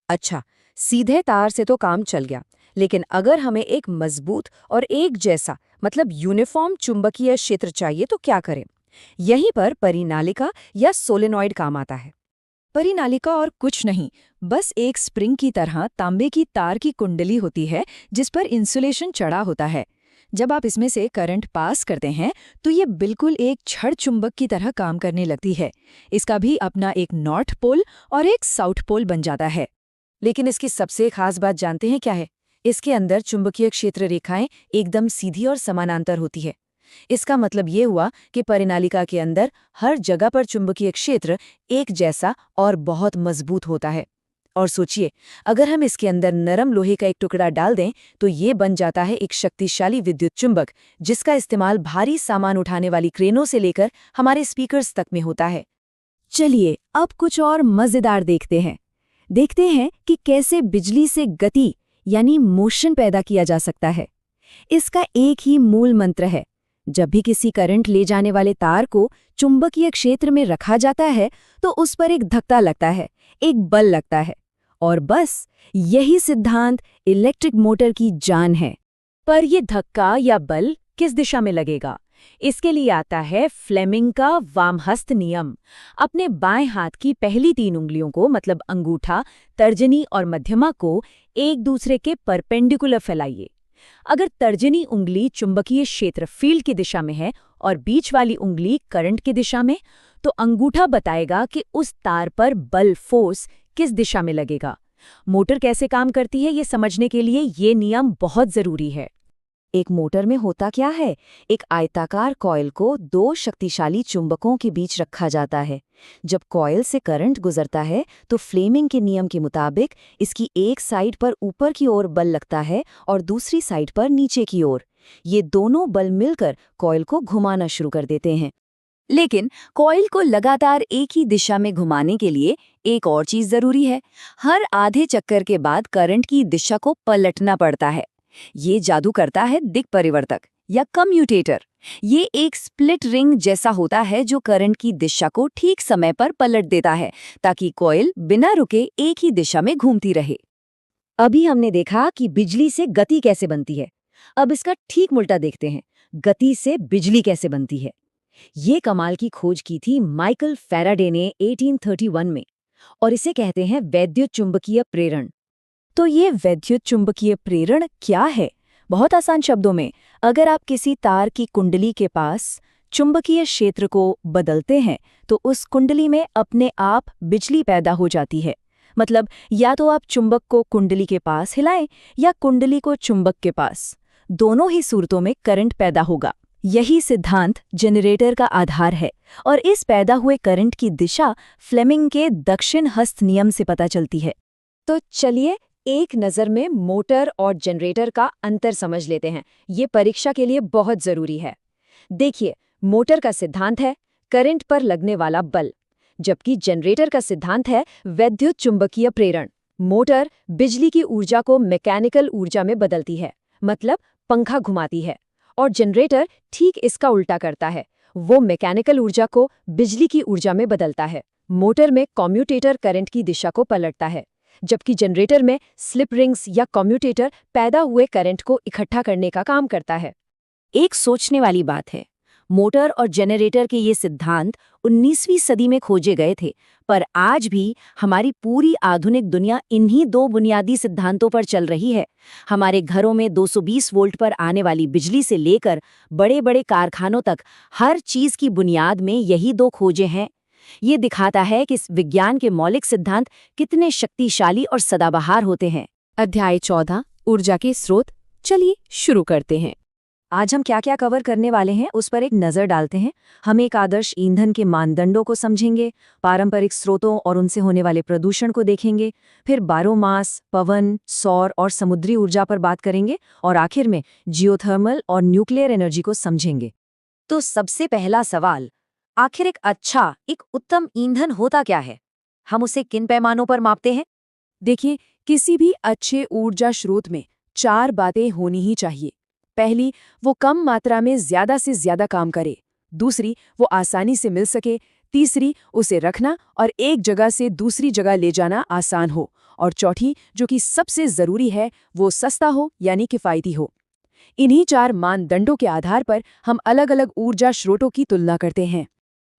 अच्छा, सीधे तार से तो काम चल गया, लेकिन अगर हमें एक मजबूत और एक जैसा मतलब यूनिफॉर्म चुंबकीय क्षेत्र चाहिए तो क्या करें? यहीं पर परिनालिका या सोलेनॉइड काम आता है। परिनालिका और कुछ नहीं, बस एक स्प्रिंग की तरह तांबे की तार की कुंडली होती है जिस पर इंसुलेशन चढ़ा होता है। जब आप इसमें से करंट पास करते हैं तो ये बिल्कुल एक छड़ चुंबक की तरह काम करने लगती है। इसका भी अपना एक नॉर्थ पोल और एक साउथ पोल बन जाता है। लेकिन इसकी सबसे खास बात जानते हैं क्या है? इसके अंदर चुंबकीय क्षेत्र रेखाएं एकदम सीधी और समानांतर होती है। इसका मतलब ये हुआ कि परिनालिका के अंदर हर जगह पर चुंबकीय क्षेत्र एक जैसा और बहुत मजबूत होता है। और सोचिए, अगर हम इसके अंदर नरम लोहे का एक टुकड़ा डाल दें तो ये बन जाता है एक शक्तिशाली विद्युत चुंबक, जिसका इस्तेमाल भारी सामान उठाने वाली क्रेनों से लेकर हमारे स्पीकर्स तक में होता है। चलिए अब कुछ और मजेदार देखते हैं कि कैसे बिजली से गति यानी मोशन पैदा किया जा सकता है। इसका एक ही मूल मंत्र है। जब भी किसी करंट ले जाने वाले तार को चुंबकीय क्षेत्र में रखा जाता है तो उस पर एक धक्का लगता है, एक बल लगता है, और बस यही सिद्धांत इलेक्ट्रिक मोटर की जान है। पर यह धक्का या बल किस दिशा में लगेगा? इसके लिए आता है फ्लेमिंग का वामहस्त नियम। अपने बाएं हाथ की पहली 3 उंगलियों को मतलब अंगूठा, तर्जनी और मध्यमा को एक दूसरे के परपेंडिकुलर फैलाइए। अगर तर्जनी उंगली चुंबकीय क्षेत्र फील्ड की दिशा में है और बीच वाली उंगली करंट की दिशा में, तो अंगूठा बताएगा कि उस तार पर बल फोर्स किस दिशा में लगेगा। मोटर कैसे काम करती है ये समझने के लिए ये नियम बहुत जरूरी है। एक मोटर में होता क्या है? एक आयताकार कॉइल को 2 शक्तिशाली चुंबकों के बीच रखा जाता है। जब कॉइल से करंट गुजरता है तो फ्लेमिंग के नियम के मुताबिक इसकी एक साइड पर ऊपर की ओर बल लगता है और दूसरी साइड पर नीचे की ओर। ये दोनों बल मिलकर कॉइल को घुमाना शुरू कर देते हैं। लेकिन कॉइल को लगातार एक ही दिशा में घुमाने के लिए एक और चीज जरूरी है। हर आधे चक्कर के बाद करंट की दिशा को पलटना पड़ता है। ये जादू करता है दिक् परिवर्तक या कम्यूटेटर। ये एक स्प्लिट रिंग जैसा होता है जो करंट की दिशा को ठीक समय पर पलट देता है ताकि कॉइल बिना रुके एक ही दिशा में घूमती रहे। अभी हमने देखा कि बिजली से गति कैसे बनती है। अब इसका ठीक उल्टा देखते हैं, गति से बिजली कैसे बनती है। ये कमाल की खोज की थी माइकल फैराडे ने 1831 में, और इसे कहते हैं वैद्युत चुंबकीय प्रेरण। तो ये वैद्युत चुंबकीय प्रेरण क्या है? बहुत आसान शब्दों में, अगर आप किसी तार की कुंडली के पास चुंबकीय क्षेत्र को बदलते हैं तो उस कुंडली में अपने आप बिजली पैदा हो जाती है। मतलब या तो आप चुंबक को कुंडली के पास हिलाएं या कुंडली को चुंबक के पास, दोनों ही सूरतों में करंट पैदा होगा। यही सिद्धांत जनरेटर का आधार है और इस पैदा हुए करंट की दिशा फ्लेमिंग के दक्षिण हस्त नियम से पता चलती है। तो चलिए एक नज़र में मोटर और जनरेटर का अंतर समझ लेते हैं। ये परीक्षा के लिए बहुत ज़रूरी है। देखिए, मोटर का सिद्धांत है करंट पर लगने वाला बल, जबकि जनरेटर का सिद्धांत है वैद्युत चुंबकीय प्रेरण। मोटर बिजली की ऊर्जा को मैकेनिकल ऊर्जा में बदलती है, मतलब पंखा घुमाती है, और जनरेटर ठीक इसका उल्टा करता है, वो मैकेनिकल ऊर्जा को बिजली की ऊर्जा में बदलता है। मोटर में कम्यूटेटर करंट की दिशा को पलटता है, जबकि जनरेटर में स्लिप रिंग्स या कम्यूटेटर पैदा हुए करंट को इकट्ठा करने का काम करता है। एक सोचने वाली बात है, मोटर और जनरेटर के ये सिद्धांत 19वीं सदी में खोजे गए थे, पर आज भी हमारी पूरी आधुनिक दुनिया इन्हीं दो बुनियादी सिद्धांतों पर चल रही है। हमारे घरों में 220 वोल्ट पर आने वाली बिजली से लेकर बड़े बड़े कारखानों तक हर चीज की बुनियाद में यही दो खोजें हैं। ये दिखाता है कि इस विज्ञान के मौलिक सिद्धांत कितने शक्तिशाली और सदाबहार होते हैं। अध्याय 14 ऊर्जा के स्रोत। चलिए शुरू करते हैं। आज हम क्या क्या कवर करने वाले हैं उस पर एक नज़र डालते हैं। हम एक आदर्श ईंधन के मानदंडों को समझेंगे, पारंपरिक स्रोतों और उनसे होने वाले प्रदूषण को देखेंगे, फिर बायोमास, पवन, सौर और समुद्री ऊर्जा पर बात करेंगे और आखिर में जियोथर्मल और न्यूक्लियर एनर्जी को समझेंगे। तो सबसे पहला सवाल, आखिर एक उत्तम ईंधन होता क्या है? हम उसे किन पैमानों पर मापते हैं? देखिए, किसी भी अच्छे ऊर्जा स्रोत में 4 बातें होनी ही चाहिए। पहली, वो कम मात्रा में ज्यादा से ज्यादा काम करे। दूसरी, वो आसानी से मिल सके। तीसरी, उसे रखना और एक जगह से दूसरी जगह ले जाना आसान हो। और चौथी, जो कि सबसे जरूरी है, वो सस्ता हो यानी किफायती हो। इन्हीं 4 मानदंडों के आधार पर हम अलग अलग ऊर्जा स्रोतों की तुलना करते हैं।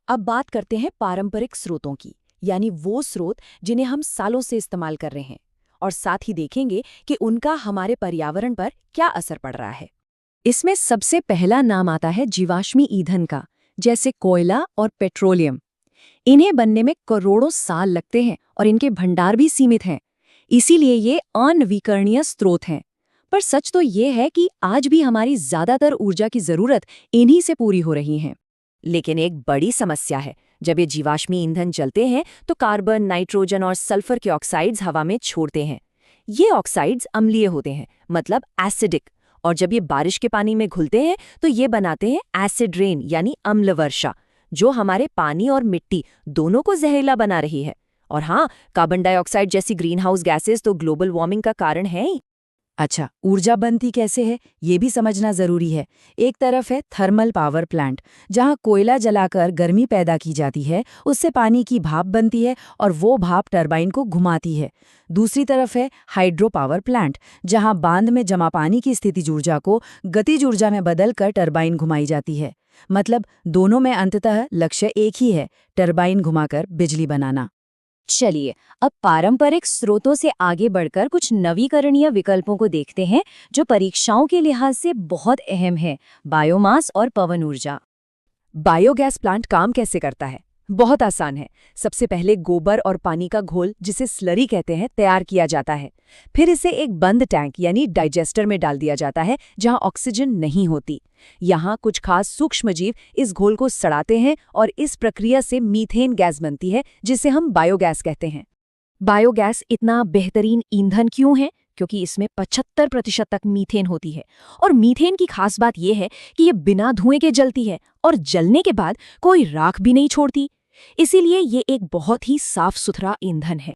अब बात करते हैं पारंपरिक स्रोतों की, यानी वो स्रोत जिन्हें हम सालों से इस्तेमाल कर रहे हैं, और साथ ही देखेंगे कि उनका हमारे पर्यावरण पर क्या असर पड़ रहा है। इसमें सबसे पहला नाम आता है जीवाश्मी ईंधन का, जैसे कोयला और पेट्रोलियम। इन्हें बनने में करोड़ों साल लगते हैं और इनके भंडार भी सीमित हैं, इसीलिए ये अनवीकरणीय स्रोत हैं। पर सच तो ये है कि आज भी हमारी ज्यादातर ऊर्जा की जरूरत इन्हीं से पूरी हो रही है। लेकिन एक बड़ी समस्या है, जब ये जीवाश्मी ईंधन जलते हैं तो कार्बन, नाइट्रोजन और सल्फर के ऑक्साइड्स हवा में छोड़ते हैं। ये ऑक्साइड्स अम्लीय होते हैं, मतलब एसिडिक, और जब ये बारिश के पानी में घुलते हैं तो ये बनाते हैं एसिड रेन यानी अम्ल वर्षा, जो हमारे पानी और मिट्टी दोनों को जहरीला बना रही है। और हाँ, कार्बन डाइऑक्साइड जैसी ग्रीन हाउस गैसेज तो ग्लोबल वार्मिंग का कारण है ही। अच्छा, ऊर्जा बनती कैसे है ये भी समझना जरूरी है। एक तरफ है थर्मल पावर प्लांट, जहां कोयला जलाकर गर्मी पैदा की जाती है, उससे पानी की भाप बनती है और वो भाप टरबाइन को घुमाती है। दूसरी तरफ है हाइड्रो पावर प्लांट, जहां बांध में जमा पानी की स्थितिज ऊर्जा को गतिज ऊर्जा में बदलकर टरबाइन घुमाई जाती है। मतलब दोनों में अंततः लक्ष्य एक ही है, टरबाइन घुमाकर बिजली बनाना। चलिए, अब पारंपरिक स्रोतों से आगे बढ़कर कुछ नवीकरणीय विकल्पों को देखते हैं, जो परीक्षाओं के लिहाज से बहुत अहम है। बायोमास और पवन ऊर्जा। बायोगैस प्लांट काम कैसे करता है? बहुत आसान है। सबसे पहले गोबर और पानी का घोल, जिसे स्लरी कहते हैं, तैयार किया जाता है। फिर इसे एक बंद टैंक यानी डाइजेस्टर में डाल दिया जाता है, जहां ऑक्सीजन नहीं होती। यहाँ कुछ खास सूक्ष्मजीव इस घोल को सड़ाते हैं और इस प्रक्रिया से मीथेन गैस बनती है, जिसे हम बायोगैस कहते हैं। बायोगैस इतना बेहतरीन ईंधन क्यों है? क्योंकि इसमें 75% तक मीथेन होती है। और मीथेन की खास बात यह है कि ये बिना धुएं के जलती है और जलने के बाद कोई राख भी नहीं छोड़ती। इसीलिए ये एक बहुत ही साफ सुथरा ईंधन है।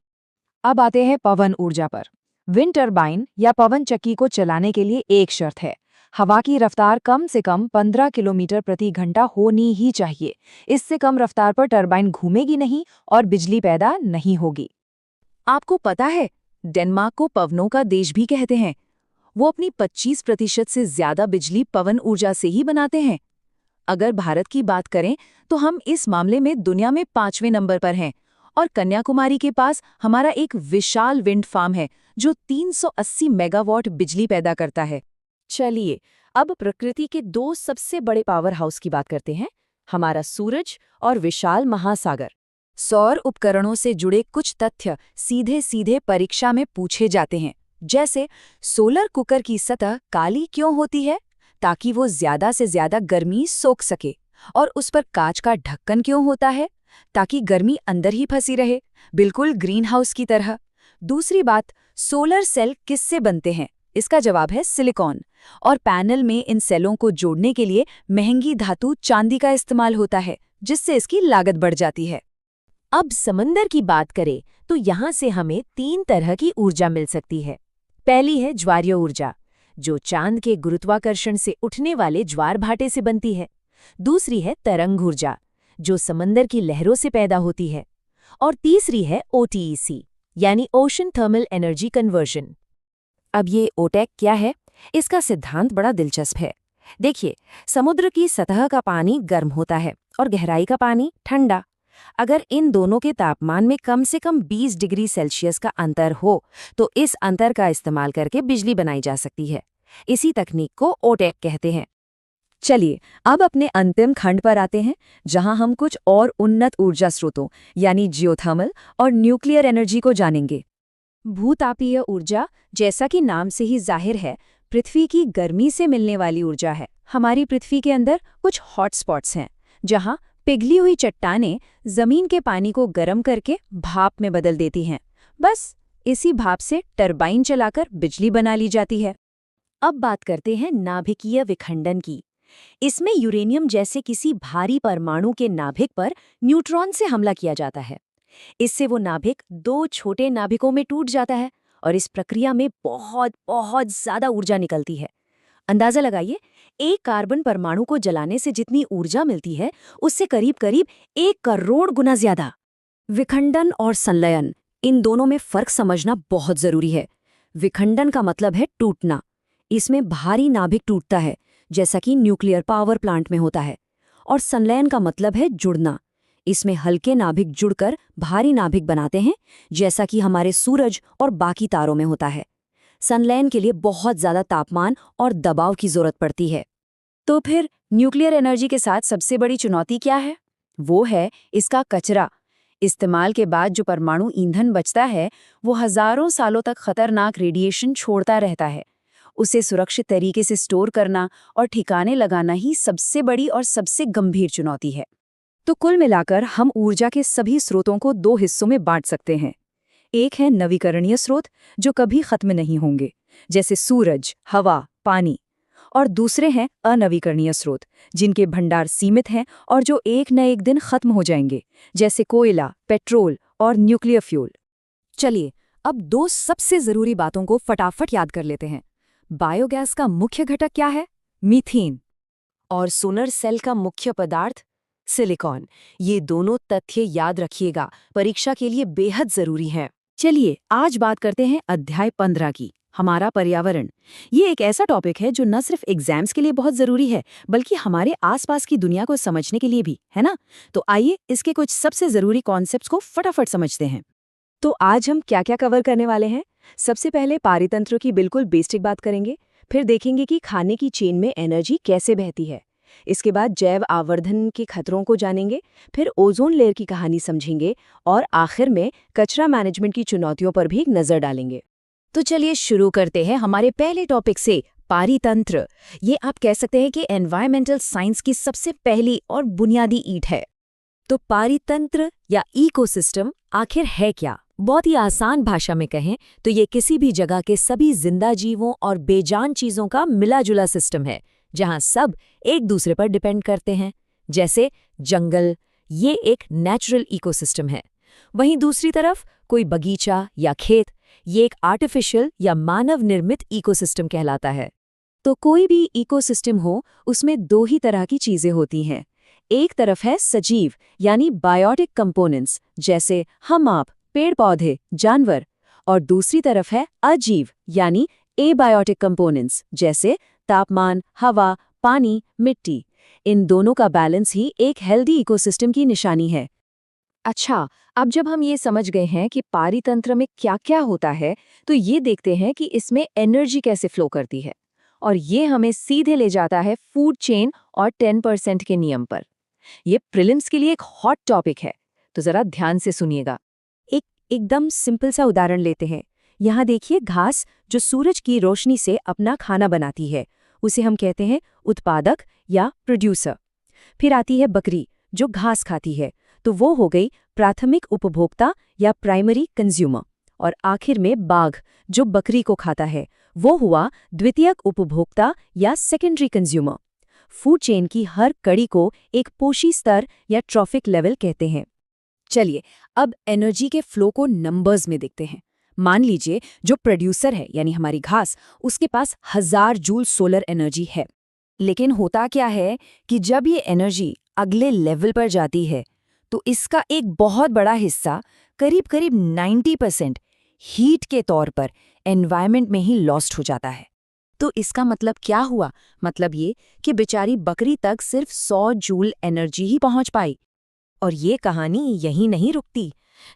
अब आते हैं पवन ऊर्जा पर। विंड टरबाइन या पवन चक्की को चलाने के लिए एक शर्त है, हवा की रफ्तार कम से कम 15 किलोमीटर प्रति घंटा होनी ही चाहिए। इससे कम रफ्तार पर टरबाइन घूमेगी नहीं और बिजली पैदा नहीं होगी। आपको पता है, डेनमार्क को पवनों का देश भी कहते हैं। वो अपनी 25% से ज्यादा बिजली पवन ऊर्जा से ही बनाते हैं। अगर भारत की बात करें तो हम इस मामले में दुनिया में 5वें नंबर पर हैं, और कन्याकुमारी के पास हमारा एक विशाल विंड फार्म है जो 380 मेगावाट बिजली पैदा करता है। चलिए, अब प्रकृति के 2 सबसे बड़े पावर हाउस की बात करते हैं, हमारा सूरज और विशाल महासागर। सौर उपकरणों से जुड़े कुछ तथ्य सीधे सीधे परीक्षा में पूछे जाते हैं, जैसे सोलर कुकर की सतह काली क्यों होती है? ताकि वो ज्यादा से ज्यादा गर्मी सोख सके। और उस पर कांच का ढक्कन क्यों होता है? ताकि गर्मी अंदर ही फंसी रहे, बिल्कुल ग्रीन हाउस की तरह। दूसरी बात, सोलर सेल किससे बनते हैं? इसका जवाब है सिलिकॉन। और पैनल में इन सेलों को जोड़ने के लिए महंगी धातु चांदी का इस्तेमाल होता है, जिससे इसकी लागत बढ़ जाती है। अब समंदर की बात करें तो यहाँ से हमें 3 तरह की ऊर्जा मिल सकती है। पहली है ज्वारीय ऊर्जा, जो चांद के गुरुत्वाकर्षण से उठने वाले ज्वार भाटे से बनती है। दूसरी है तरंग ऊर्जा, जो समंदर की लहरों से पैदा होती है। और तीसरी है OTEC, यानी ओशन थर्मल एनर्जी कन्वर्जन। अब ये ओटेक क्या है? इसका सिद्धांत बड़ा दिलचस्प है। देखिए, समुद्र की सतह का पानी गर्म होता है और गहराई का पानी ठंडा। अगर इन दोनों के तापमान में कम से कम 20 डिग्री सेल्सियस का अंतर हो, तो इस अंतर का इस्तेमाल करके बिजली बनाई जा सकती है। इसी तकनीक को ओटेक कहते हैं। चलिए अब अपने अंतिम खंड पर आते हैं, जहां हम कुछ और उन्नत ऊर्जा स्रोतों यानी जियोथर्मल और न्यूक्लियर एनर्जी को जानेंगे। भूतापीय ऊर्जा, जैसा कि नाम से ही जाहिर है, पृथ्वी की गर्मी से मिलने वाली ऊर्जा है। हमारी पृथ्वी के अंदर कुछ हॉटस्पॉट्स हैं, जहां पिघली हुई चट्टानें जमीन के पानी को गर्म करके भाप में बदल देती हैं। बस इसी भाप से टरबाइन चलाकर बिजली बना ली जाती है। अब बात करते हैं नाभिकीय विखंडन की। इसमें यूरेनियम जैसे किसी भारी परमाणु के नाभिक पर न्यूट्रॉन से हमला किया जाता है। इससे वो नाभिक 2 छोटे नाभिकों में टूट जाता है और इस प्रक्रिया में बहुत बहुत ज्यादा ऊर्जा निकलती है। अंदाजा लगाइए, एक कार्बन परमाणु को जलाने से जितनी ऊर्जा मिलती है, उससे करीब करीब 1 करोड़ गुना ज्यादा। विखंडन और संलयन, इन दोनों में फर्क समझना बहुत जरूरी है। विखंडन का मतलब है टूटना। इसमें भारी नाभिक टूटता है, जैसा कि न्यूक्लियर पावर प्लांट में होता है। और संलयन का मतलब है जुड़ना। इसमें हल्के नाभिक जुड़कर भारी नाभिक बनाते हैं, जैसा कि हमारे सूरज और बाकी तारों में होता है। संलयन के लिए बहुत ज्यादा तापमान और दबाव की जरूरत पड़ती है। तो फिर न्यूक्लियर एनर्जी के साथ सबसे बड़ी चुनौती क्या है? वो है इसका कचरा। इस्तेमाल के बाद जो परमाणु ईंधन बचता है, वो हजारों सालों तक खतरनाक रेडिएशन छोड़ता रहता है। उसे सुरक्षित तरीके से स्टोर करना और ठिकाने लगाना ही सबसे बड़ी और सबसे गंभीर चुनौती है। तो कुल मिलाकर हम ऊर्जा के सभी स्रोतों को 2 हिस्सों में बांट सकते हैं। एक है नवीकरणीय स्रोत, जो कभी खत्म नहीं होंगे, जैसे सूरज, हवा, पानी। और दूसरे हैं अनवीकरणीय स्रोत, जिनके भंडार सीमित हैं और जो एक न एक दिन खत्म हो जाएंगे, जैसे कोयला, पेट्रोल और न्यूक्लियर फ्यूल। चलिए अब 2 सबसे जरूरी बातों को फटाफट याद कर लेते हैं। बायोगैस का मुख्य घटक क्या है? मीथेन। और सोलर सेल का मुख्य पदार्थ सिलिकॉन। ये दोनों तथ्य याद रखिएगा, परीक्षा के लिए बेहद जरूरी हैं। चलिए आज बात करते हैं अध्याय 15 की, हमारा पर्यावरण। ये एक ऐसा टॉपिक है जो न सिर्फ एग्जाम्स के लिए बहुत जरूरी है, बल्कि हमारे आसपास की दुनिया को समझने के लिए भी, है ना? तो आइए इसके कुछ सबसे जरूरी कॉन्सेप्ट्स को फटाफट समझते हैं। तो आज हम क्या क्या कवर करने वाले हैं? सबसे पहले पारितंत्र की बिल्कुल बेसिक बात करेंगे, फिर देखेंगे कि खाने की चेन में एनर्जी कैसे बहती है। इसके बाद जैव आवर्धन के खतरों को जानेंगे, फिर ओजोन लेयर की कहानी समझेंगे और आखिर में कचरा मैनेजमेंट की चुनौतियों पर भी एक नजर डालेंगे। तो चलिए शुरू करते हैं हमारे पहले टॉपिक से, पारितंत्र। ये आप कह सकते हैं कि एनवायरमेंटल साइंस की सबसे पहली और बुनियादी ईंट है। तो पारितंत्र या इकोसिस्टम आखिर है क्या? बहुत ही आसान भाषा में कहें तो ये किसी भी जगह के सभी जिंदा जीवों और बेजान चीजों का मिला-जुला सिस्टम है, जहां सब एक दूसरे पर डिपेंड करते हैं। जैसे जंगल, ये एक नेचुरल इकोसिस्टम है। वहीं दूसरी तरफ कोई बगीचा या खेत, ये एक आर्टिफिशियल या मानव निर्मित इकोसिस्टम कहलाता है। तो कोई भी इकोसिस्टम हो, उसमें 2 ही तरह की चीजें होती हैं। एक तरफ है सजीव यानी बायोटिक कंपोनेंट्स, जैसे हम आप, पेड़ पौधे, जानवर। और दूसरी तरफ है अजीव यानी एबायोटिक कंपोनेंट्स, जैसे तापमान, हवा, पानी, मिट्टी। इन दोनों का बैलेंस ही एक हेल्दी इकोसिस्टम की निशानी है। अच्छा, अब जब हम ये समझ गए हैं कि पारितंत्र में क्या-क्या होता है, तो ये देखते हैं कि इसमें एनर्जी कैसे फ्लो करती है। और ये हमें सीधे ले जाता है फूड चेन और 10% के नियम पर। ये प्रीलिम्स के लिए एक हॉट टॉपिक है, तो जरा ध्यान से सुनिएगा। एकदम सिंपल सा उदाहरण लेते हैं। यहाँ देखिए, घास जो सूरज की रोशनी से अपना खाना बनाती है, उसे हम कहते हैं उत्पादक या प्रोड्यूसर। फिर आती है बकरी जो घास खाती है, तो वो हो गई प्राथमिक उपभोक्ता या प्राइमरी कंज्यूमर। और आखिर में बाघ जो बकरी को खाता है, वो हुआ द्वितीयक उपभोक्ता या सेकेंडरी कंज्यूमर। फूड चेन की हर कड़ी को एक पोषी स्तर या ट्रॉफिक लेवल कहते हैं। चलिए अब एनर्जी के फ्लो को नंबर्स में देखते हैं। मान लीजिए जो प्रोड्यूसर है यानी हमारी घास, उसके पास 1000 जूल सोलर एनर्जी है। लेकिन होता क्या है कि जब ये एनर्जी अगले लेवल पर जाती है, तो इसका एक बहुत बड़ा हिस्सा, करीब 90% हीट के तौर पर एनवायरनमेंट में ही लॉस्ट हो जाता है। तो इसका मतलब क्या हुआ? मतलब ये कि बेचारी बकरी तक सिर्फ 100 जूल एनर्जी ही पहुंच पाई। और ये कहानी यहीं नहीं रुकती।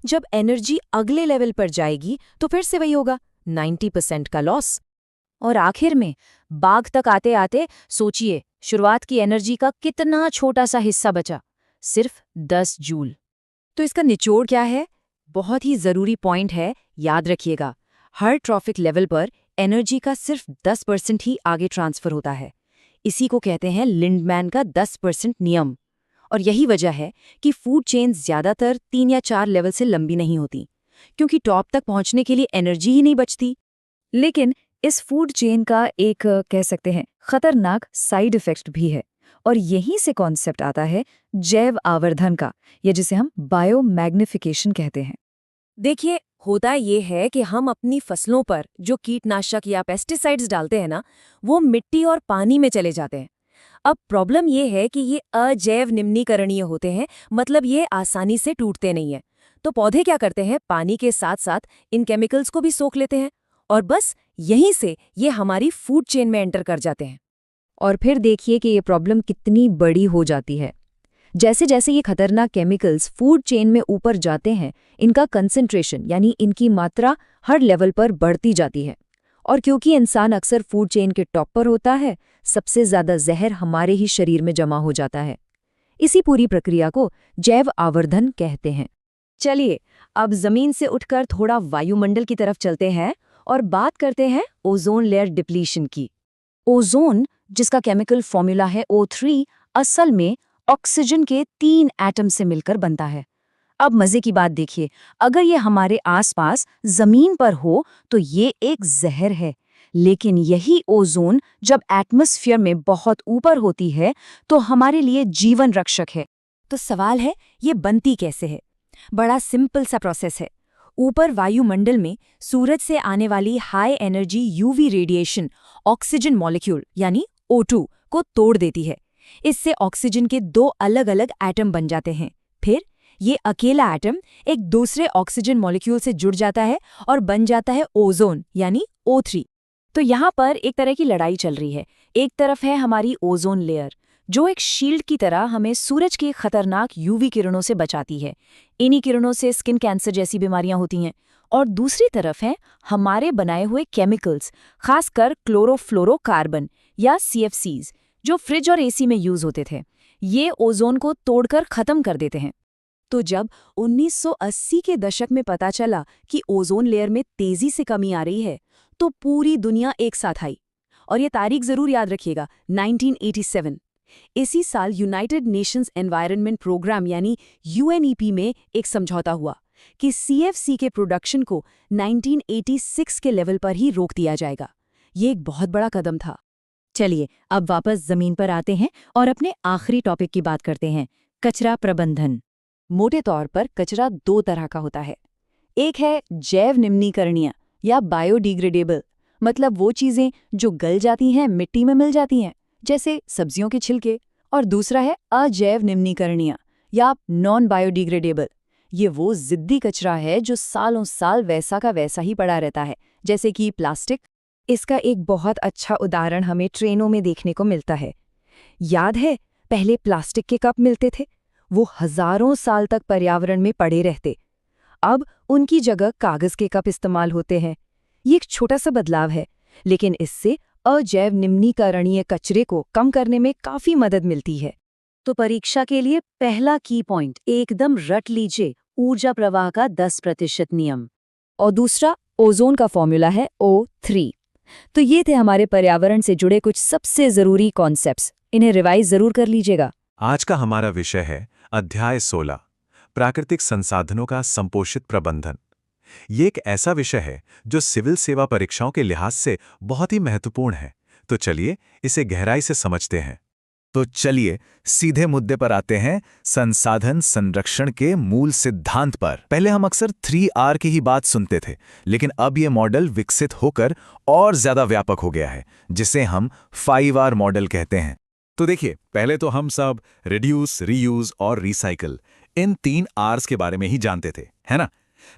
जब एनर्जी अगले लेवल पर जाएगी तो फिर से वही होगा, 90% का लॉस। और आखिर में बाघ तक आते आते सोचिए, शुरुआत की एनर्जी का कितना छोटा सा हिस्सा बचा, सिर्फ 10 जूल। तो इसका निचोड़ क्या है? बहुत ही जरूरी पॉइंट है, याद रखिएगा। हर ट्रॉफिक लेवल पर एनर्जी का सिर्फ 10% ही आगे ट्रांसफर होता है। इसी को कहते हैं लिंडमैन का 10% नियम। और यही वजह है कि फूड चेन्स ज्यादातर 3 या 4 लेवल से लंबी नहीं होती, क्योंकि टॉप तक पहुंचने के लिए एनर्जी ही नहीं बचती। लेकिन इस फूड चेन का एक कह सकते हैं खतरनाक साइड इफेक्ट भी है, और यहीं से कॉन्सेप्ट आता है जैव आवर्धन का, या जिसे हम बायोमैग्निफिकेशन कहते हैं। देखिए, होता ये है कि हम अपनी फसलों पर जो कीटनाशक या पेस्टिसाइड्स डालते हैं ना, वो मिट्टी और पानी में चले जाते हैं। अब प्रॉब्लम ये है कि ये अजैव निम्नीकरणीय होते हैं, मतलब ये आसानी से टूटते नहीं हैं। तो पौधे क्या करते हैं, पानी के साथ साथ इन केमिकल्स को भी सोख लेते हैं, और बस यहीं से ये हमारी फूड चेन में एंटर कर जाते हैं। और फिर देखिए कि ये प्रॉब्लम कितनी बड़ी हो जाती है। जैसे जैसे ये खतरनाक केमिकल्स फूड चेन में ऊपर जाते हैं, इनका कंसंट्रेशन यानी इनकी मात्रा हर लेवल पर बढ़ती जाती है। और क्योंकि इंसान अक्सर फूड चेन के टॉप पर होता है, सबसे ज्यादा जहर हमारे ही शरीर में जमा हो जाता है। इसी पूरी प्रक्रिया को जैव आवर्धन कहते हैं। चलिए, अब जमीन से उठकर थोड़ा वायुमंडल की तरफ चलते हैं और बात करते हैं ओजोन लेयर डिप्लीशन की। ओजोन, जिसका केमिकल फॉर्मूला है O3, असल में ऑक्सीजन के 3 एटम से मिलकर बनता है। अब मजे की बात देखिए, अगर ये हमारे आसपास जमीन पर हो तो ये एक जहर है, लेकिन यही ओजोन जब एटमॉस्फेयर में बहुत ऊपर होती है तो हमारे लिए जीवन रक्षक है। तो सवाल है, ये बनती कैसे है? बड़ा सिंपल सा प्रोसेस है। ऊपर वायुमंडल में सूरज से आने वाली high energy UV radiation oxygen molecule यानी O2 को तोड़ देती है। इससे ऑक्सीजन के 2 अलग अलग एटम बन जाते हैं। फिर ये अकेला एटम एक दूसरे ऑक्सीजन मॉलिक्यूल से जुड़ जाता है और बन जाता है ओजोन यानी O3। तो यहाँ पर एक तरह की लड़ाई चल रही है। एक तरफ है हमारी ओजोन लेयर, जो एक शील्ड की तरह हमें सूरज के खतरनाक यूवी किरणों से बचाती है। इन्हीं किरणों से स्किन कैंसर जैसी बीमारियां होती हैं। और दूसरी तरफ है हमारे बनाए हुए केमिकल्स, खासकर क्लोरोफ्लोरोकार्बन या CFCs, जो फ्रिज और AC में यूज होते थे। ये ओजोन को तोड़कर खत्म कर देते हैं। तो जब 1980 के दशक में पता चला कि ओजोन लेयर में तेजी से कमी आ रही है, तो पूरी दुनिया एक साथ आई। और ये तारीख जरूर याद रखिएगा, 1987। इसी साल यूनाइटेड नेशंस एनवायरनमेंट प्रोग्राम यानी UNEP में एक समझौता हुआ कि CFC के प्रोडक्शन को 1986 के लेवल पर ही रोक दिया जाएगा। ये एक बहुत बड़ा कदम था। चलिए, अब वापस जमीन पर आते हैं और अपने आखिरी टॉपिक की बात करते हैं, कचरा प्रबंधन। मोटे तौर पर कचरा 2 तरह का होता है। एक है जैव निम्नीकरणीय या बायोडिग्रेडेबल, मतलब वो चीजें जो गल जाती हैं, मिट्टी में मिल जाती हैं, जैसे सब्जियों के छिलके। और दूसरा है अजैव निम्नीकरणीय या नॉन बायोडिग्रेडेबल। ये वो जिद्दी कचरा है जो सालों साल वैसा का वैसा ही पड़ा रहता है, जैसे कि प्लास्टिक। इसका एक बहुत अच्छा उदाहरण हमें ट्रेनों में देखने को मिलता है। याद है, पहले प्लास्टिक के कप मिलते थे, वो हजारों साल तक पर्यावरण में पड़े रहते। अब उनकी जगह कागज के कप इस्तेमाल होते हैं। ये एक छोटा सा बदलाव है, लेकिन इससे अजैव निम्नीकरणीय कचरे को कम करने में काफी मदद मिलती है। तो परीक्षा के लिए पहला की पॉइंट एकदम रट लीजिए, ऊर्जा प्रवाह का 10% नियम। और दूसरा ओजोन का फॉर्मूला है O3। तो ये थे हमारे पर्यावरण से जुड़े कुछ सबसे जरूरी कॉन्सेप्ट्स। इन्हें रिवाइज जरूर कर लीजिएगा। आज का हमारा विषय है अध्याय 16, प्राकृतिक संसाधनों का संपोषित प्रबंधन। ये एक ऐसा विषय है जो सिविल सेवा परीक्षाओं के लिहाज से बहुत ही महत्वपूर्ण है। तो चलिए इसे गहराई से समझते हैं। तो चलिए सीधे मुद्दे पर आते हैं, संसाधन संरक्षण के मूल सिद्धांत पर। पहले हम अक्सर 3R की ही बात सुनते थे, लेकिन अब ये मॉडल विकसित होकर और ज्यादा व्यापक हो गया है, जिसे हम 5R मॉडल कहते हैं। तो देखिए, पहले तो हम सब रिड्यूस, रीयूज और रिसाइकल, इन 3 Rs के बारे में ही जानते थे, है ना?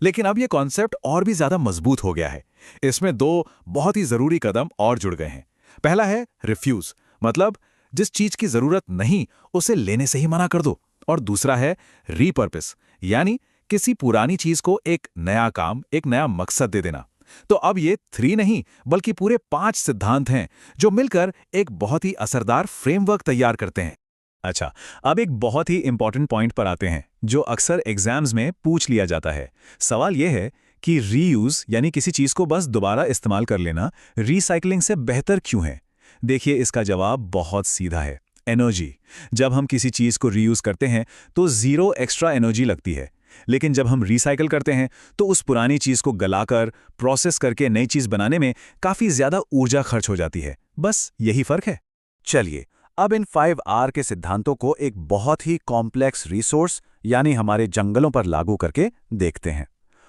लेकिन अब ये कॉन्सेप्ट और भी ज्यादा मजबूत हो गया है। इसमें दो बहुत ही जरूरी कदम और जुड़ गए हैं। पहला है रिफ्यूज, मतलब जिस चीज की जरूरत नहीं उसे लेने से ही मना कर दो। और दूसरा है रीपर्पस, यानी किसी पुरानी चीज को एक नया काम, एक नया मकसद दे देना। तो अब ये 3 नहीं बल्कि पूरे 5 सिद्धांत हैं जो मिलकर एक बहुत ही असरदार फ्रेमवर्क तैयार करते हैं। अच्छा, अब एक बहुत ही इंपॉर्टेंट पॉइंट पर आते हैं जो अक्सर एग्जाम्स में पूछ लिया जाता है। सवाल यह है कि रीयूज यानी किसी चीज को बस दोबारा इस्तेमाल कर लेना रीसाइक्लिंग से बेहतर क्यों है? देखिए, इसका जवाब बहुत सीधा है, एनर्जी। जब हम किसी चीज को रीयूज करते हैं तो 0 एक्स्ट्रा एनर्जी लगती है, लेकिन जब हम रिसाइकल करते हैं तो उस पुरानी चीज को गलाकर प्रोसेस करके नई चीज बनाने में काफी ज्यादा ऊर्जा खर्च हो जाती है। बस यही फर्क है। चलिए, अब इन 5R के सिद्धांतों को एक बहुत ही कॉम्प्लेक्स रिसोर्स यानी हमारे जंगलों पर लागू करके देखते हैं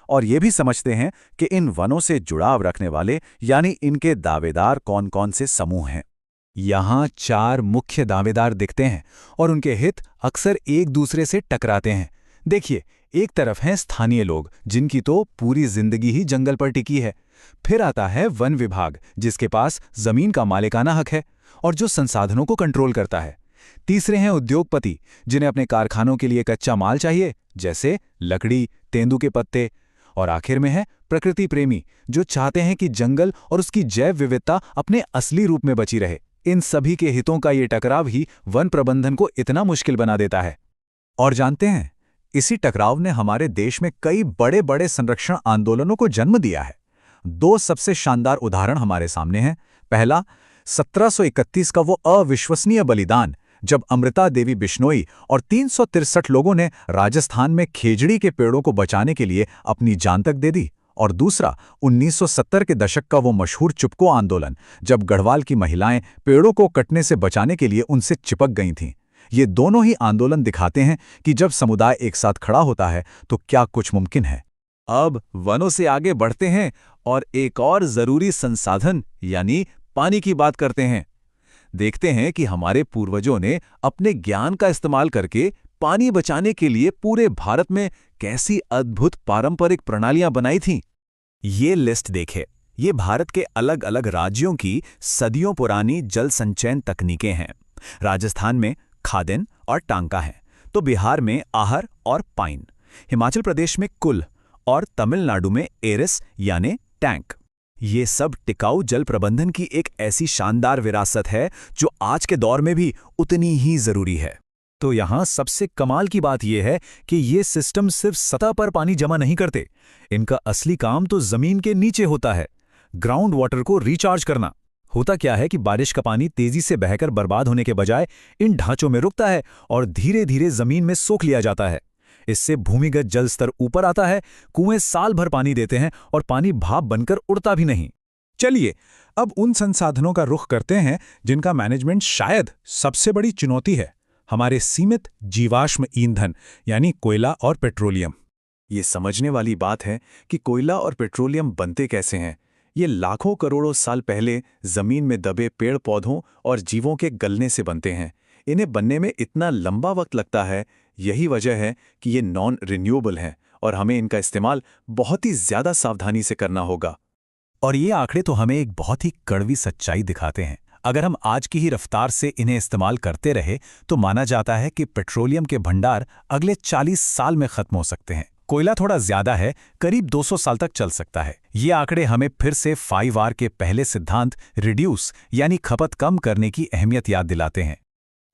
और ये भी समझते हैं कि इन वनों से जुड़ाव रखने वाले यानी इनके दावेदार कौन-कौन से समूह हैं। यहाँ 4 मुख्य दावेदार दिखते हैं और उनके हित अक्सर एक दूसरे से टकराते हैं। देखिए, एक तरफ हैं स्थानीय लोग जिनकी तो पूरी जिंदगी ही जंगल पर टिकी है। फिर आता है वन विभाग जिसके पास जमीन का मालिकाना हक है और जो संसाधनों को कंट्रोल करता है। तीसरे हैं उद्योगपति जिन्हें अपने कारखानों के लिए कच्चा माल चाहिए, जैसे लकड़ी, तेंदू के पत्ते। और आखिर में है प्रकृति प्रेमी जो चाहते हैं कि जंगल और उसकी जैव विविधता अपने असली रूप में बची रहे। इन सभी के हितों का ये टकराव ही वन प्रबंधन को इतना मुश्किल बना देता है। और जानते हैं, इसी टकराव ने हमारे देश में कई बड़े बड़े संरक्षण आंदोलनों को जन्म दिया है। 2 सबसे शानदार उदाहरण हमारे सामने हैं। पहला, 1731 का वो अविश्वसनीय बलिदान जब अमृता देवी बिश्नोई और 363 लोगों ने राजस्थान में खेजड़ी के पेड़ों को बचाने के लिए अपनी जान तक दे दी। और दूसरा, 1970 के दशक का वो मशहूर चुपको आंदोलन जब गढ़वाल की महिलाएं पेड़ों को कटने से बचाने के लिए उनसे चिपक गई थीं। ये दोनों ही आंदोलन दिखाते हैं कि जब समुदाय एक साथ खड़ा होता है तो क्या कुछ मुमकिन है। अब वनों से आगे बढ़ते हैं और एक और जरूरी संसाधन यानी पानी की बात करते हैं। देखते हैं कि हमारे पूर्वजों ने अपने ज्ञान का इस्तेमाल करके पानी बचाने के लिए पूरे भारत में कैसी अद्भुत पारंपरिक प्रणालियां बनाई थीं। ये लिस्ट देखें, ये भारत के अलग अलग राज्यों की सदियों पुरानी जल संचयन तकनीकें हैं। राजस्थान में खादिन और टांका हैं, तो बिहार में आहर और पाइन, हिमाचल प्रदेश में कुल और तमिलनाडु में एरिस यानी टैंक। ये सब टिकाऊ जल प्रबंधन की एक ऐसी शानदार विरासत है जो आज के दौर में भी उतनी ही जरूरी है। तो यहाँ सबसे कमाल की बात यह है कि ये सिस्टम सिर्फ सतह पर पानी जमा नहीं करते, इनका असली काम तो जमीन के नीचे होता है, ग्राउंड वाटर को रिचार्ज करना। होता क्या है कि बारिश का पानी तेजी से बहकर बर्बाद होने के बजाय इन ढांचों में रुकता है और धीरे धीरे जमीन में सोख लिया जाता है। इससे भूमिगत जल स्तर ऊपर आता है, कुएं साल भर पानी देते हैं और पानी भाप बनकर उड़ता भी नहीं। चलिए, अब उन संसाधनों का रुख करते हैं जिनका मैनेजमेंट शायद सबसे बड़ी चुनौती है, हमारे सीमित जीवाश्म ईंधन यानी कोयला और पेट्रोलियम। ये समझने वाली बात है कि कोयला और पेट्रोलियम बनते कैसे हैं। ये लाखों करोड़ों साल पहले जमीन में दबे पेड़ पौधों और जीवों के गलने से बनते हैं। इन्हें बनने में इतना लंबा वक्त लगता है, यही वजह है कि ये नॉन रिन्यूएबल हैं और हमें इनका इस्तेमाल बहुत ही ज्यादा सावधानी से करना होगा। और ये आंकड़े तो हमें एक बहुत ही कड़वी सच्चाई दिखाते हैं। अगर हम आज की ही रफ्तार से इन्हें इस्तेमाल करते रहे तो माना जाता है कि पेट्रोलियम के भंडार अगले 40 साल में खत्म हो सकते हैं। कोयला थोड़ा ज्यादा है, करीब 200 साल तक चल सकता है। ये आंकड़े हमें फिर से 5R के पहले सिद्धांत रिड्यूस यानी खपत कम करने की अहमियत याद दिलाते हैं।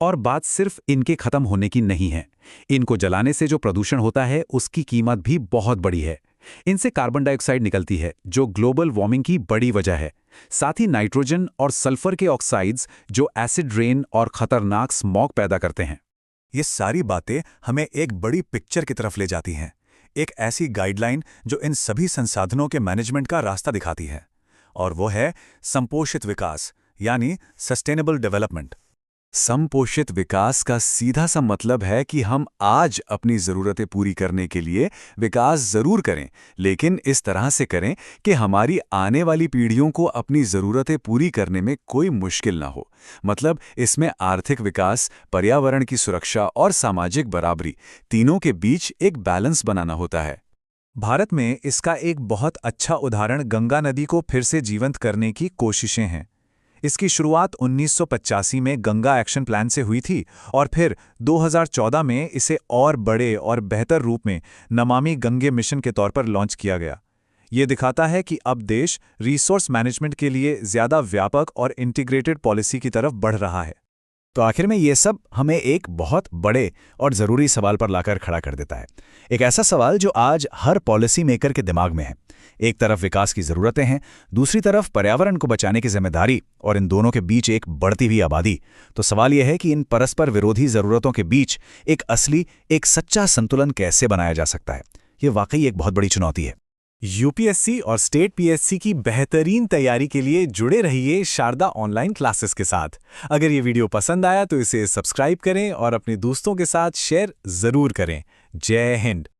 और बात सिर्फ इनके खत्म होने की नहीं है, इनको जलाने से जो प्रदूषण होता है उसकी कीमत भी बहुत बड़ी है। इनसे कार्बन डाइऑक्साइड निकलती है जो ग्लोबल वार्मिंग की बड़ी वजह है। साथ ही नाइट्रोजन और सल्फर के ऑक्साइड्स जो एसिड रेन और खतरनाक स्मॉग पैदा करते हैं। ये सारी बातें हमें एक बड़ी पिक्चर की तरफ ले जाती हैं, एक ऐसी गाइडलाइन जो इन सभी संसाधनों के मैनेजमेंट का रास्ता दिखाती है, और वो है संपोषित विकास यानी सस्टेनेबल डेवलपमेंट। संपोषित विकास का सीधा सा मतलब है कि हम आज अपनी ज़रूरतें पूरी करने के लिए विकास ज़रूर करें, लेकिन इस तरह से करें कि हमारी आने वाली पीढ़ियों को अपनी ज़रूरतें पूरी करने में कोई मुश्किल ना हो। मतलब इसमें आर्थिक विकास, पर्यावरण की सुरक्षा और सामाजिक बराबरी तीनों के बीच एक बैलेंस बनाना होता है। भारत में इसका एक बहुत अच्छा उदाहरण गंगा नदी को फिर से जीवंत करने की कोशिशें हैं। इसकी शुरुआत 1985 में गंगा एक्शन प्लान से हुई थी और फिर 2014 में इसे और बड़े और बेहतर रूप में नमामि गंगे मिशन के तौर पर लॉन्च किया गया। ये दिखाता है कि अब देश रिसोर्स मैनेजमेंट के लिए ज़्यादा व्यापक और इंटीग्रेटेड पॉलिसी की तरफ बढ़ रहा है। तो आखिर में ये सब हमें एक बहुत बड़े और ज़रूरी सवाल पर लाकर खड़ा कर देता है। एक ऐसा सवाल जो आज हर पॉलिसी मेकर के दिमाग में है। एक तरफ विकास की ज़रूरतें हैं, दूसरी तरफ पर्यावरण को बचाने की जिम्मेदारी, और इन दोनों के बीच एक बढ़ती हुई आबादी। तो सवाल यह है कि इन परस्पर विरोधी ज़रूरतों के बीच एक असली, एक सच्चा संतुलन कैसे बनाया जा सकता है। ये वाकई एक बहुत बड़ी चुनौती है। यूपीएससी और स्टेट पीएससी की बेहतरीन तैयारी के लिए जुड़े रहिए शारदा ऑनलाइन क्लासेस के साथ। अगर ये वीडियो पसंद आया तो इसे सब्सक्राइब करें और अपने दोस्तों के साथ शेयर ज़रूर करें। जय हिंद।